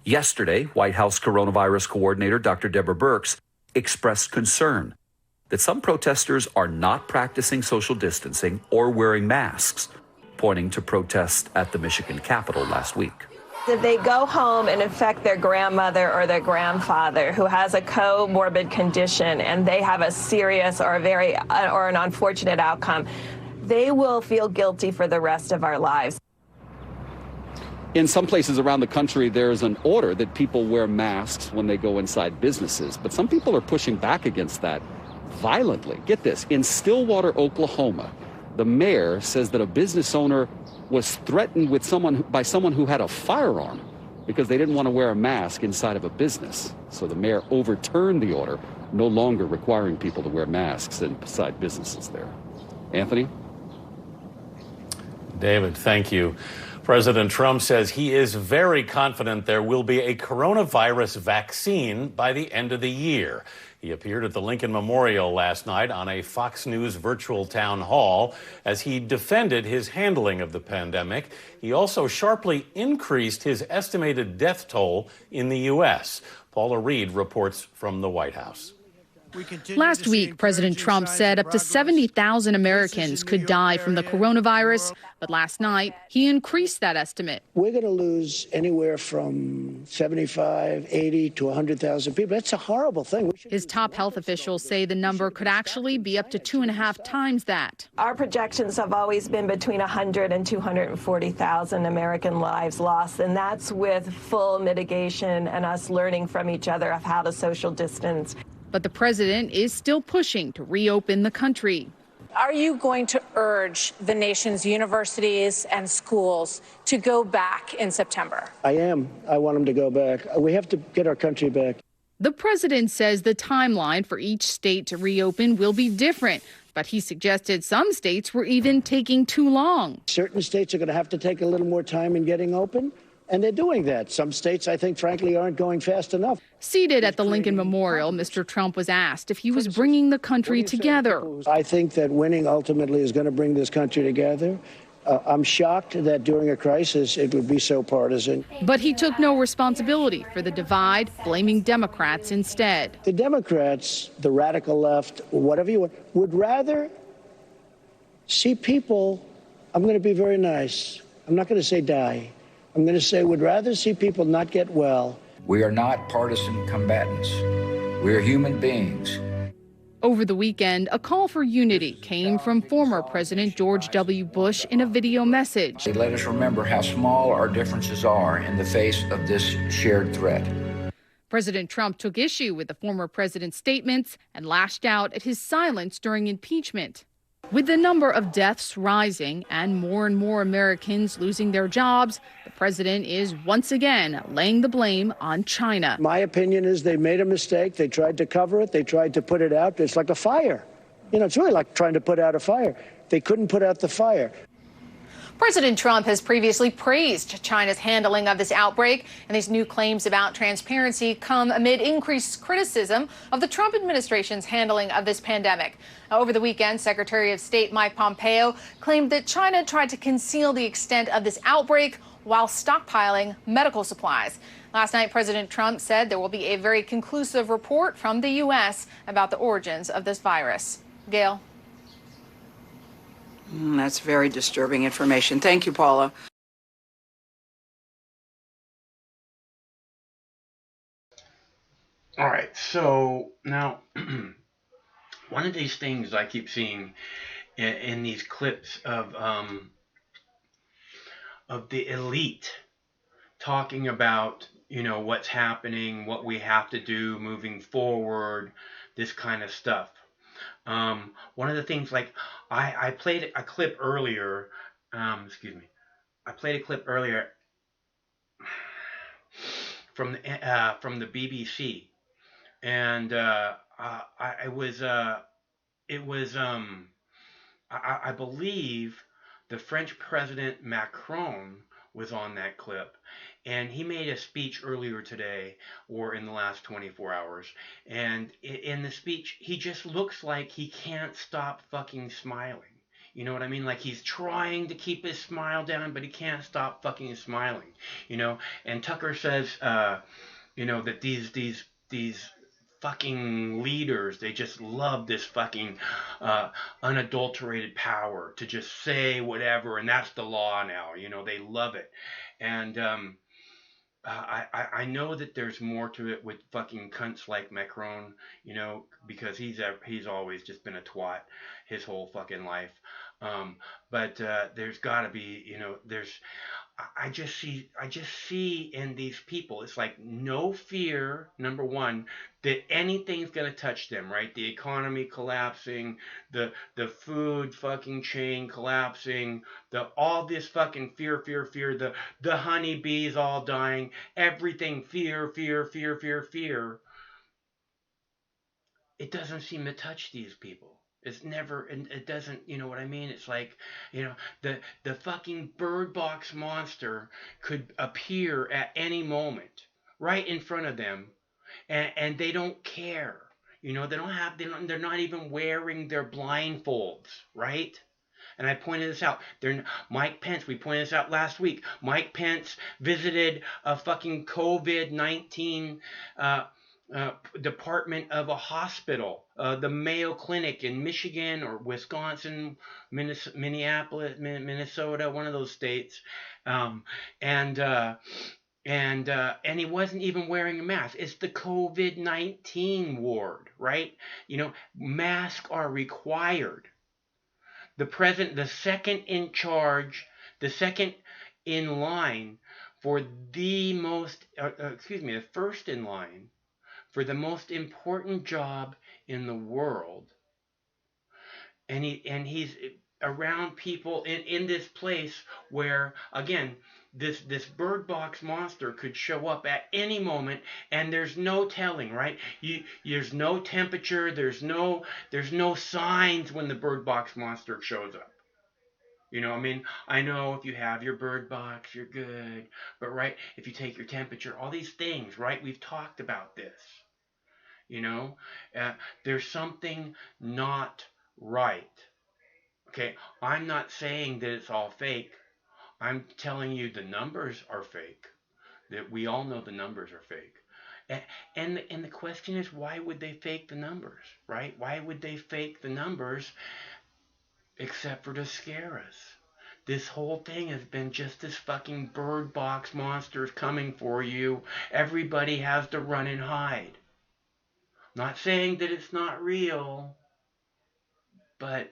Yesterday, White House coronavirus coordinator Dr. Deborah Birx expressed concern that some protesters are not practicing social distancing or wearing masks, pointing to protests at the Michigan Capitol last week. If they go home and infect their grandmother or their grandfather who has a comorbid condition and they have a serious or an unfortunate outcome, they will feel guilty for the rest of our lives. In some places around the country, there's an order that people wear masks when they go inside businesses, but some people are pushing back against that violently. Get this, in Stillwater, Oklahoma, the mayor says that a business owner was threatened with by someone who had a firearm because they didn't want to wear a mask inside of a business. So the mayor overturned the order, no longer requiring people to wear masks inside businesses there. Anthony? David, thank you. President Trump says he is very confident there will be a coronavirus vaccine by the end of the year. He appeared at the Lincoln Memorial last night on a Fox News virtual town hall as he defended his handling of the pandemic. He also sharply increased his estimated death toll in the U.S. Paula Reed reports from the White House. Last week, President Trump said up to 70,000 Americans could die from the coronavirus. But last night, he increased that estimate. We're going to lose anywhere from 75, 80 to 100,000 people. That's a horrible thing. His top health officials say the number could actually be up to 2.5 times that. Our projections have always been between 100 and 240,000 American lives lost, and that's with full mitigation and us learning from each other of how to social distance. But the president is still pushing to reopen the country. Are you going to urge the nation's universities and schools to go back in September? I am. I want them to go back. We have to get our country back. The president says the timeline for each state to reopen will be different, but he suggested some states were even taking too long. Certain states are going to have to take a little more time in getting open. And they're doing that. Some states, I think, frankly, aren't going fast enough. Seated at the Lincoln Memorial, Mr. Trump was asked if he was bringing the country together. I think that winning ultimately is going to bring this country together. I'm shocked that during a crisis it would be so partisan. But he took no responsibility for the divide, blaming Democrats instead. The Democrats, the radical left, whatever you want, would rather see people, I'm going to be very nice, I'm not going to say die. I'm going to say would rather see people not get well. We are not partisan combatants. We are human beings. Over the weekend, a call for unity came from former President George W. Bush in a video message. They let us remember how small our differences are in the face of this shared threat. President Trump took issue with the former president's statements and lashed out at his silence during impeachment. With the number of deaths rising and more Americans losing their jobs, the president is once again laying the blame on China. My opinion is they made a mistake. They tried to cover it. They tried to put it out. It's like a fire. You know, it's really like trying to put out a fire. They couldn't put out the fire. President Trump has previously praised China's handling of this outbreak, and these new claims about transparency come amid increased criticism of the Trump administration's handling of this pandemic. Over the weekend, Secretary of State Mike Pompeo claimed that China tried to conceal the extent of this outbreak while stockpiling medical supplies. Last night, President Trump said there will be a very conclusive report from the U.S. about the origins of this virus. Gail. That's very disturbing information. Thank you, Paula. All right, so now one of these things I keep seeing in these clips of the elite talking about, you know, what's happening, what we have to do moving forward, this kind of stuff. One of the things, like I played a clip earlier. I played a clip earlier from the BBC, and I believe the French President Macron was on that clip. And he made a speech earlier today, or in the last 24 hours. And in the speech, he just looks like he can't stop fucking smiling. You know what I mean? Like he's trying to keep his smile down, but he can't stop fucking smiling. You know? And Tucker says, you know, that these fucking leaders, they just love this fucking unadulterated power to just say whatever, and that's the law now. You know, they love it. And I know that there's more to it with fucking cunts like Macron, you know, because he's always just been a twat his whole fucking life. But there's got to be, you know, I just see in these people, it's like no fear, number one, that anything's gonna touch them, right? The economy collapsing, the food fucking chain collapsing, all this fucking fear, the honeybees all dying, everything fear. It doesn't seem to touch these people. It's never, and it doesn't, you know what I mean? It's like, the fucking bird box monster could appear at any moment, right in front of them, and they don't care. They're not even wearing their blindfolds, right? And I pointed this out. Mike Pence, we pointed this out last week. Mike Pence visited a fucking COVID-19 department of a hospital, the Mayo Clinic in Michigan or Wisconsin, Minneapolis, Minnesota, one of those states, and he wasn't even wearing a mask. It's the COVID-19 ward, right? Masks are required. The president, the second in charge, the second in line for the first in line for the most important job in the world, and he's around people in this place where, again, this bird box monster could show up at any moment, and there's no telling, right? There's no temperature, there's no signs when the bird box monster shows up. I know if you have your bird box, you're good, but right, if you take your temperature, all these things, right? We've talked about this. There's something not right. Okay, I'm not saying that it's all fake. I'm telling you the numbers are fake. That we all know the numbers are fake. And the question is, why would they fake the numbers, right? Why would they fake the numbers except for to scare us? This whole thing has been just this fucking bird box monster is coming for you. Everybody has to run and hide. Not saying that it's not real, but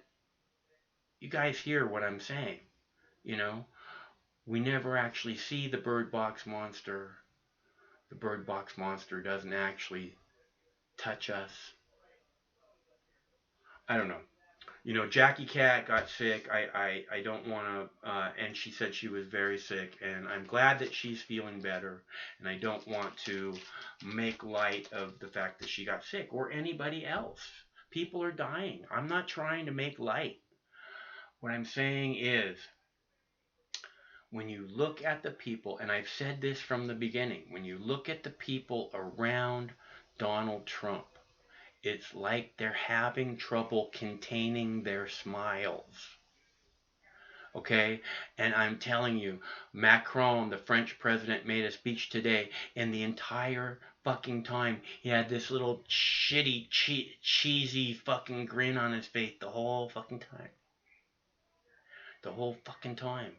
you guys hear what I'm saying. We never actually see the bird box monster. The bird box monster doesn't actually touch us. I don't know. Jackie Cat got sick. I don't want to, and she said she was very sick, and I'm glad that she's feeling better, and I don't want to make light of the fact that she got sick, or anybody else. People are dying. I'm not trying to make light. What I'm saying is, when you look at the people, and I've said this from the beginning, when you look at the people around Donald Trump, it's like they're having trouble containing their smiles. Okay? And I'm telling you, Macron, the French president, made a speech today, and the entire fucking time he had this little shitty, cheesy fucking grin on his face the whole fucking time. The whole fucking time.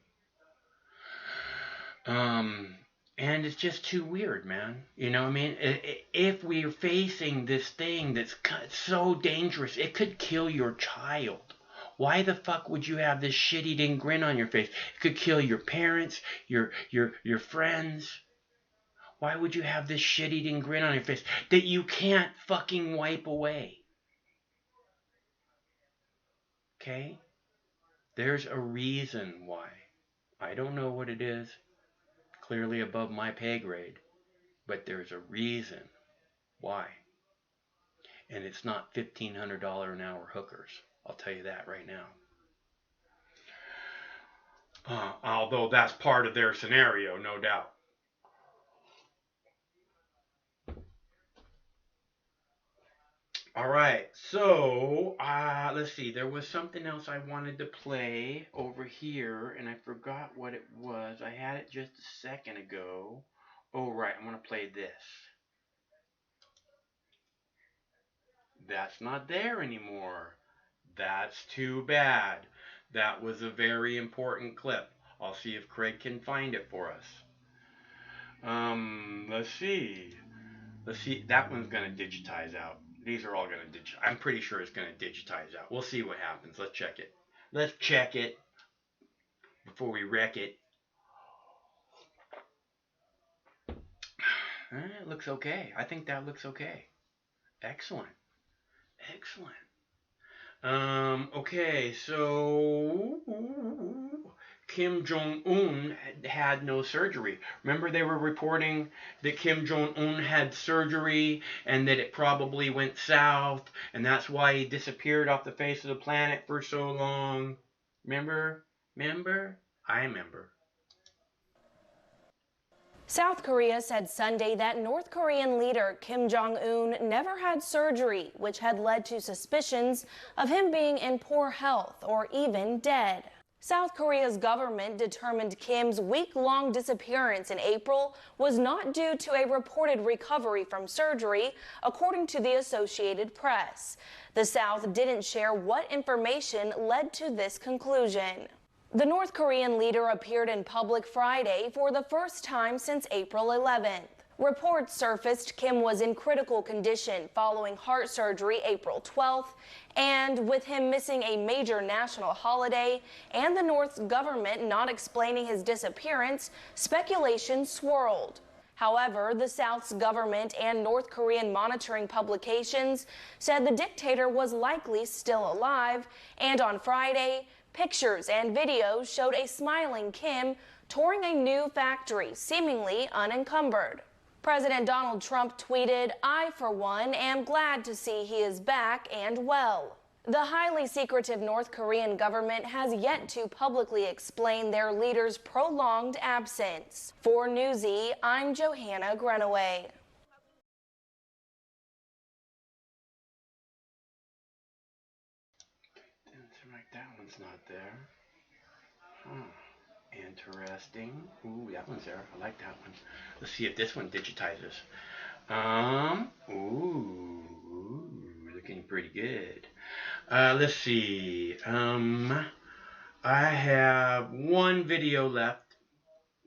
And it's just too weird, man. If we're facing this thing that's so dangerous, it could kill your child. Why the fuck would you have this shit-eating grin on your face? It could kill your parents, your friends. Why would you have this shit-eating grin on your face that you can't fucking wipe away? Okay? There's a reason why. I don't know what it is. Clearly above my pay grade, but there's a reason why. And it's not $1,500 an hour hookers. I'll tell you that right now. Although that's part of their scenario, no doubt. All right, so let's see. There was something else I wanted to play over here, and I forgot what it was. I had it just a second ago. Oh, right, I want to play this. That's not there anymore. That's too bad. That was a very important clip. I'll see if Craig can find it for us. Let's see. That one's going to digitize out. These are all going to digitize. I'm pretty sure it's going to digitize out. We'll see what happens. Let's check it. Let's check it before we wreck it. It looks okay. I think that looks okay. Excellent. Excellent. Okay, so Kim Jong-un had no surgery. Remember they were reporting that Kim Jong-un had surgery and that it probably went south, and that's why he disappeared off the face of the planet for so long. Remember? Remember? I remember. South Korea said Sunday that North Korean leader Kim Jong-un never had surgery, which had led to suspicions of him being in poor health or even dead. South Korea's government determined Kim's week-long disappearance in April was not due to a reported recovery from surgery, according to the Associated Press. The South didn't share what information led to this conclusion. The North Korean leader appeared in public Friday for the first time since April 11th. Reports surfaced Kim was in critical condition following heart surgery April 12th, and with him missing a major national holiday and the North's government not explaining his disappearance, speculation swirled. However, the South's government and North Korean monitoring publications said the dictator was likely still alive, and on Friday, pictures and videos showed a smiling Kim touring a new factory, seemingly unencumbered. President Donald Trump tweeted, "I, for one, am glad to see he is back and well." The highly secretive North Korean government has yet to publicly explain their leader's prolonged absence. For Newsy, I'm Johanna Grunaway. That one's not there. Interesting. Ooh, that one's there. I like that one. Let's see if this one digitizes. Ooh, looking pretty good. Let's see. I have one video left.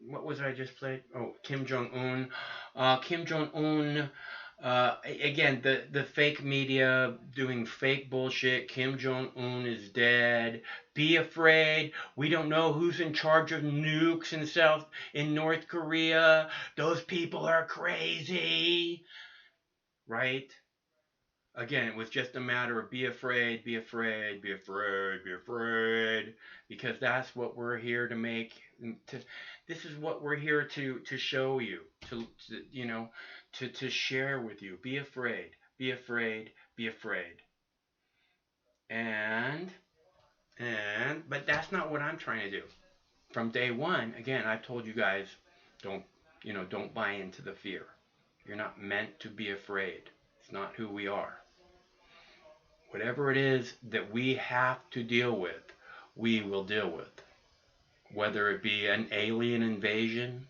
What was I just played? Oh, Kim Jong-un. Kim Jong-un. Again, the fake media doing fake bullshit. Kim Jong-un is dead. Be afraid. We don't know who's in charge of nukes in North Korea. Those people are crazy. Right? Again, it was just a matter of be afraid, be afraid, be afraid, be afraid. Because that's what we're here to make. This is what we're here to show you. To share with you. Be afraid, be afraid, be afraid. But that's not what I'm trying to do. From day one, again, I've told you guys, don't buy into the fear. You're not meant to be afraid. It's not who we are. Whatever it is that we have to deal with, we will deal with. Whether it be an alien invasion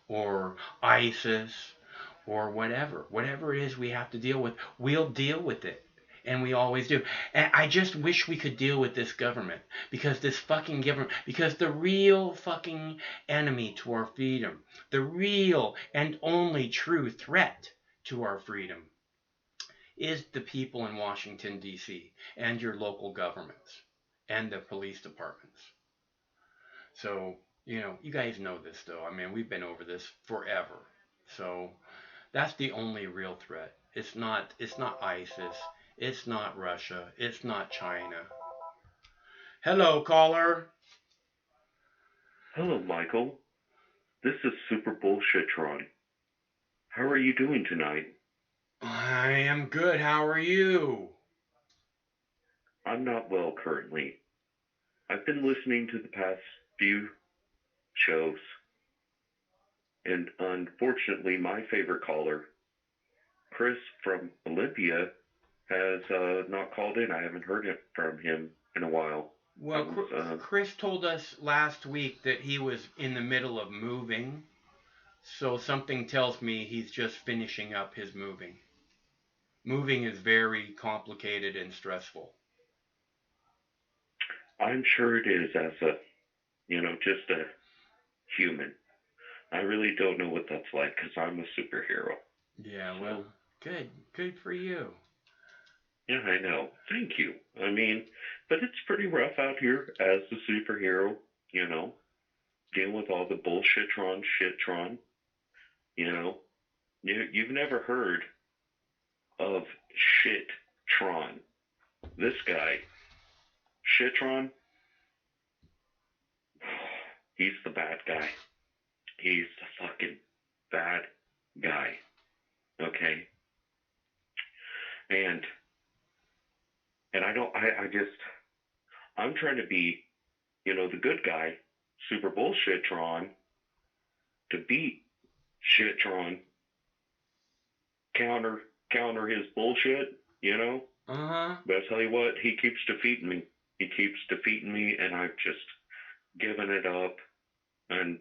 or ISIS or whatever it is we have to deal with, we'll deal with it. And we always do. And I just wish we could deal with this government. Because this fucking government, because the real fucking enemy to our freedom, the real and only true threat to our freedom is the people in Washington, D.C. and your local governments and the police departments. So, you guys know this though. I mean, we've been over this forever. So, that's the only real threat. It's not ISIS. It's not Russia. It's not China. Hello, caller. Hello, Michael. This is Super Bullshitron. How are you doing tonight? I am good. How are you? I'm not well currently. I've been listening to the past few shows, and unfortunately, my favorite caller, Chris from Olympia, has not called in. I haven't heard from him in a while. Well, Chris told us last week that he was in the middle of moving, so something tells me he's just finishing up his moving. Moving is very complicated and stressful. I'm sure it is, as just a human. I really don't know what that's like because I'm a superhero. Yeah, well, good for you. Yeah, I know. Thank you. I mean, but it's pretty rough out here as the superhero, dealing with all the bullshitron, shitron, You've never heard of Shitron. This guy, Shitron, he's the bad guy. He's the fucking bad guy. Okay? And I'm trying to be, the good guy, super bullshitron, to beat Shitron, counter his bullshit, Uh-huh. But I tell you what, he keeps defeating me. He keeps defeating me, and I've just given it up. And,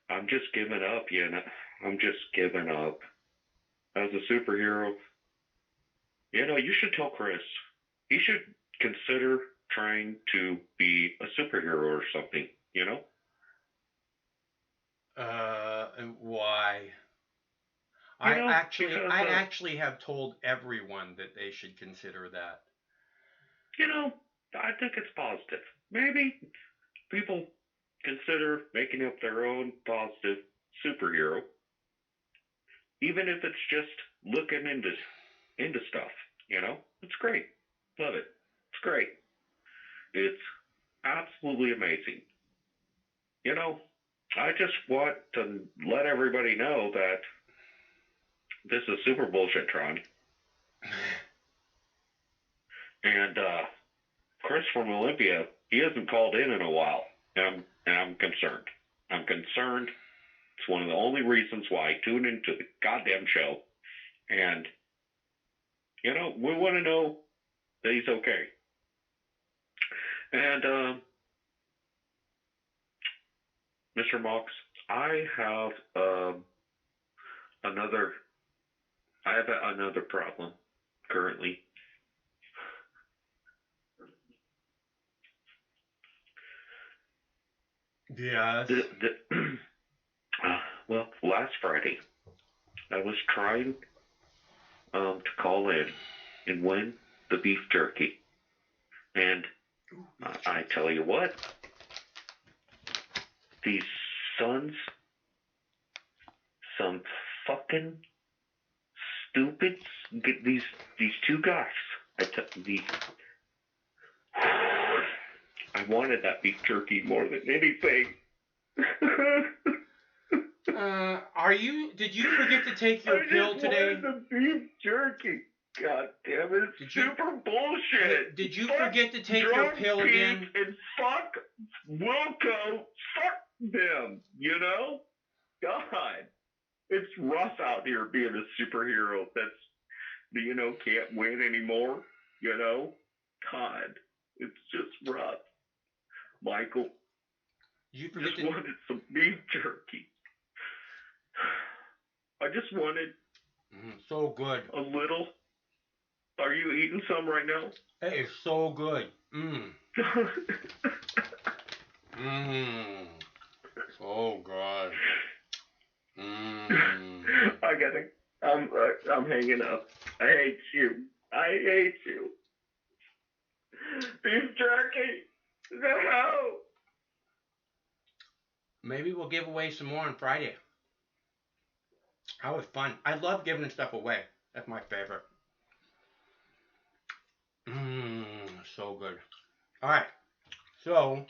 I'm just giving up, I'm just giving up. As a superhero, you should tell Chris. He should consider trying to be a superhero or something, Why? I actually have told everyone that they should consider that. I think it's positive. Maybe people consider making up their own positive superhero, even if it's just looking into stuff. It's great. Love it. It's great. It's absolutely amazing. I just want to let everybody know that this is super bullshitron. And Chris from Olympia, he hasn't called in a while, and I'm concerned. I'm concerned. It's one of the only reasons why I tune into the goddamn show, and we want to know that he's okay. And Mr. Mox, I have another problem currently. Yes. Well, last Friday, I was trying to call in and win the beef jerky. And I tell you what, these sons, some fucking stupid, these two guys, I wanted that beef jerky more than anything. Did you forget to take your pill today? I just wanted the beef jerky. God damn it, it's super bullshit. Did you forget to take your pill again? And fuck Wilco, fuck them, God. It's rough out here being a superhero that's, can't win anymore, God, it's just rough. Michael, you just wanted some beef jerky. I just wanted so good. A little. Are you eating some right now? It is so good. So good. I'm hanging up. I hate you. Beef jerky. No. Maybe we'll give away some more on Friday. That was fun. I love giving stuff away. That's my favorite. So good. All right. So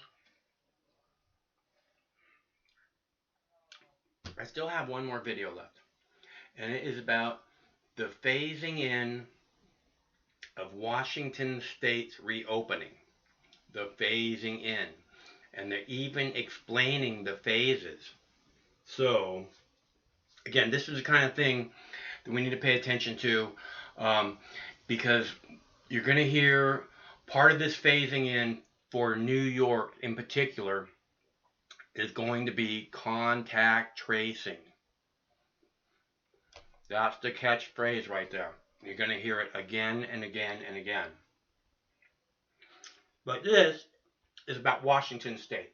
I still have one more video left. And it is about the phasing in of Washington State's reopening. The phasing in. And they're even explaining the phases. So, again, this is the kind of thing that we need to pay attention to, because you're going to hear part of this phasing in for New York in particular is going to be contact tracing. That's the catchphrase right there. You're going to hear it again and again and again. But this is about Washington State.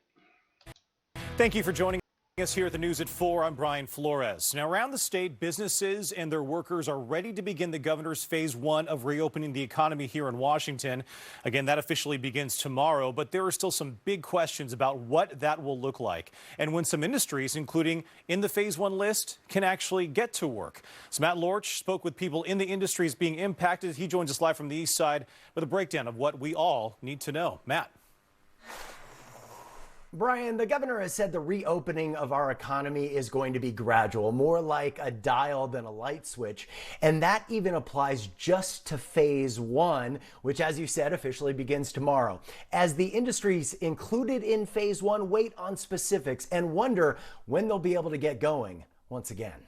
Thank you for joining. Us here at the News at 4, I'm Brian Flores. Now, around the state, businesses and their workers are ready to begin the governor's phase 1 of reopening the economy here in Washington. Again, that officially begins tomorrow, but there are still some big questions about what that will look like and when some industries, including in the phase 1 list, can actually get to work. So Matt Lorch spoke with people in the industries being impacted. He joins us live from the east side with a breakdown of what we all need to know. Matt. Brian, the governor has said the reopening of our economy is going to be gradual, more like a dial than a light switch. And that even applies just to phase 1, which, as you said, officially begins tomorrow. As the industries included in phase 1 wait on specifics and wonder when they'll be able to get going once again.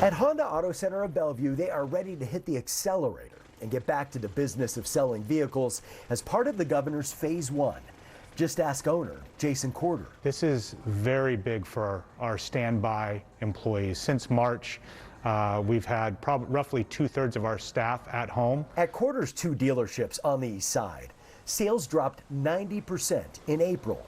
At Honda Auto Center of Bellevue, they are ready to hit the accelerator and get back to the business of selling vehicles as part of the governor's phase 1. Just ask owner Jason Corder. This is very big for our standby employees. Since March, we've had roughly 2/3 of our staff at home. At Corder's 2 dealerships on the east side, sales dropped 90% in April.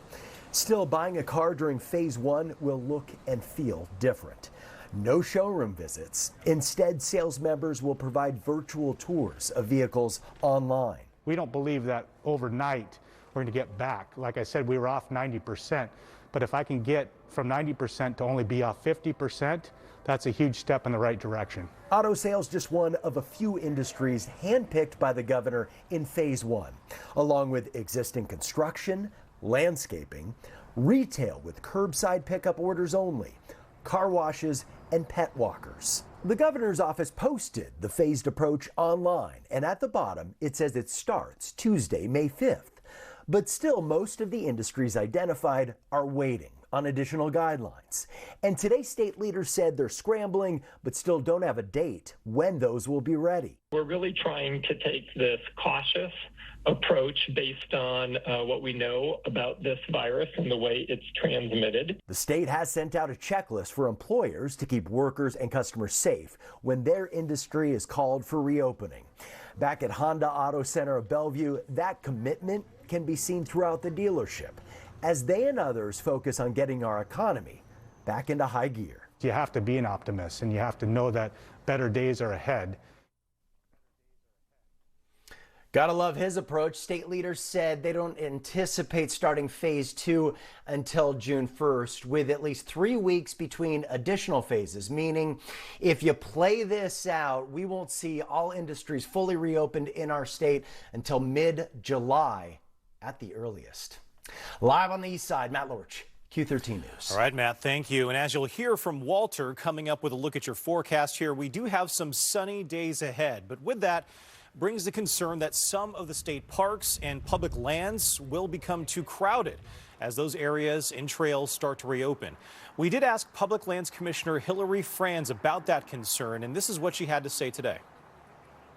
Still, buying a car during phase 1 will look and feel different. No showroom visits. Instead, sales members will provide virtual tours of vehicles online. We don't believe that overnight we're going to get back. Like I said, we were off 90%, but if I can get from 90% to only be off 50%, that's a huge step in the right direction. Auto sales just one of a few industries handpicked by the governor in phase 1, along with existing construction, landscaping, retail with curbside pickup orders only, car washes, and pet walkers. The governor's office posted the phased approach online, and at the bottom it says it starts Tuesday, May 5th. But still, most of the industries identified are waiting on additional guidelines. And today, state leaders said they're scrambling, but still don't have a date when those will be ready. We're really trying to take this cautious approach based on what we know about this virus and the way it's transmitted. The state has sent out a checklist for employers to keep workers and customers safe when their industry is called for reopening. Back at Honda Auto Center of Bellevue, that commitment can be seen throughout the dealership as they and others focus on getting our economy back into high gear. You have to be an optimist, and you have to know that better days are ahead. Gotta love his approach. State leaders said they don't anticipate starting phase 2 until June 1st, with at least 3 weeks between additional phases, meaning if you play this out, we won't see all industries fully reopened in our state until mid-July at the earliest. Live on the east side, Matt Lorch, Q13 News. All right, Matt, thank you. And as you'll hear from Walter coming up with a look at your forecast here, we do have some sunny days ahead. But with that brings the concern that some of the state parks and public lands will become too crowded as those areas and trails start to reopen. We did ask Public Lands Commissioner Hillary Franz about that concern, and this is what she had to say today.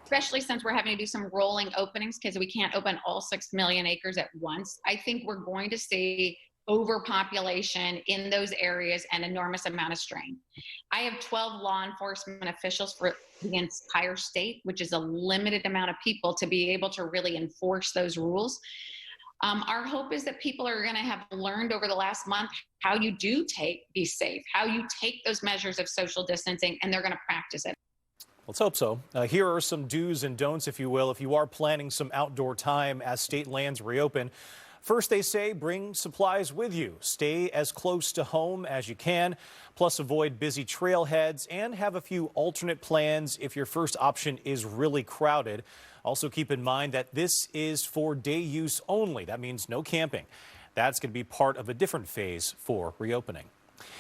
Especially since we're having to do some rolling openings because we can't open all 6 million acres at once. I think we're going to see overpopulation in those areas and enormous amount of strain. I have 12 law enforcement officials for the entire state, which is a limited amount of people to be able to really enforce those rules. Our hope is that people are going to have learned over the last month how you do be safe, how you take those measures of social distancing, and they're going to practice it. Let's hope so. Here are some do's and don'ts, if you will, if you are planning some outdoor time as state lands reopen. First, they say bring supplies with you. Stay as close to home as you can, plus avoid busy trailheads and have a few alternate plans if your first option is really crowded. Also keep in mind that this is for day use only. That means no camping. That's going to be part of a different phase for reopening.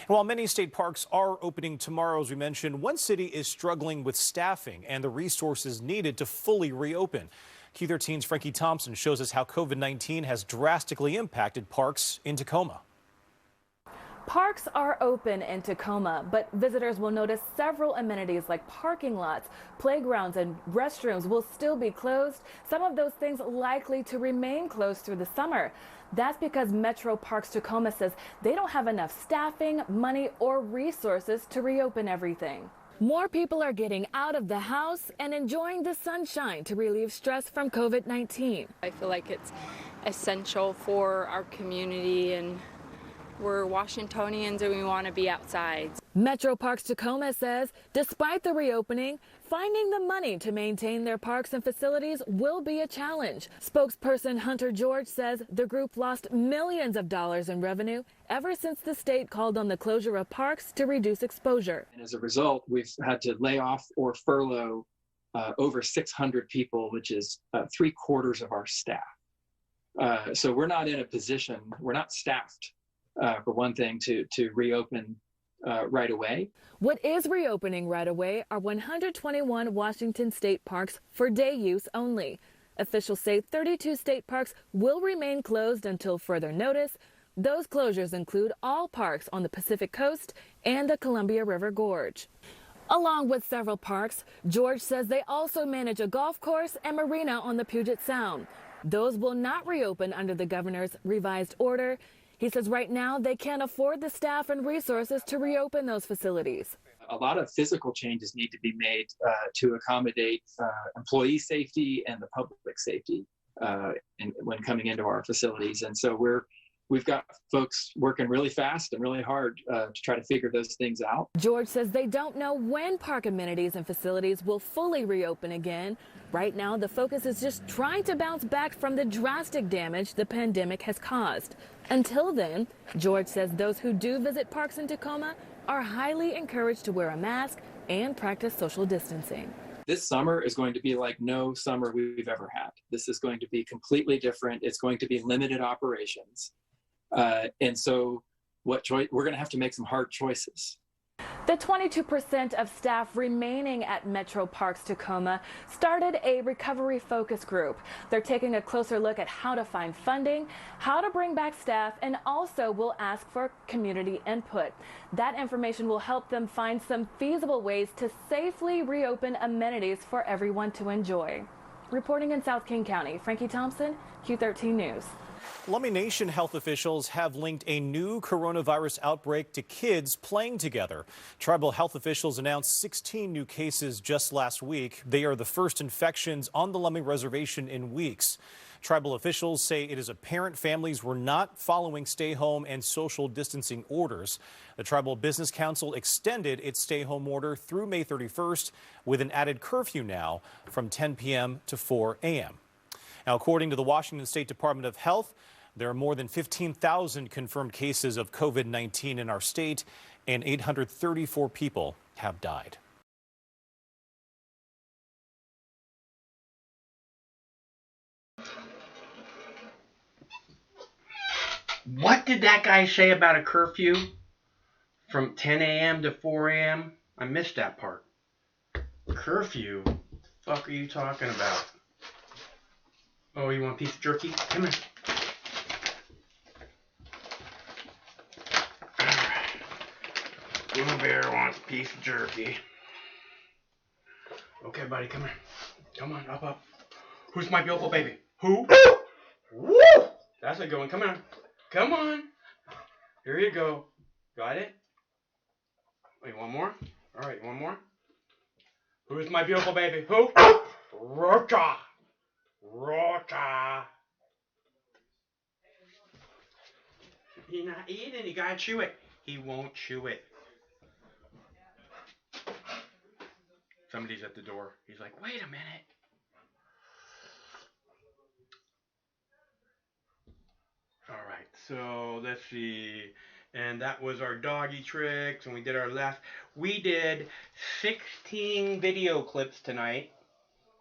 And while many state parks are opening tomorrow, as we mentioned, one city is struggling with staffing and the resources needed to fully reopen. Q13's Frankie Thompson shows us how COVID-19 has drastically impacted parks in Tacoma. Parks are open in Tacoma, but visitors will notice several amenities like parking lots, playgrounds, and restrooms will still be closed. Some of those things likely to remain closed through the summer. That's because Metro Parks Tacoma says they don't have enough staffing, money, or resources to reopen everything. More people are getting out of the house and enjoying the sunshine to relieve stress from COVID-19. I feel like it's essential for our community and We're Washingtonians and we want to be outside. Metro Parks Tacoma says despite the reopening, finding the money to maintain their parks and facilities will be a challenge. Spokesperson Hunter George says the group lost millions of dollars in revenue ever since the state called on the closure of parks to reduce exposure. And as a result, we've had to lay off or furlough over 600 people, which is 3/4 of our staff. So we're not in a position, we're not staffed, for one thing, to reopen right away. What is reopening right away are 121 Washington state parks for day use only. Officials say 32 state parks will remain closed until further notice. Those closures include all parks on the Pacific Coast and the Columbia River Gorge. Along with several parks, George says they also manage a golf course and marina on the Puget Sound. Those will not reopen under the governor's revised order. He says right now they can't afford the staff and resources to reopen those facilities. A lot of physical changes need to be made to accommodate employee safety and the public safety when coming into our facilities. And so we've got folks working really fast and really hard to try to figure those things out. George says they don't know when park amenities and facilities will fully reopen again. Right now, the focus is just trying to bounce back from the drastic damage the pandemic has caused. Until then, George says those who do visit parks in Tacoma are highly encouraged to wear a mask and practice social distancing. This summer is going to be like no summer we've ever had. This is going to be completely different. It's going to be limited operations. And so we're going to have to make some hard choices. The 22% of staff remaining at Metro Parks Tacoma started a recovery focus group. They're taking a closer look at how to find funding, how to bring back staff, and also will ask for community input. That information will help them find some feasible ways to safely reopen amenities for everyone to enjoy. Reporting in South King County, Frankie Thompson, Q13 News. Lummi Nation health officials have linked a new coronavirus outbreak to kids playing together. Tribal health officials announced 16 new cases just last week. They are the first infections on the Lummi Reservation in weeks. Tribal officials say it is apparent families were not following stay home and social distancing orders. The Tribal Business Council extended its stay home order through May 31st with an added curfew now from 10 p.m. to 4 a.m. Now, according to the Washington State Department of Health, there are more than 15,000 confirmed cases of COVID-19 in our state, and 834 people have died. What did that guy say about a curfew from 10 a.m. to 4 a.m.? I missed that part. Curfew? What the fuck are you talking about? Oh, you want a piece of jerky? Come here. Blue Bear wants a piece of jerky. Okay, buddy, come here. Come on, up. Who's my beautiful baby? Who? Woo! That's a good one. Come on. Come on. Here you go. Got it? Wait, one more? All right, one more. Who's my beautiful baby? Who? Rocha. Rocha. He's not eating. You gotta chew it. He won't chew it. Somebody's at the door. He's like, wait a minute. All right, so let's see. And that was our doggy tricks, and we did our last. We did 16 video clips tonight.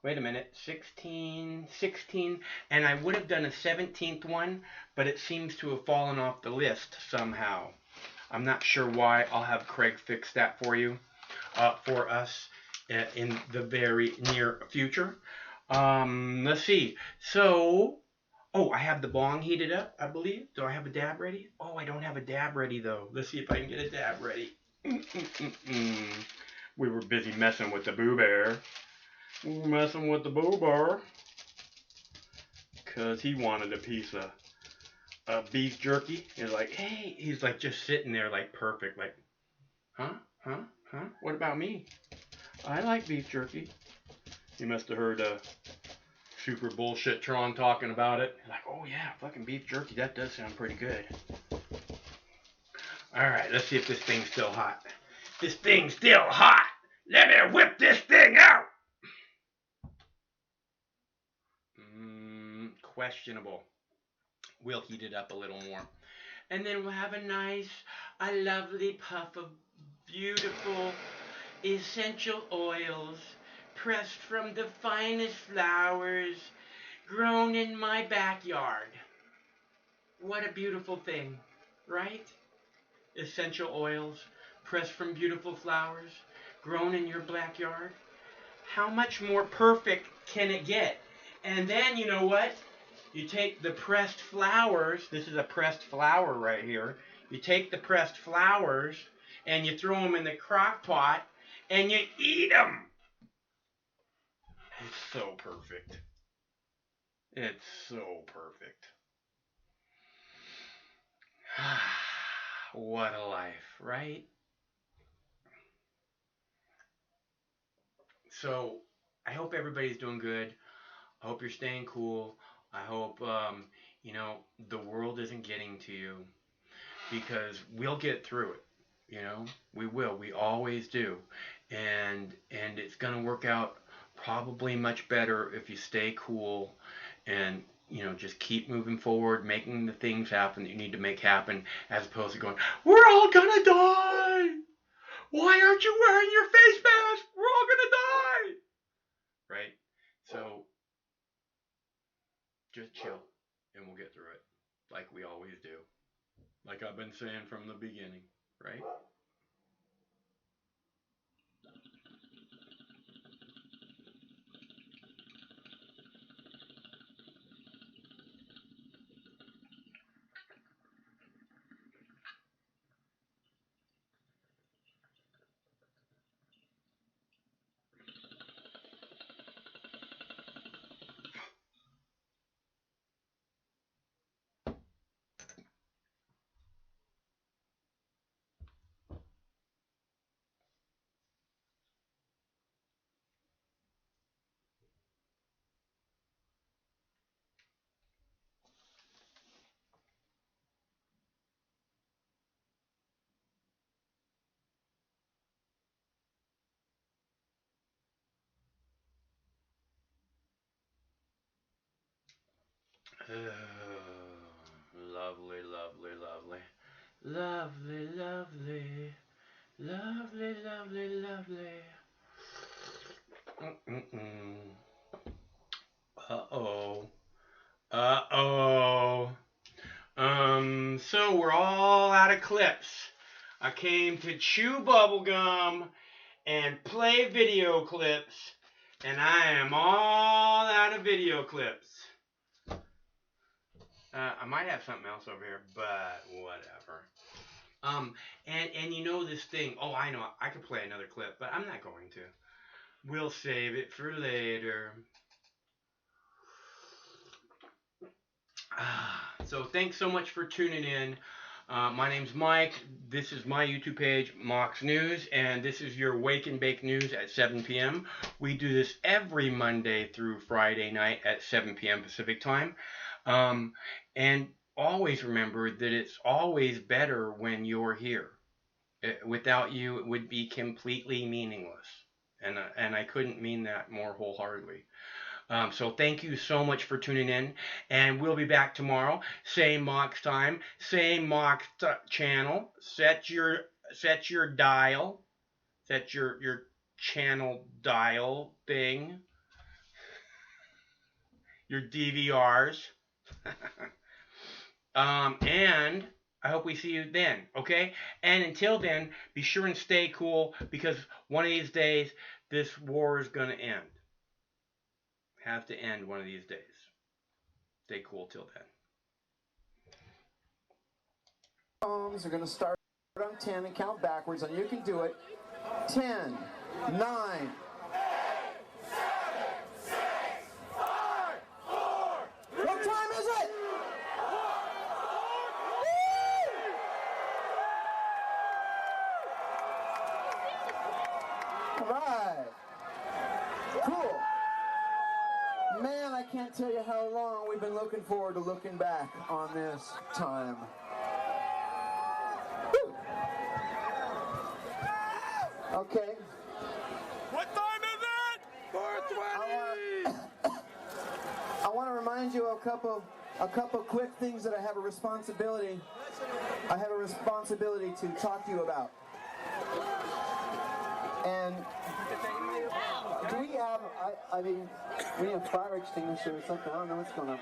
Wait a minute, 16, and I would have done a 17th one, but it seems to have fallen off the list somehow. I'm not sure why. I'll have Craig fix that for you, for us, in the very near future. Let's see. So, oh, I have the bong heated up, I believe. Do I have a dab ready? Oh, I don't have a dab ready, though. Let's see if I can get a dab ready. We were busy messing with the Boo Bear. Messing with the Boo Bear. Because he wanted a piece of beef jerky. He's like, hey. He's like just sitting there like perfect. Like, huh? What about me? I like beef jerky. He must have heard Super Bullshit Tron talking about it. He's like, oh yeah, fucking beef jerky. That does sound pretty good. All right, let's see if this thing's still hot. This thing's still hot. Let me whip this thing out. Questionable. We'll heat it up a little more. And then we'll have a lovely puff of beautiful essential oils pressed from the finest flowers grown in my backyard. What a beautiful thing, right? Essential oils pressed from beautiful flowers grown in your backyard. How much more perfect can it get? And then, you know what? You take the pressed flowers. This is a pressed flower right here. You take the pressed flowers and you throw them in the crock pot and you eat them. It's so perfect. It's so perfect. What a life, right? So, I hope everybody's doing good. I hope you're staying cool. I hope, the world isn't getting to you, because we'll get through it. We will. We always do. And it's going to work out probably much better if you stay cool and, just keep moving forward, making the things happen that you need to make happen, as opposed to going, we're all going to die. Why aren't you wearing your face mask? We're all going to die. Right? So, just chill, and we'll get through it, like we always do. Like I've been saying from the beginning, right? Lovely, lovely, lovely. Lovely, lovely. Lovely, lovely, lovely. Uh-oh. Uh-oh. So we're all out of clips. I came to chew bubblegum and play video clips, and I am all out of video clips. I might have something else over here, but whatever. And this thing, I know, I could play another clip, but I'm not going to. We'll save it for later. So thanks so much for tuning in. My name's Mike. This is my YouTube page, Mox News, and this is your Wake and Bake News at 7 p.m. We do this every Monday through Friday night at 7 p.m. Pacific time. And always remember that it's always better when you're here. Without you, it would be completely meaningless. And I couldn't mean that more wholeheartedly. So thank you so much for tuning in, and we'll be back tomorrow. Same Mox time, same Mox channel. Set your dial, set your channel dial thing, your DVRs, and I hope we see you then. Okay, and until then, be sure and stay cool, because one of these days this war is gonna end. Have to end one of these days. Stay cool till then. Phones are going to start on 10 and count backwards, and you can do it. 10, 9, 8, 7, 6, 5, 4. What time is it? All right. Cool. Man, I can't tell you how long we've been looking forward to looking back on this time. Woo. Okay. What time is it? 4:20. I want to remind you of a couple quick things that I have a responsibility to talk to you about. And do we have, we have fire extinguisher or something. I don't know what's going on.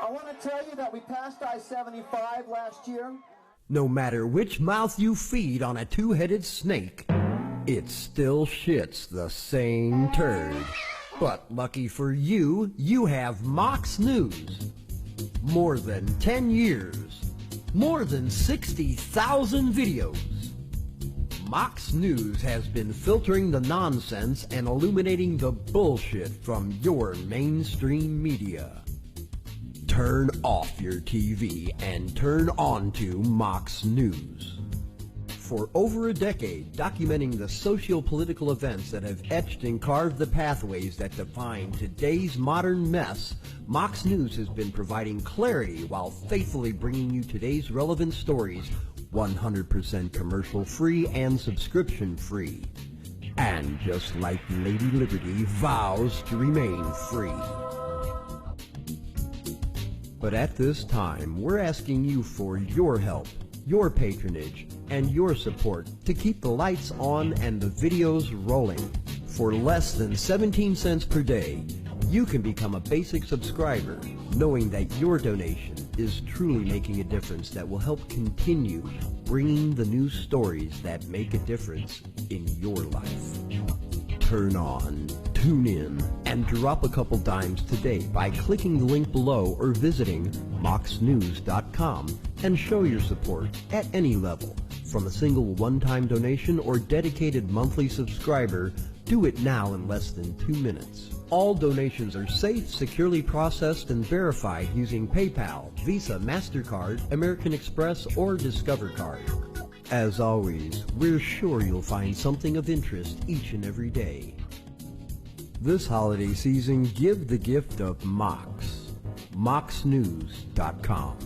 I want to tell you that we passed I-75 last year. No matter which mouth you feed on a two-headed snake, it still shits the same turd. But lucky for you, you have Mox News. More than 10 years. More than 60,000 videos. Mox News has been filtering the nonsense and illuminating the bullshit from your mainstream media. Turn off your TV and turn on to Mox News. For over a decade, documenting the socio-political events that have etched and carved the pathways that define today's modern mess, Mox News has been providing clarity while faithfully bringing you today's relevant stories 100% commercial-free and subscription-free. And just like Lady Liberty vows to remain free. But at this time, we're asking you for your help, your patronage, and your support to keep the lights on and the videos rolling. For less than 17 cents per day, you can become a basic subscriber, knowing that your donation is truly making a difference that will help continue bringing the news stories that make a difference in your life. Turn on, tune in, and drop a couple dimes today by clicking the link below or visiting moxnews.com and show your support at any level. From a single one-time donation or dedicated monthly subscriber, do it now in less than 2 minutes. All donations are safe, securely processed, and verified using PayPal, Visa, MasterCard, American Express, or Discover Card. As always, we're sure you'll find something of interest each and every day. This holiday season, give the gift of Mox. moxnews.com.